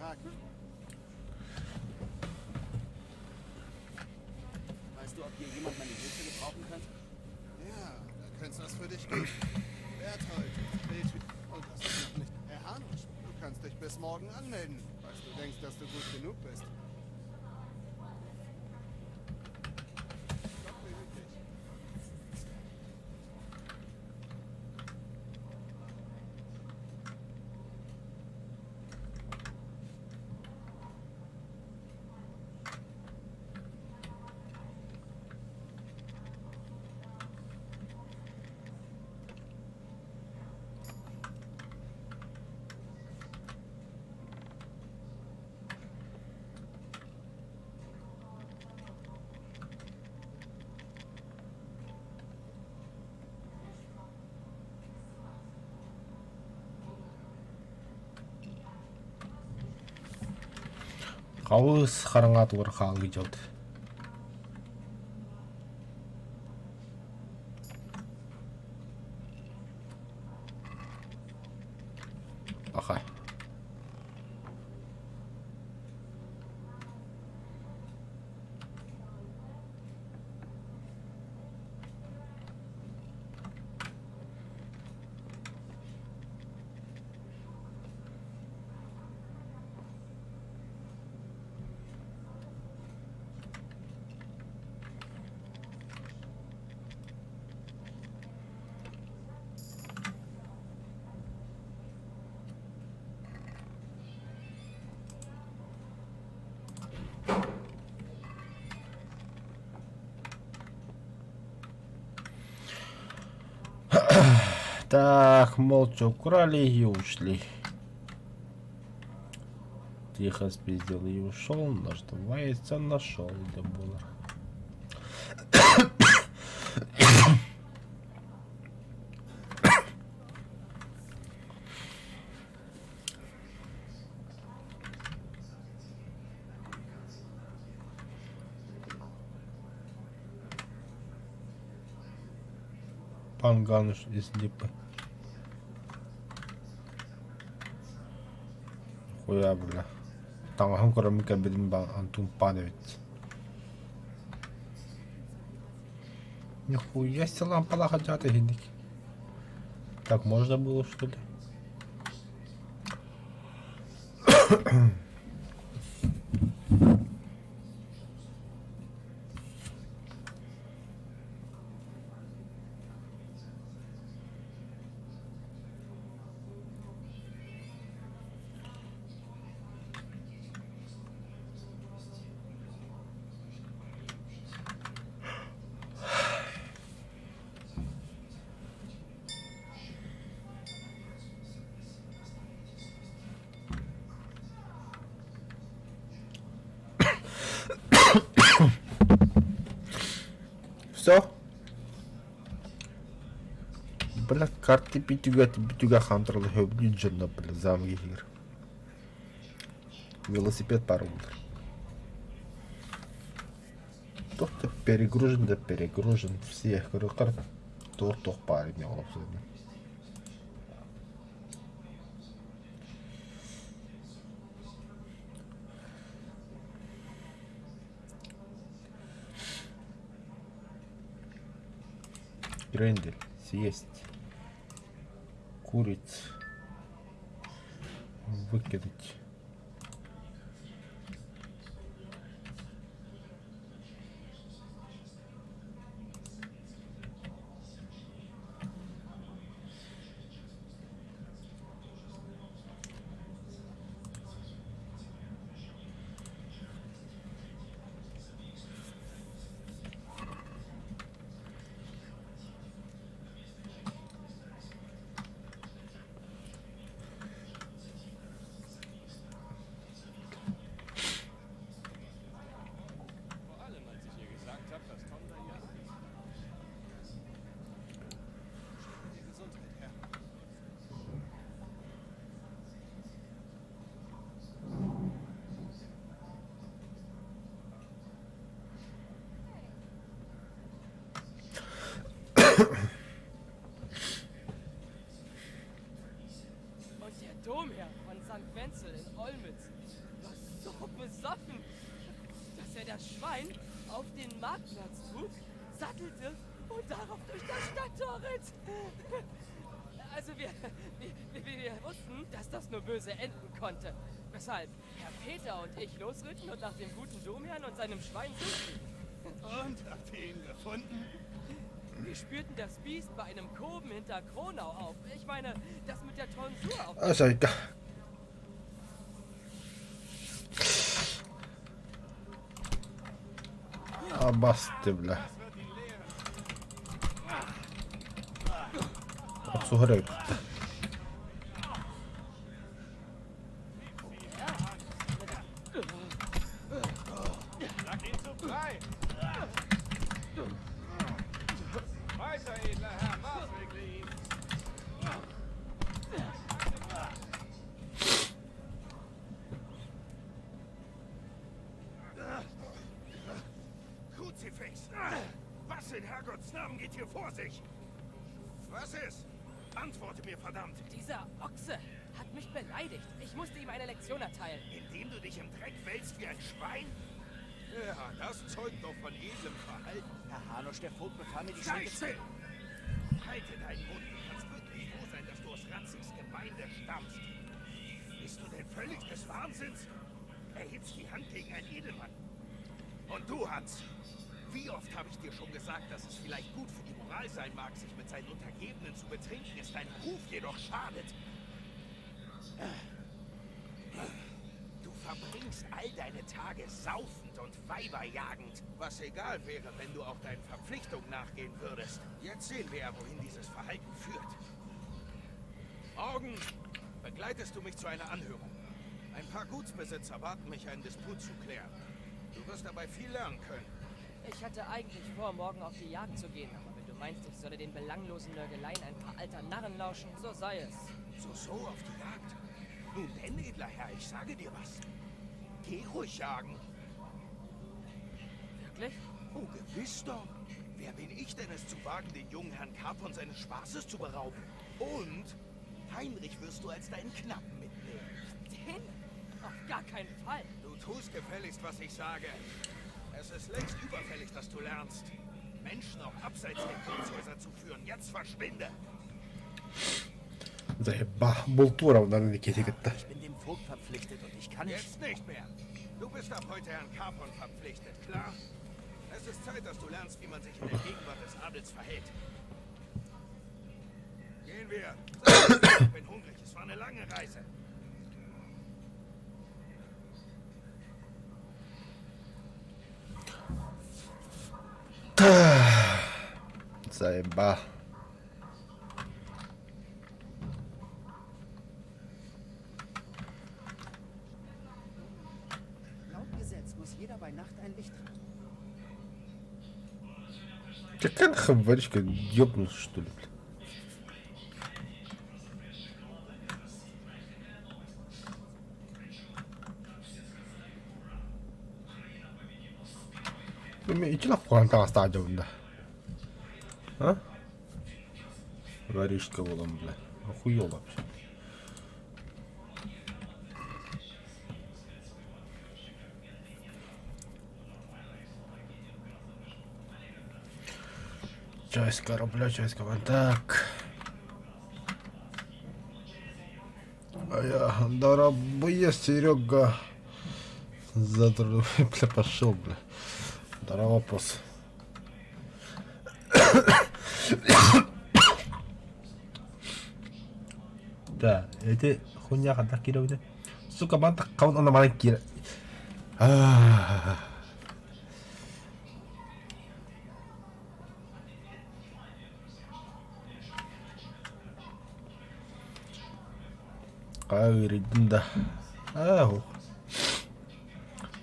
Tag. Weißt du, ob hier jemand meine Hilfe gebrauchen könnte? Ja, da könnte es was für dich geben. Berthold, Bild und das ist noch nicht. Herr Hanusch, du kannst dich bis morgen anmelden, falls du denkst, dass du gut genug bist. Stopp wie üblich. Хаус харангаад ур хаал гэж бод. Аха. Так, молча украли и ушли. Тихо спиздил и ушел. Наживается, нашел, где было. Пан Гануш из Липы. Хуя, бля. Там кроме бедим Антон Панович. Нихуя себе лампа хотят и так можно было, что ли? Все? Бля, карты битюга хантралы хөбню джонна, бля, замги гир. Велосипед пару утр. Кто-то перегружен, да перегружен. Всех, короче, то парень не абсолютно. Грендель съесть, куриц выкинуть. Und der Domherr von St. Wenzel in Olmütz war so besoffen, dass er das Schwein auf den Marktplatz trug, sattelte und darauf durch das Stadttor ritt. Also wir wussten, dass das nur böse enden konnte. Weshalb Herr Peter und ich losritten und nach dem guten Domherrn und seinem Schwein suchten. Und habt ihr ihn gefunden? Wir spürten das Biest bei einem Koben hinter Kronau auf. Ich meine, das mit der Tonsur auf... Also, egal. Абасты, бля. Отсугрей. Sag ihn zu frei! Weiter, edler Herr, maßregle ihn! Kruzifix! Was in Herrgotts Namen geht hier vor sich? Was ist? Antworte mir, verdammt! Dieser Ochse hat mich beleidigt. Ich musste ihm eine Lektion erteilen. Indem du dich im Dreck wälzt wie ein Schwein? Ja, das zeugt doch von edlem Verhalten. Herr Hanusch, der Vogt befahl mir die Sei Schenke... still! Halte deinen Mund. Du kannst wirklich froh sein, dass du aus Ratzigs Gemeinde stammst. Bist du denn völlig des Wahnsinns? Erhebst die Hand gegen einen Edelmann. Und du, Hans, wie oft habe ich dir schon gesagt, dass es vielleicht gut für die Moral sein mag, sich mit seinen Untergebenen zu betrinken, es deinem Ruf jedoch schadet. Du verbringst all deine Tage saufend und weiberjagend, was egal wäre, wenn du auch deinen Verpflichtungen nachgehen würdest. Jetzt sehen wir ja, wohin dieses Verhalten führt. Morgen begleitest du mich zu einer Anhörung. Ein paar Gutsbesitzer warten mich, einen Disput zu klären. Du wirst dabei viel lernen können. Ich hatte eigentlich vor, morgen auf die Jagd zu gehen, aber wenn du meinst, ich solle den belanglosen Nörgeleien ein paar alter Narren lauschen, so sei es. So auf die Jagd? Nun denn, edler Herr, ich sage dir was. Geh ruhig jagen. Wirklich? Oh, gewiss doch. Wer bin ich denn, es zu wagen, den jungen Herrn Carpon seines Spaßes zu berauben? Und Heinrich wirst du als deinen Knappen mitnehmen. Den? Auf gar keinen Fall. Du tust gefälligst, was ich sage. Es ist längst überfällig, dass du lernst. Menschen auch abseits der Königshäuser zu führen. Jetzt verschwinde! Заеба, Бултура в данный китикетта. Ich bin dem Vogt verpflichtet und ich kann nicht... Jetzt nicht mehr. Du bist ab heute Herrn Carpon verpflichtet, klar? Es ist Zeit, dass du lernst, wie man sich in der Gegenwart des Adels verhält. Gehen wir. Ich bin hungrig. Es war eine lange Reise. Заеба. Laut Gesetz muss jeder bei Nacht ein Licht tragen. Какая хабаричка, ёбнулся, что ли, бля? Идти на хуанта стадион, да? А? Воришка волом, бля. Охуел вообще. Часть корабля, часть команд. Так. А я дорабуя, Серега. Завтра, бля, пошел, бля. Здорово, вопрос. Да, это хуйня, когда кидают. Сука, манта, кого он на маленький. Да.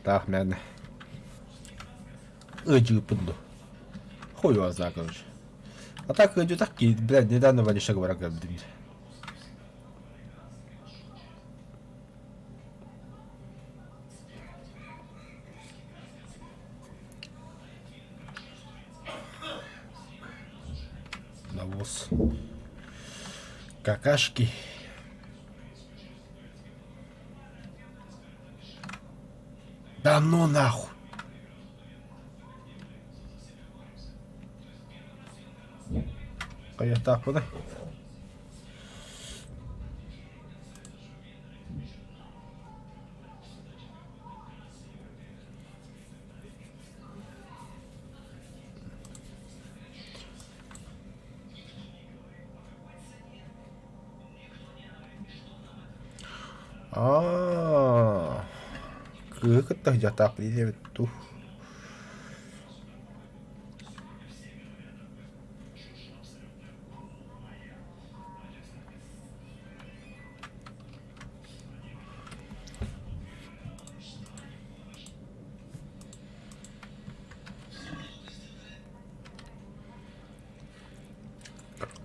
Так, наверное. Ыджи пунду. Хуй его знает, короче. А так идет такие, блядь, недавно валиша врага, блядь. Навоз. Какашки. Да ну нахуй. Я так вот. 그것도 이제 딱 이제 또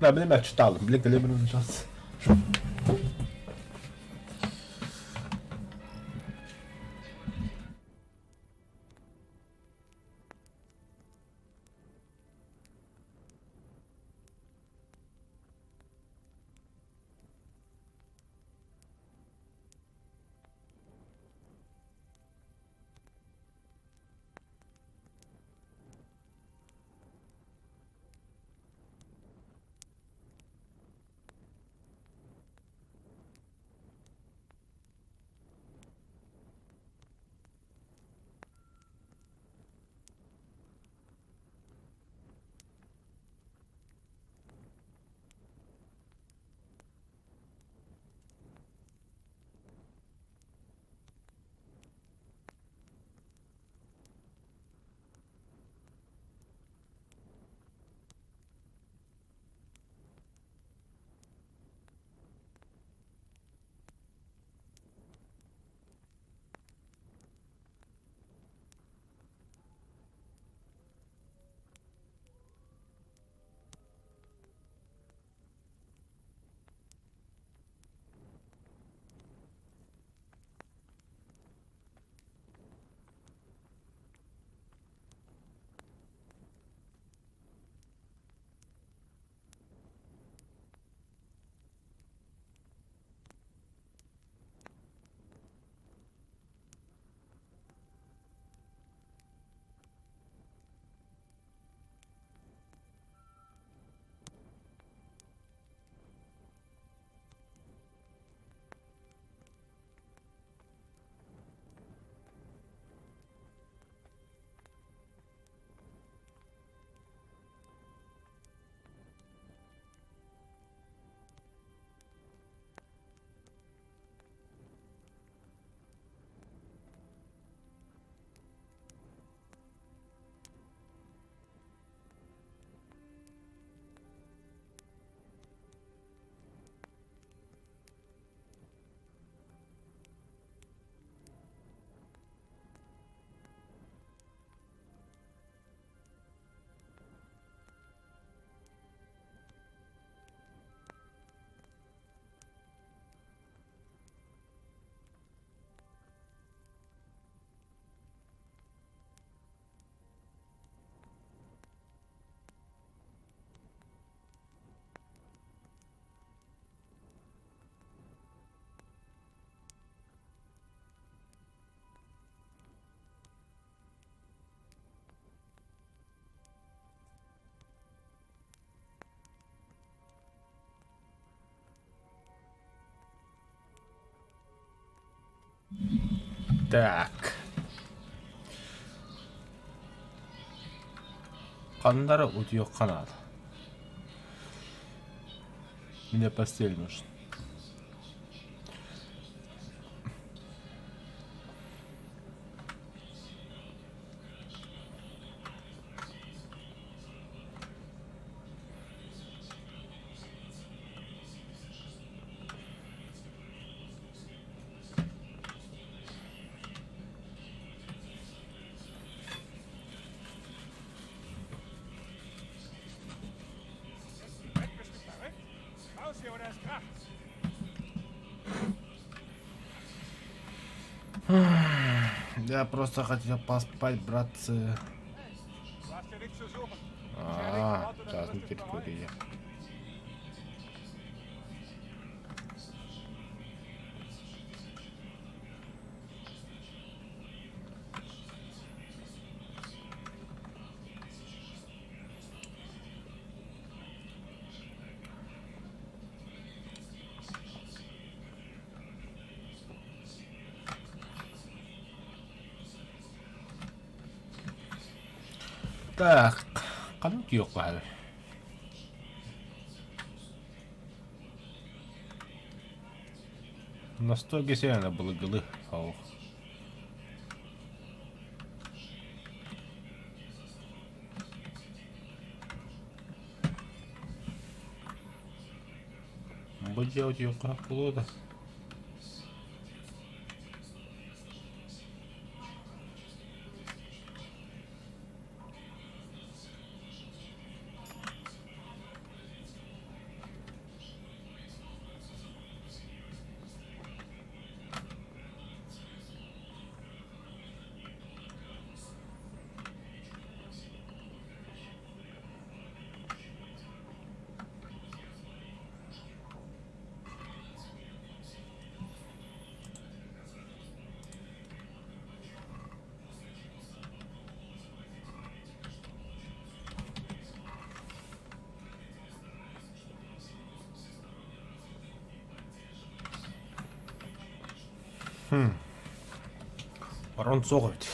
لا بدي ما تشتغل بليك اللي من الجاز Так. Қандары өте қанады. Мне постель нужен. Raus hier oder es kracht! Я просто хотел поспать, братцы. Du hast hier nichts zu suchen. Частная территория. Так, кануки yok abi. Настолько сильно было голы. Ох. Bu делать yok плода. Воронцовать.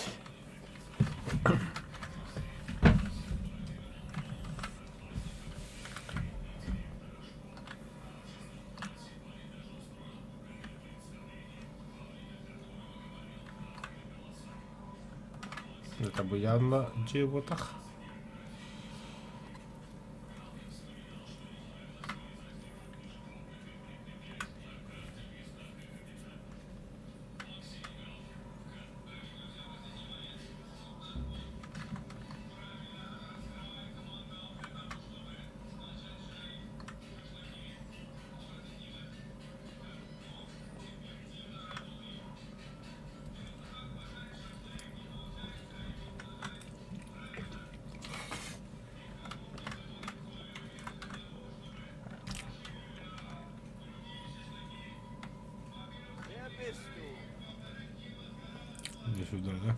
Это бы я на животах. Иди сюда, да?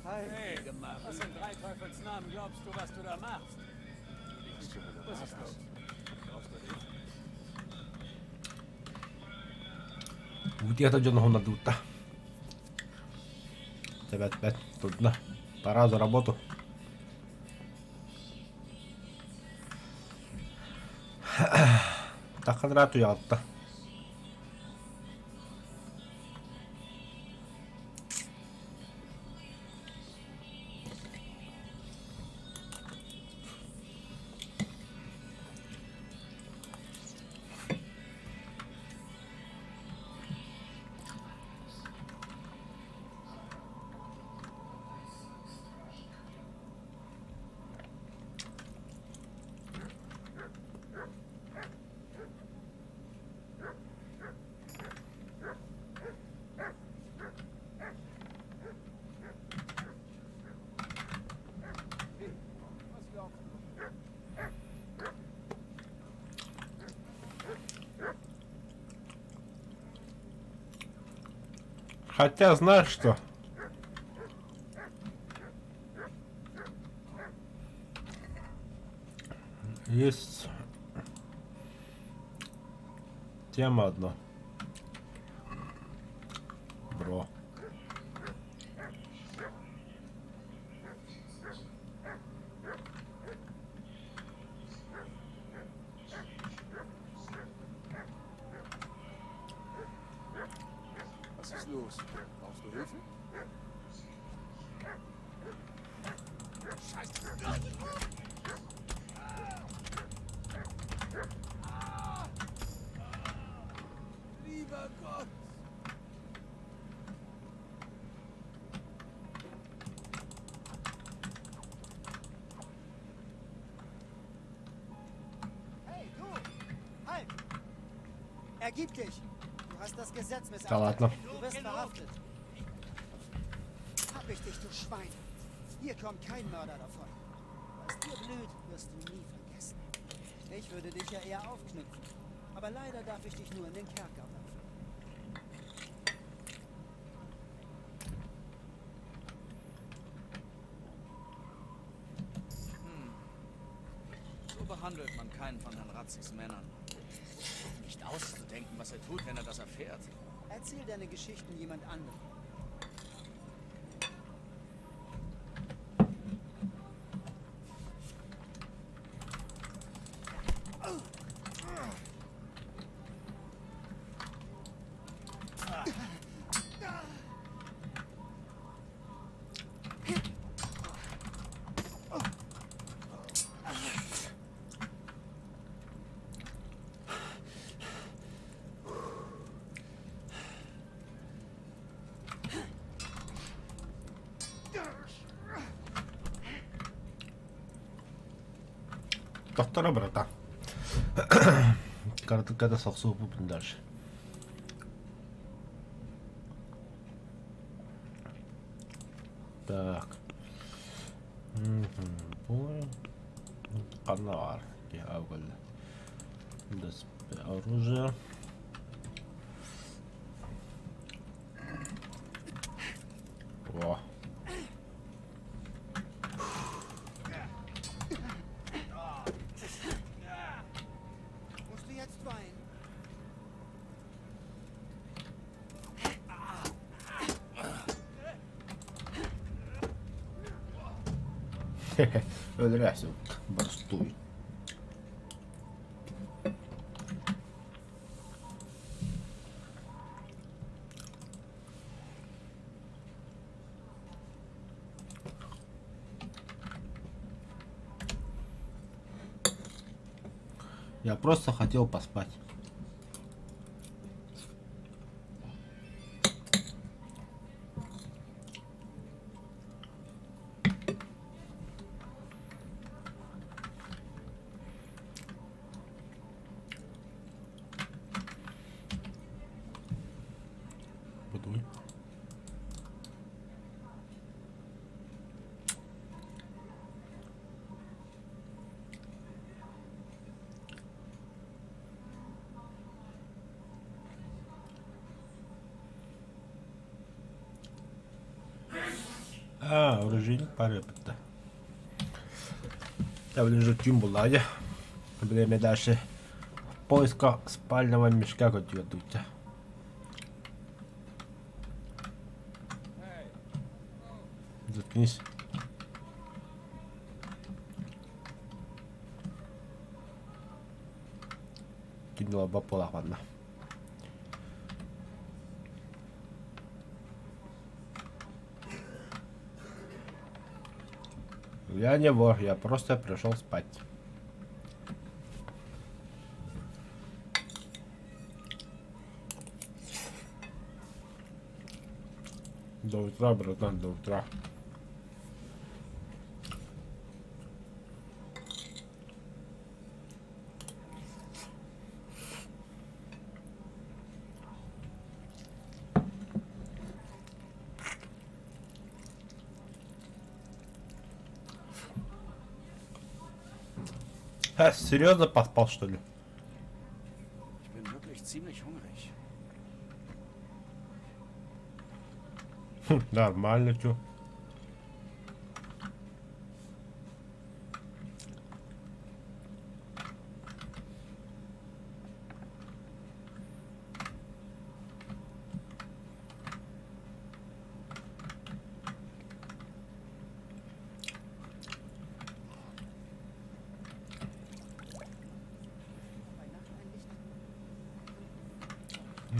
Hey, was in drei Teufels Namen glaubst du, was du da machst? Was ist das? Где-то джон надута. Опять, трудно. Пора за работу. Так квадрату я отта. Хотя, знаешь что? Есть тема одна. Бро. Was ist los? Brauchst du Hilfe? Lieber Gott! Hey, du! Halt! Ergib dich! Du hast das Gesetz missachtet. Da warte noch. Du wirst verhaftet. Hab ich dich, du Schwein! Hier kommt kein Mörder davon. Was dir blüht, wirst du nie vergessen. Ich würde dich ja eher aufknüpfen. Aber leider darf ich dich nur in den Kerker werfen. So behandelt man keinen von Herrn Razzis Männern. Nicht auszudenken, was er tut, wenn er das erfährt. Erzähl deine Geschichten jemand anderem. Доктора, братан. Когда сохсу будем дальше. Так. Канар. Оружие. Во. Musst du jetzt weinen? Öldürersin. Barıştıyın. Я просто хотел поспать. Подуй. Оружейник парепта. Я ближе к Тюмбуладе. Время дальше поиска спального мешка, как ведутся. Заткнись. Кинула бапола, ладно. Я не вор, я просто пришел спать. До утра, братан, до утра. Серьезно поспал, что ли? Ich bin wirklich ziemlich hungrig. Нормально, чё?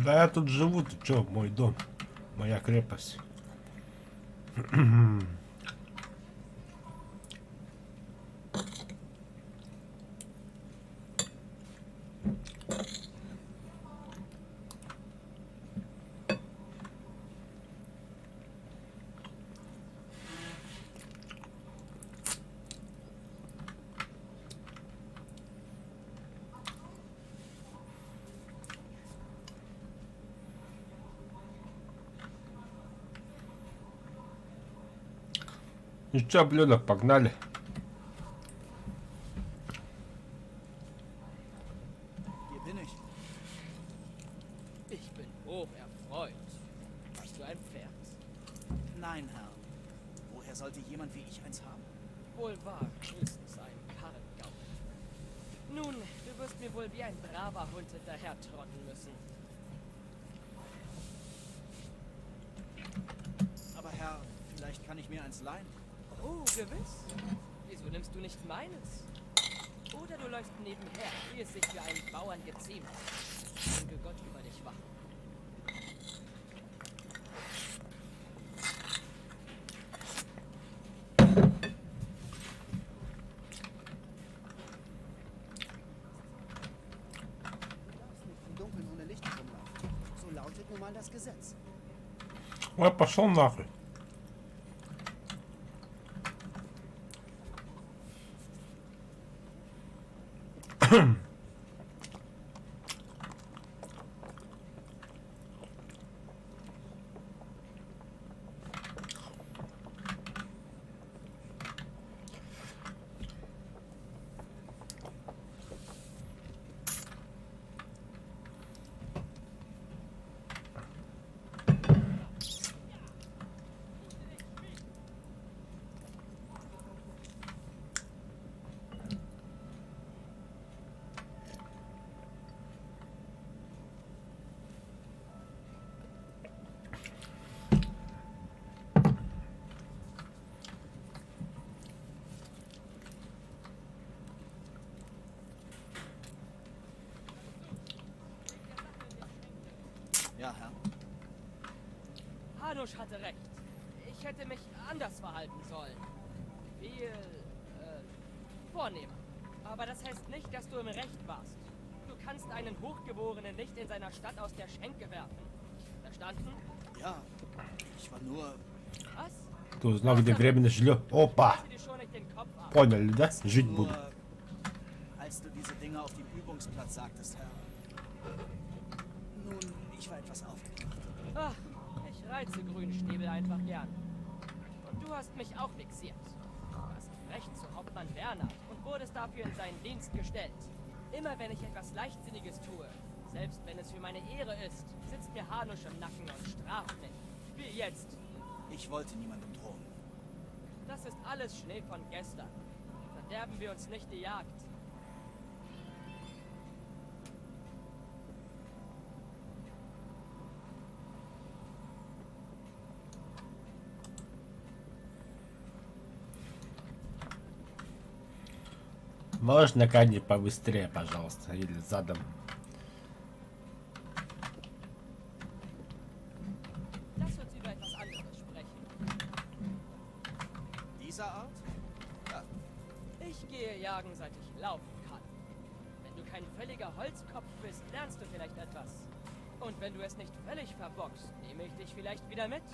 Да я тут живу, ты чё, мой дом, моя крепость. Ну чё, блюдо, погнали. Hier bin ich. Ich bin hoch erfreut. Hast du ein Pferd? Nein, Herr. Woher sollte jemand wie ich eins haben? Wohl wahr, höchstens ein Karrengaul. Nun, du wirst mir wohl wie ein braver Hund hinterher trotten müssen. Aber Herr, vielleicht kann ich mir eins leihen. Oh, gewiss. Wieso nimmst du nicht meines? Oder du läufst nebenher, wie es sich für einen Bauern geziemt. Möge Gott über dich wachen. Im Dunkeln ohne Licht herumlaufen. So lautet nun mal das Gesetz. Ой, пошел нахуй. Ja, Herr. Hanusch hatte recht. Ich hätte mich anders verhalten sollen. Viel, vornehmer. Aber das heißt nicht, dass du im Recht warst. Du kannst einen Hochgeborenen nicht in seiner Stadt aus der Schenke werfen. Verstanden? Ja, ich war nur... Was? Кто знал, где временно жилье? Опа! Lass dir schon nicht den Kopf ab. Поняли, да? Жить Nur, буду. als du diese Dinge auf dem Übungsplatz sagtest, Herr. Nun, ich war etwas aufgebracht. Ach, ich reize Grünstäbel einfach gern. Und du hast mich auch fixiert. Du warst recht zu Hauptmann Bernhard und wurdest dafür in seinen Dienst gestellt. Immer wenn ich etwas Leichtsinniges tue, selbst wenn es für meine Ehre ist, sitzt mir Hanusch im Nacken und straft mich. Wie jetzt. Ich wollte niemandem drohen. Das ist alles Schnee von gestern. Verderben wir uns nicht die Jagd. Можно Канди побыстрее, пожалуйста, или задом. Lass uns über etwas anderes sprechen. Dieser Art? Ja. Ich gehe jagen, seit ich laufen kann. Wenn du kein völliger Holzkopf bist, lernst du vielleicht etwas. Und wenn du es nicht völlig verbockst, nehme ich dich vielleicht wieder mit.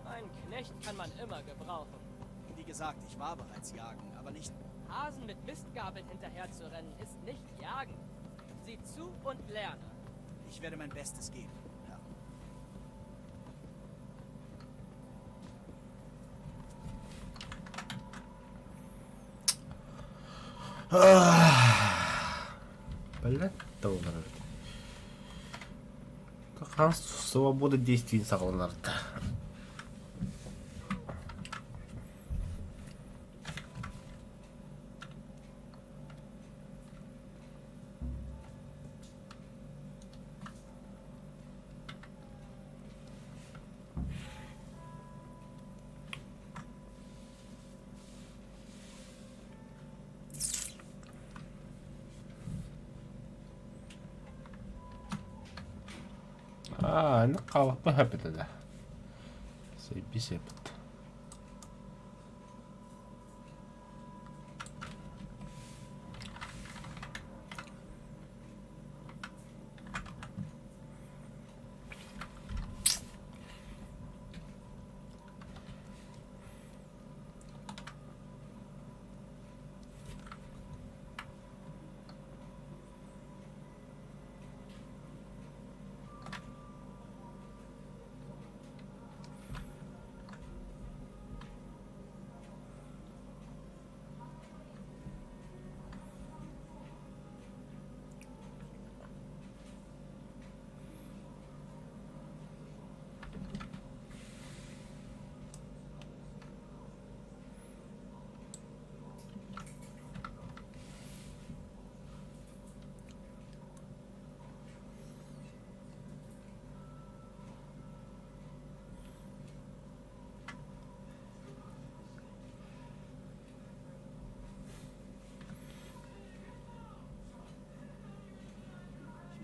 Ein Knecht kann man immer gebrauchen. Wie gesagt, ich war bereits jagen, aber nicht... Hasen mit Mistgabeln hinterher zu rennen, ist nicht jagen. Sieh zu und lerne. Ich werde mein Bestes geben, Herr. Блядь, доллар. Как свобода действий сағланарды. Аны қалып хапетеді. Сейбі сепет.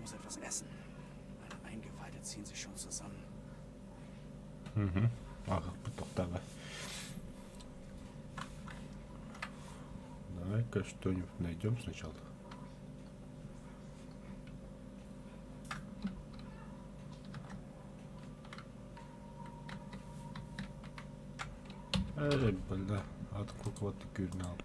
Ich muss etwas essen. Meine Eingeweide ziehen sich schon zusammen. Ағық бір тоқтаға. Давай-ка что-нибудь найдем сначала. Бля, откуда вот такой налп.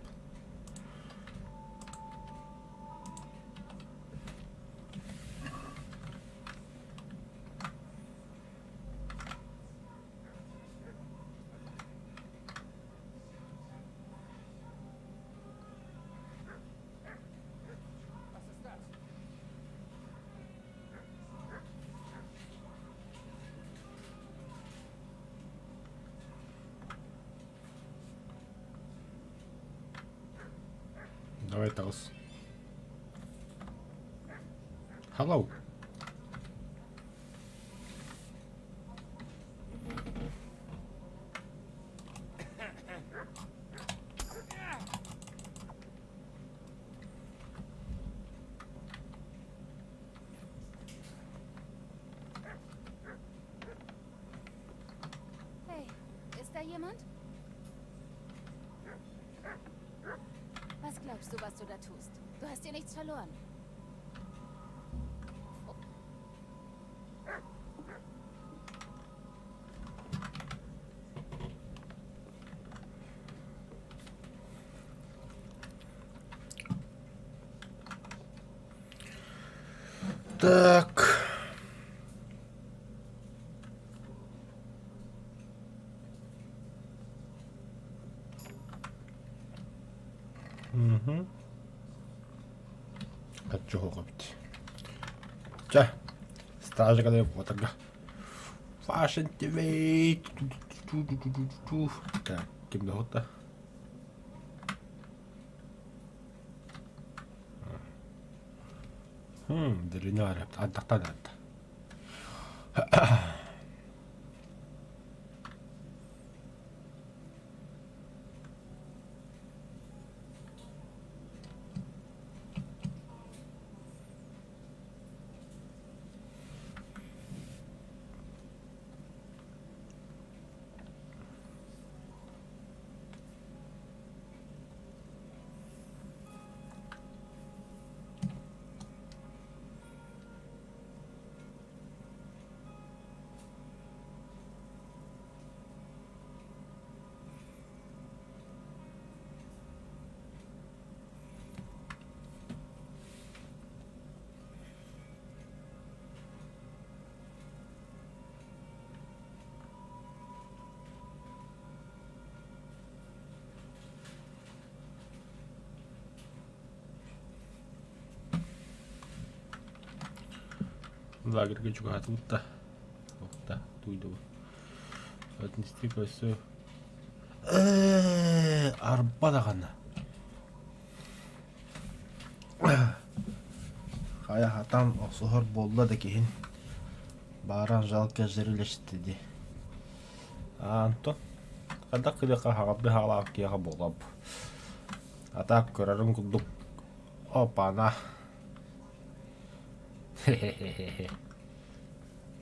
Давай, Таус. Hello. Hey, ist da jemand? Was glaubst du, was du da tust? Du hast dir nichts verloren. Так. Качуга бит. За. Стажга да потага. Fashion TV. Так, ким да хота. Деринара, аттактан. Лагерьге juga tutта. Tutта, туйду. Отнести көсө. Арба да гана. Кая хатан осохор болду да кейін. Баран жалка жерилешти ди. Анто. Када кыдыка хагабды халак кияга болап. Атак көрөрүн кудук. Опана.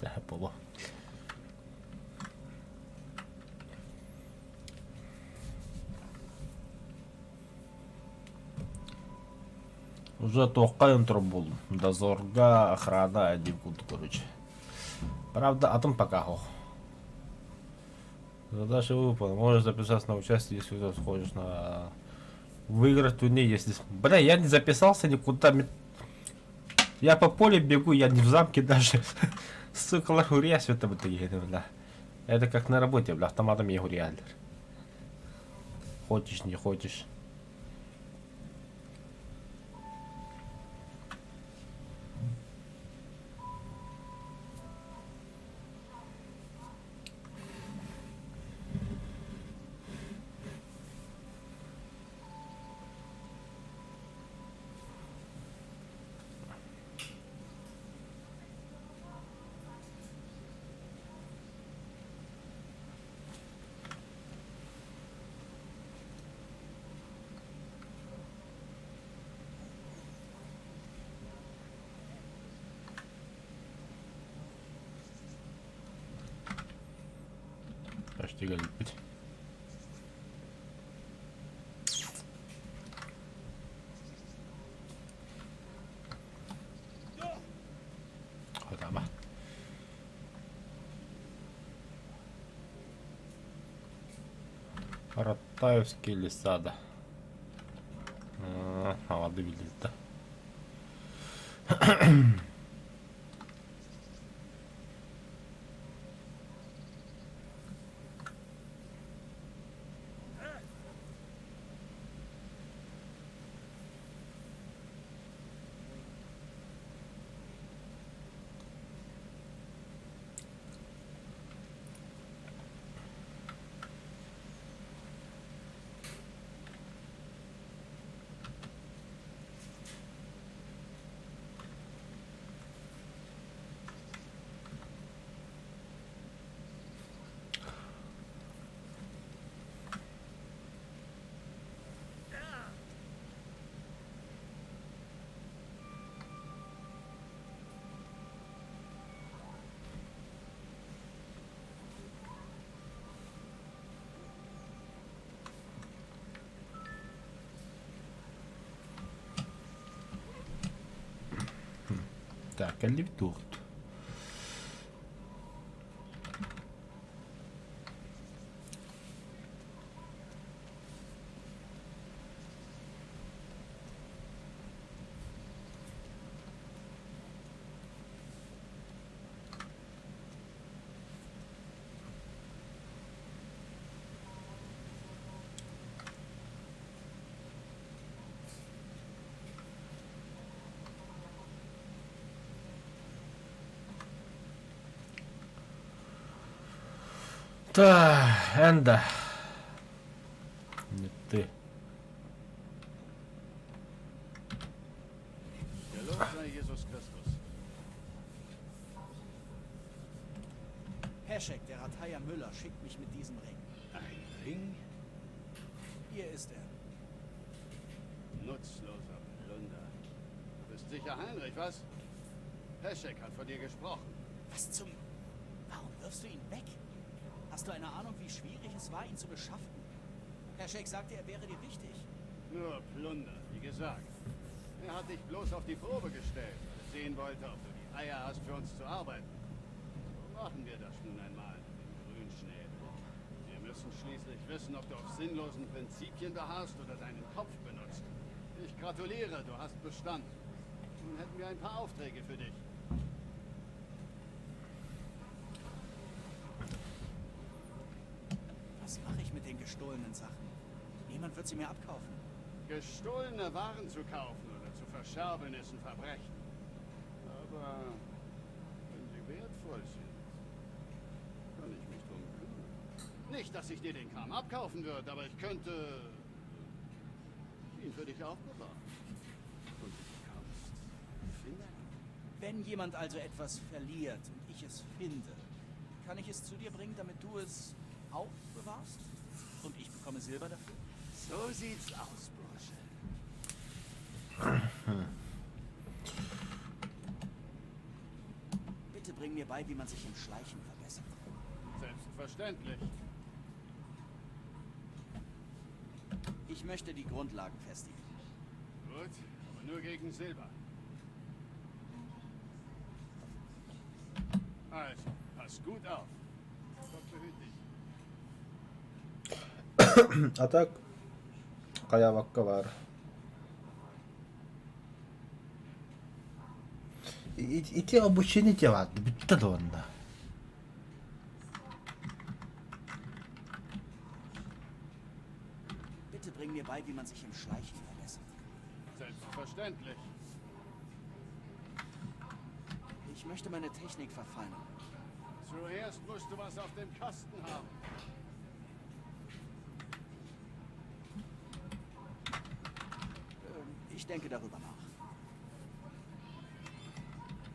Да, было. Уже тоққа был. Дозорга, охрана, один кут, короче. Правда, атом пока хох. Задача выполнена. Можешь записаться на участие, если ты сходишь на... Выиграть турнир, если... Бля, я не записался никуда. Я по полю бегу, я не в замке даже. Сука, лахурия света в итоге, бля. Это как на работе, бля, автоматом я реально. Хочешь, не хочешь. Почти горит. Хотама. Ратаевские леса, да. Воды видели-то. Так, Левтурт. Да, Энда. Не ты. Gelobt sei Jesus Christus. Heschek, der Rathaja Müller, schickt mich mit diesem Ring. Ein Ring? Hier ist er. Nutzloser Plunder. Du bist sicher Heinrich, was? Heschek hat von dir gesprochen. Was zum... Warum wirfst du ihn weg? Hast du eine Ahnung, wie schwierig es war, ihn zu beschaffen? Heschek sagte, er wäre dir wichtig. Nur Plunder, wie gesagt. Er hat dich bloß auf die Probe gestellt, weil er sehen wollte, ob du die Eier hast, für uns zu arbeiten. So machen wir das nun einmal, den Grünschnäbel. Wir müssen schließlich wissen, ob du auf sinnlosen Prinzipien beharrst oder deinen Kopf benutzt. Ich gratuliere, du hast bestanden. Nun hätten wir ein paar Aufträge für dich. Was mache ich mit den gestohlenen Sachen? Niemand wird sie mir abkaufen. Gestohlene Waren zu kaufen oder zu verscherbeln ist ein Verbrechen. Aber wenn sie wertvoll sind, kann ich mich drum kümmern. Nicht, dass ich dir den Kram abkaufen würde, aber ich könnte ihn für dich aufbewahren. Und du kannst finden. Wenn jemand also etwas verliert und ich es finde, kann ich es zu dir bringen, damit du es aufbewahrst? Und ich bekomme Silber dafür? So sieht's aus, Bursche. Bitte bring mir mir bei, wie man sich im Schleichen verbessert. Selbstverständlich. Ich möchte die Grundlagen festigen. Gut, aber nur gegen Silber. Also, pass gut auf. Gott behüte dich. А так, kajavakka var. Идти обучение делать, bitti de onda. Bitte bring mir bei, wie man sich im Schleichen verbessert. Selbstverständlich. Ich möchte meine Technik verfeinern. Zuerst musst du was auf dem Kasten haben. Ich denke darüber nach.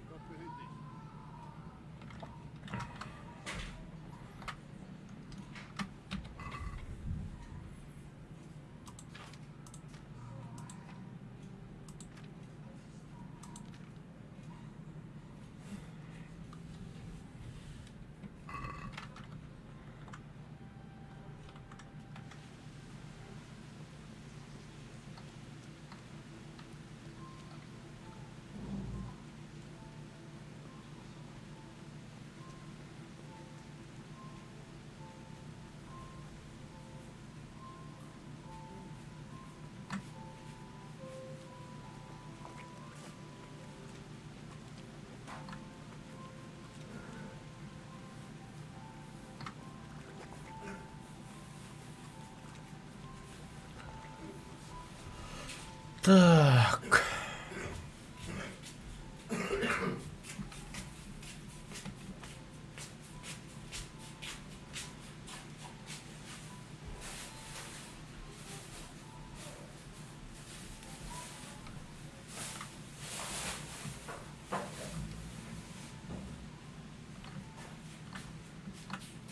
Gott behüte dich. Так.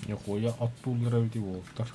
Нихуя оттулдыра бити болуптар.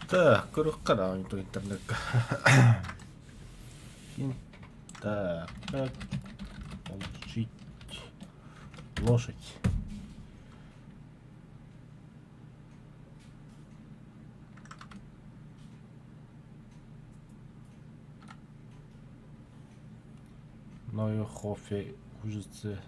Так, кругкана то интернет. Так, как получить лошадь? Neue Hofe Ужицы.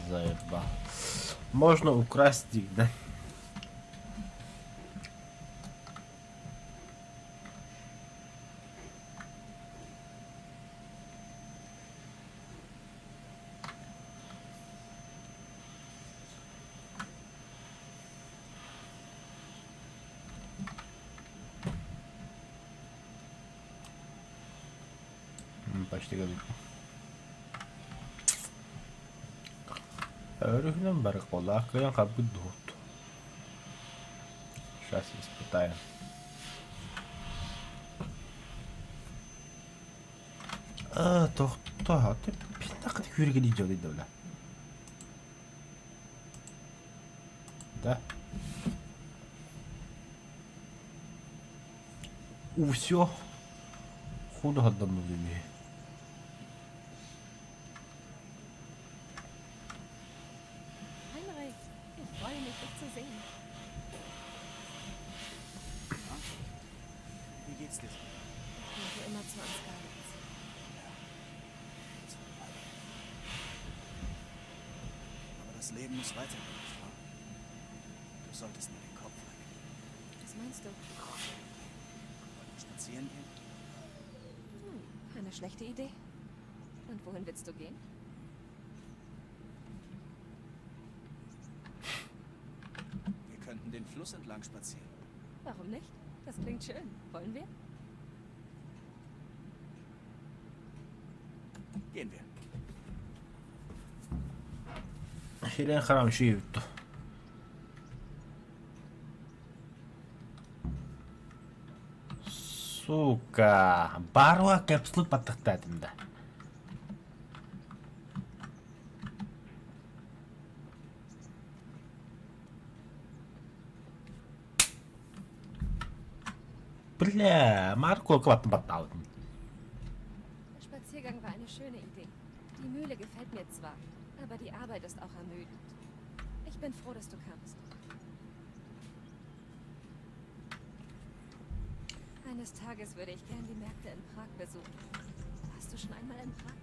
Заеба. Можно украсть их, да? Почти готов. Örühlen bari kola kıyan kabul doğut. Сейчас испытаем. Тоқта, ты пинақы күрген идея дейді бля. Да. Все. Худо отдам время. Wie geht's dir? Das Leben muss weitergehen, nicht wahr? Du solltest mir den Kopf halten. Was meinst du? Wollen wir spazieren gehen? Eine schlechte Idee. Und wohin willst du gehen? Wir könnten den Fluss entlang spazieren. Warum nicht? Das klingt schön. Wollen wir? Gehen wir. أخيرا خرام شيفته. Сука, барва капсулы паттықтадым да. Бля, морковка баттауд. Der Spaziergang war eine schöne Idee. Die Mühle gefällt mir zwar, aber die Arbeit ist auch ermüdend. Ich bin froh, dass du kamst. Eines Tages würde ich gern die Märkte in Prag besuchen. Warst du schon einmal in Prag?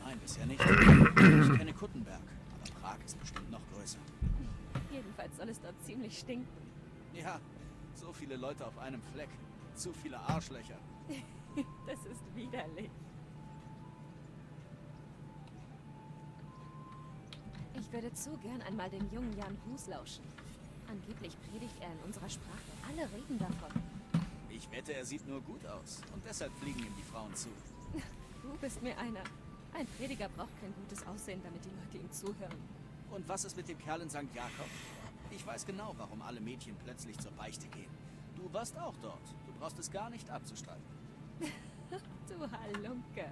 Nein, bisher nicht. Ich kenne Kuttenberg, aber Prag ist bestimmt noch größer. Jedenfalls soll es dort ziemlich stinken. Ja, so viele Leute auf einem Fleck. Zu viele Arschlöcher. Das ist widerlich. Ich würde zu gern einmal den jungen Jan Hus lauschen. Angeblich predigt er in unserer Sprache. Alle reden davon. Ich wette, er sieht nur gut aus. Und deshalb fliegen ihm die Frauen zu. Du bist mir einer. Ein Prediger braucht kein gutes Aussehen, damit die Leute ihm zuhören. Und was ist mit dem Kerl in St. Jakob? Ich weiß genau, warum alle Mädchen plötzlich zur Beichte gehen. Du warst auch dort. Du brauchst es gar nicht abzustreiten. Du Halunke.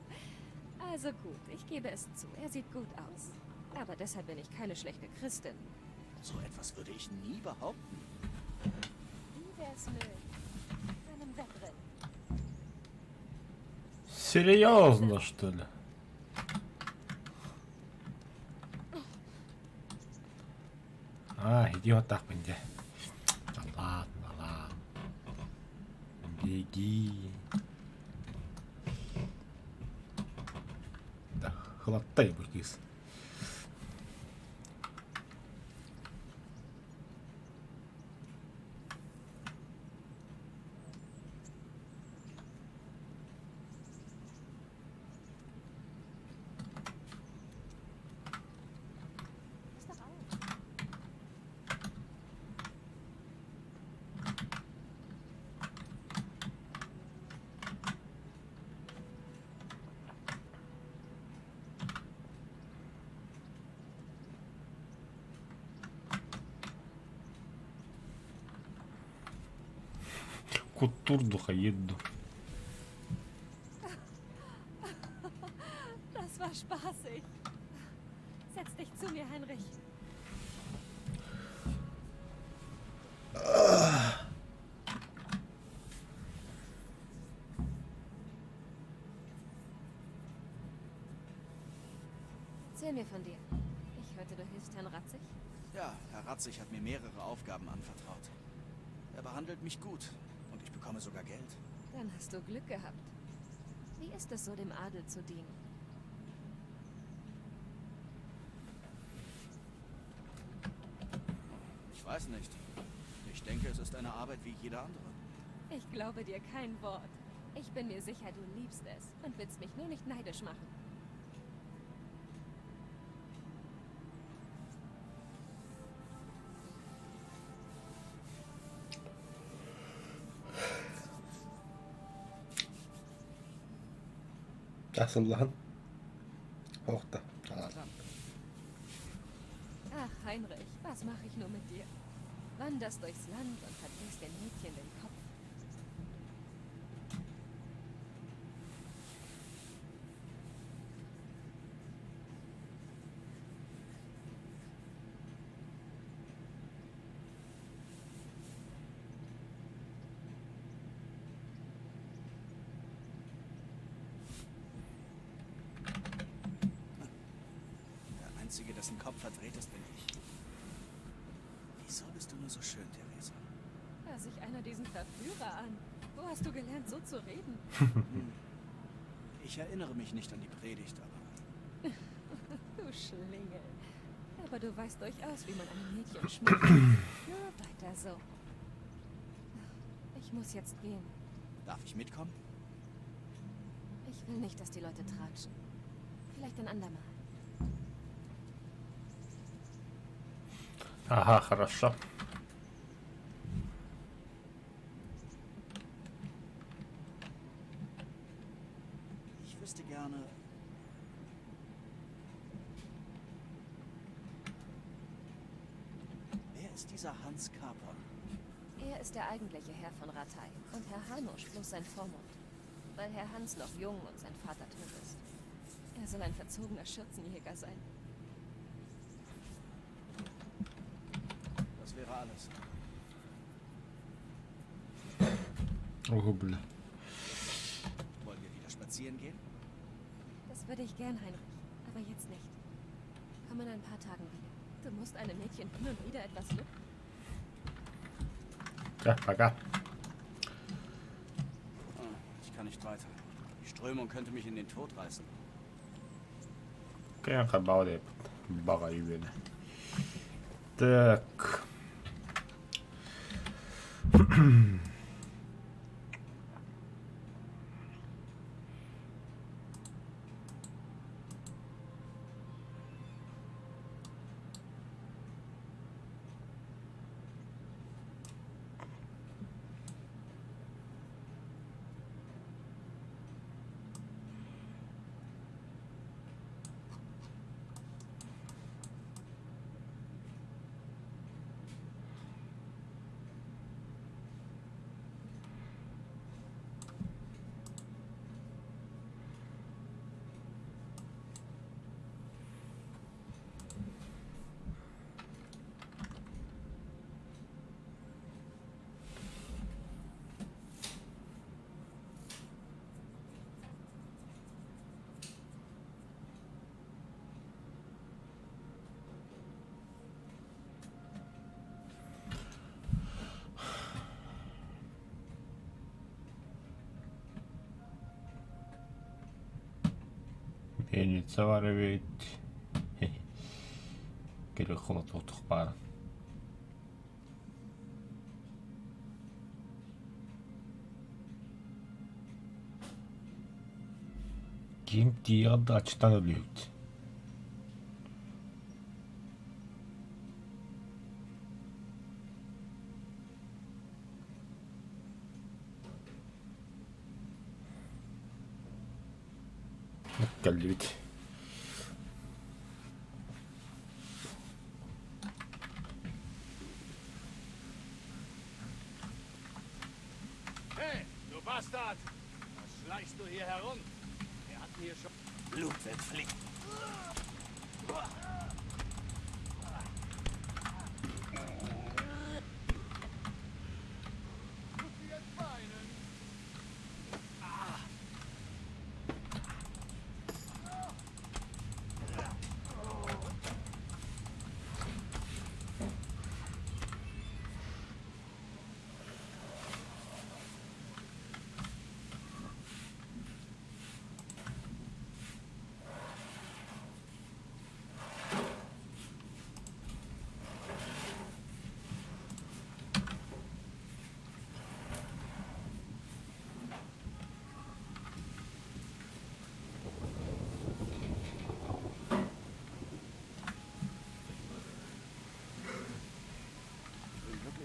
Also gut, ich gebe es zu. Er sieht gut aus. Aber deshalb bin ich keine schlechte Christin. So etwas würde ich nie behaupten. Wie wär's mit einem Wettrennen? Серьезно, что ли? А, иди вот так, пойди. Да ладно, ладно. Беги. Да, хватай, буркис. Кутурдуха еду. Das war spaßig. Setz dich zu mir, Heinrich. Erzähl mir von dir. Ich hörte, du hilfst Herrn Ratzig. Ja, Herr Ratzig hat mir mehrere Aufgaben anvertraut. Er behandelt mich gut und ich bekomme sogar Geld. Dann hast du Glück gehabt. Wie ist es so, dem Adel zu dienen? Ich weiß nicht. Ich denke, es ist eine Arbeit wie jede andere. Ich glaube dir kein Wort. Ich bin mir sicher, du liebst es und willst mich nur nicht neidisch machen. Nasıl lan? Hoch da. Ach, Heinrich, was mache ich nur mit dir? Wanderst durchs Land und verdrehst den Mädchen den Kopf. Der Einzige, dessen Kopf verdreht ist, bin ich. Wieso bist du nur so schön, Theresa? Hör sich einer diesen Verführer an. Wo hast du gelernt, so zu reden? Ich erinnere mich nicht an die Predigt, aber Du Schlingel. Aber du weißt durchaus, wie man einem Mädchen schmeckt. Nur weiter so. Ich muss jetzt gehen. Darf ich mitkommen? Ich will nicht, dass die Leute tratschen. Vielleicht ein andermal. Ага, хорошо. Ich wüsste gerne... Wer ist dieser Hans Kapon? Er ist der eigentliche Herr von Ratay und Herr Hanusch bloß sein Vormund. Weil Herr Hans noch jung und sein Vater tot ist. Er soll ein verzogener Schürzenjäger sein. Das wäre alles. Oh, blöd. Wollen wir wieder spazieren gehen? Das würde ich gern, Heinrich. Aber jetzt nicht. Komm in ein paar Tagen wieder. Du musst einem Mädchen hin und wieder etwas lücken. Ja, пока. Ich kann nicht weiter. Die Strömung könnte mich in den Tod reißen. Конечно, балдеет. Бага именно. Так. Enice var evet. Gerek unuttuk bari. Kim diye da açıktan ölüyordu. Geldi bit. Hey, du Bastard! Was schleichst du hier herum? Wir hatten hier schon... Blut wird fliegen.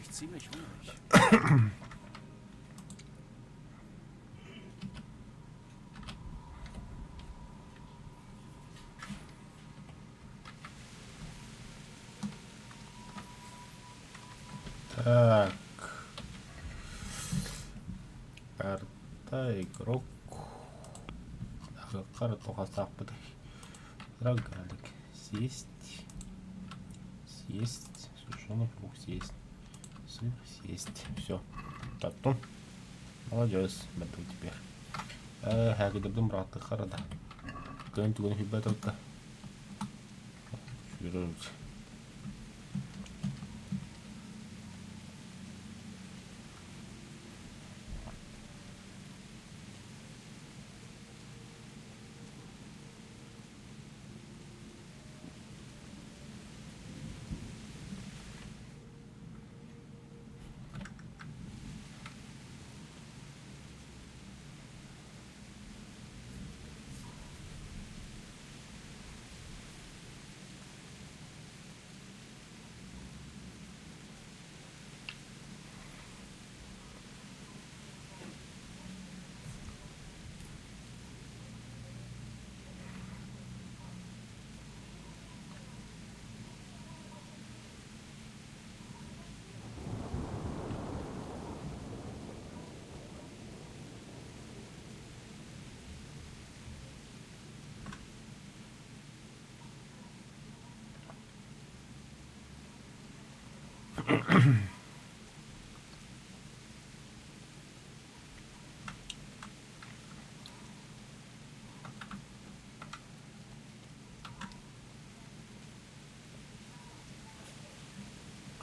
Ziemlich ruhig. Так. Карта игрок. Карту хасапыды. Рогалик. Съесть. Съесть. Сушеный фрукт съесть. Сыр съесть. Все. Таттун. Молодец. Бәту теперь. Хәгедердің бұраты қарада. Көн түгін хүббәт отқа. Жүрірді.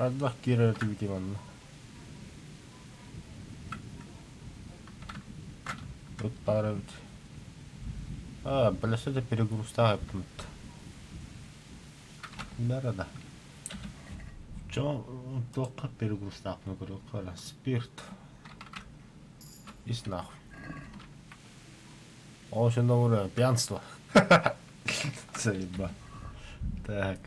Allah kira aktiviti mana? Отправить. Блядь, это перегруз ставит. Да. В чем только перегруз ставит, ну говорю, спирт. И нахуй. Очень доброе пьянство. Заеба. Так.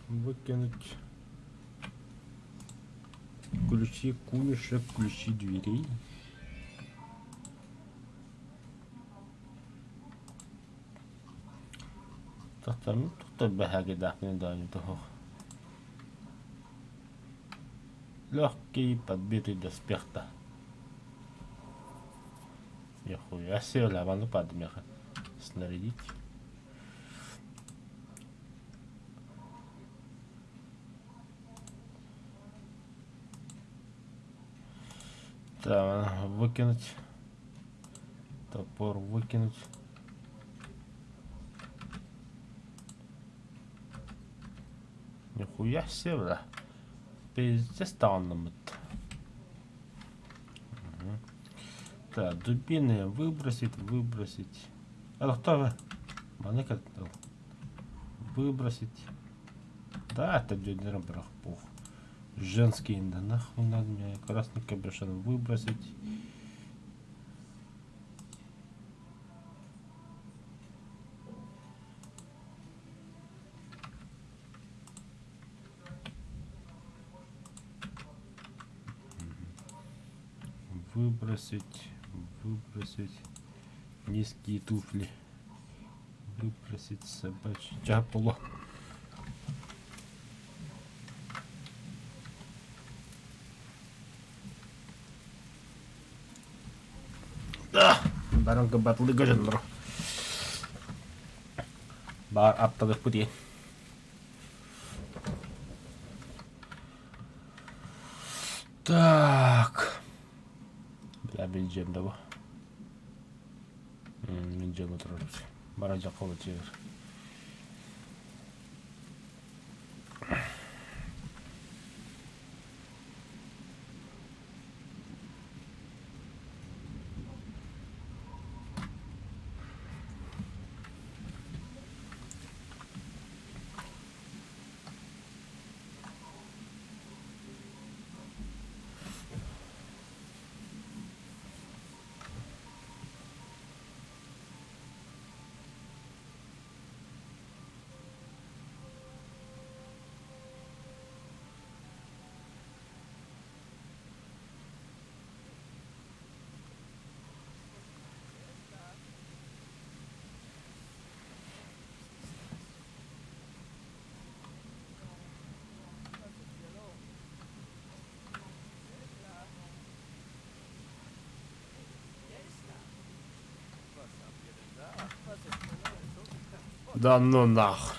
Выкинуть ключи кулешек, ключи дверей. Там тут бегаги дахнет, да, не того. Легкий подбитый доспех-то. Нихуя себе, лавану подмеха. Снарядить. Так, выкинуть. Топор выкинуть. Нихуя себе, бля. Пиздец танным. Так, дубины выбросить. А кто вы? Манека выбросить. Да, это дёдер брахпух. Женский, да нахуй надо мне. Красный кабюшон выбросить. Выбросить низкие туфли, выбросить собачье чапуло. Да, баранка батлы гаженро. Бар аптадых пути. Так. Bileceğim de bu. Bileceğim otururuz. Barajak olacak. Да ну нах.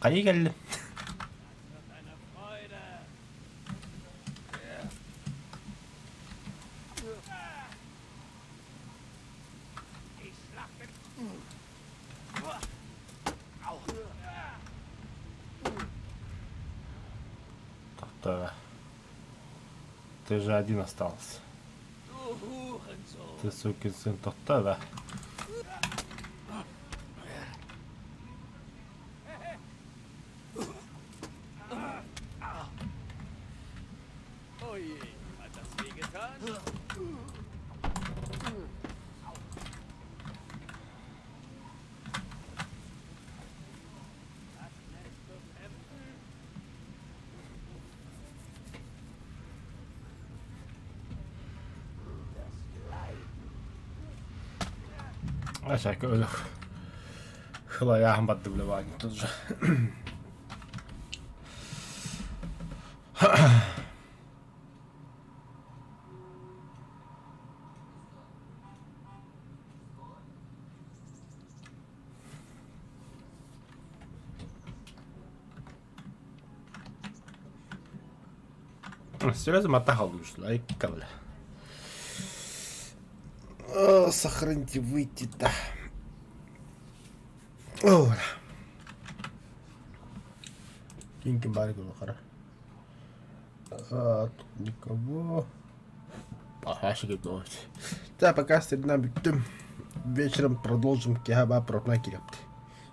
Kayı geldi. Ты же один остался. Ты, сукин сын, то-то. Asaka öyle. Хла я ахмат вливание тут же. Серьезно, мотахал душ, лайк кавля. Сохраните, выйти-то. О, киньки баригу, хорошо. Тут никого. Ага, шагать. Да, пока стрельна битым. Вечером продолжим киаба про накирепты.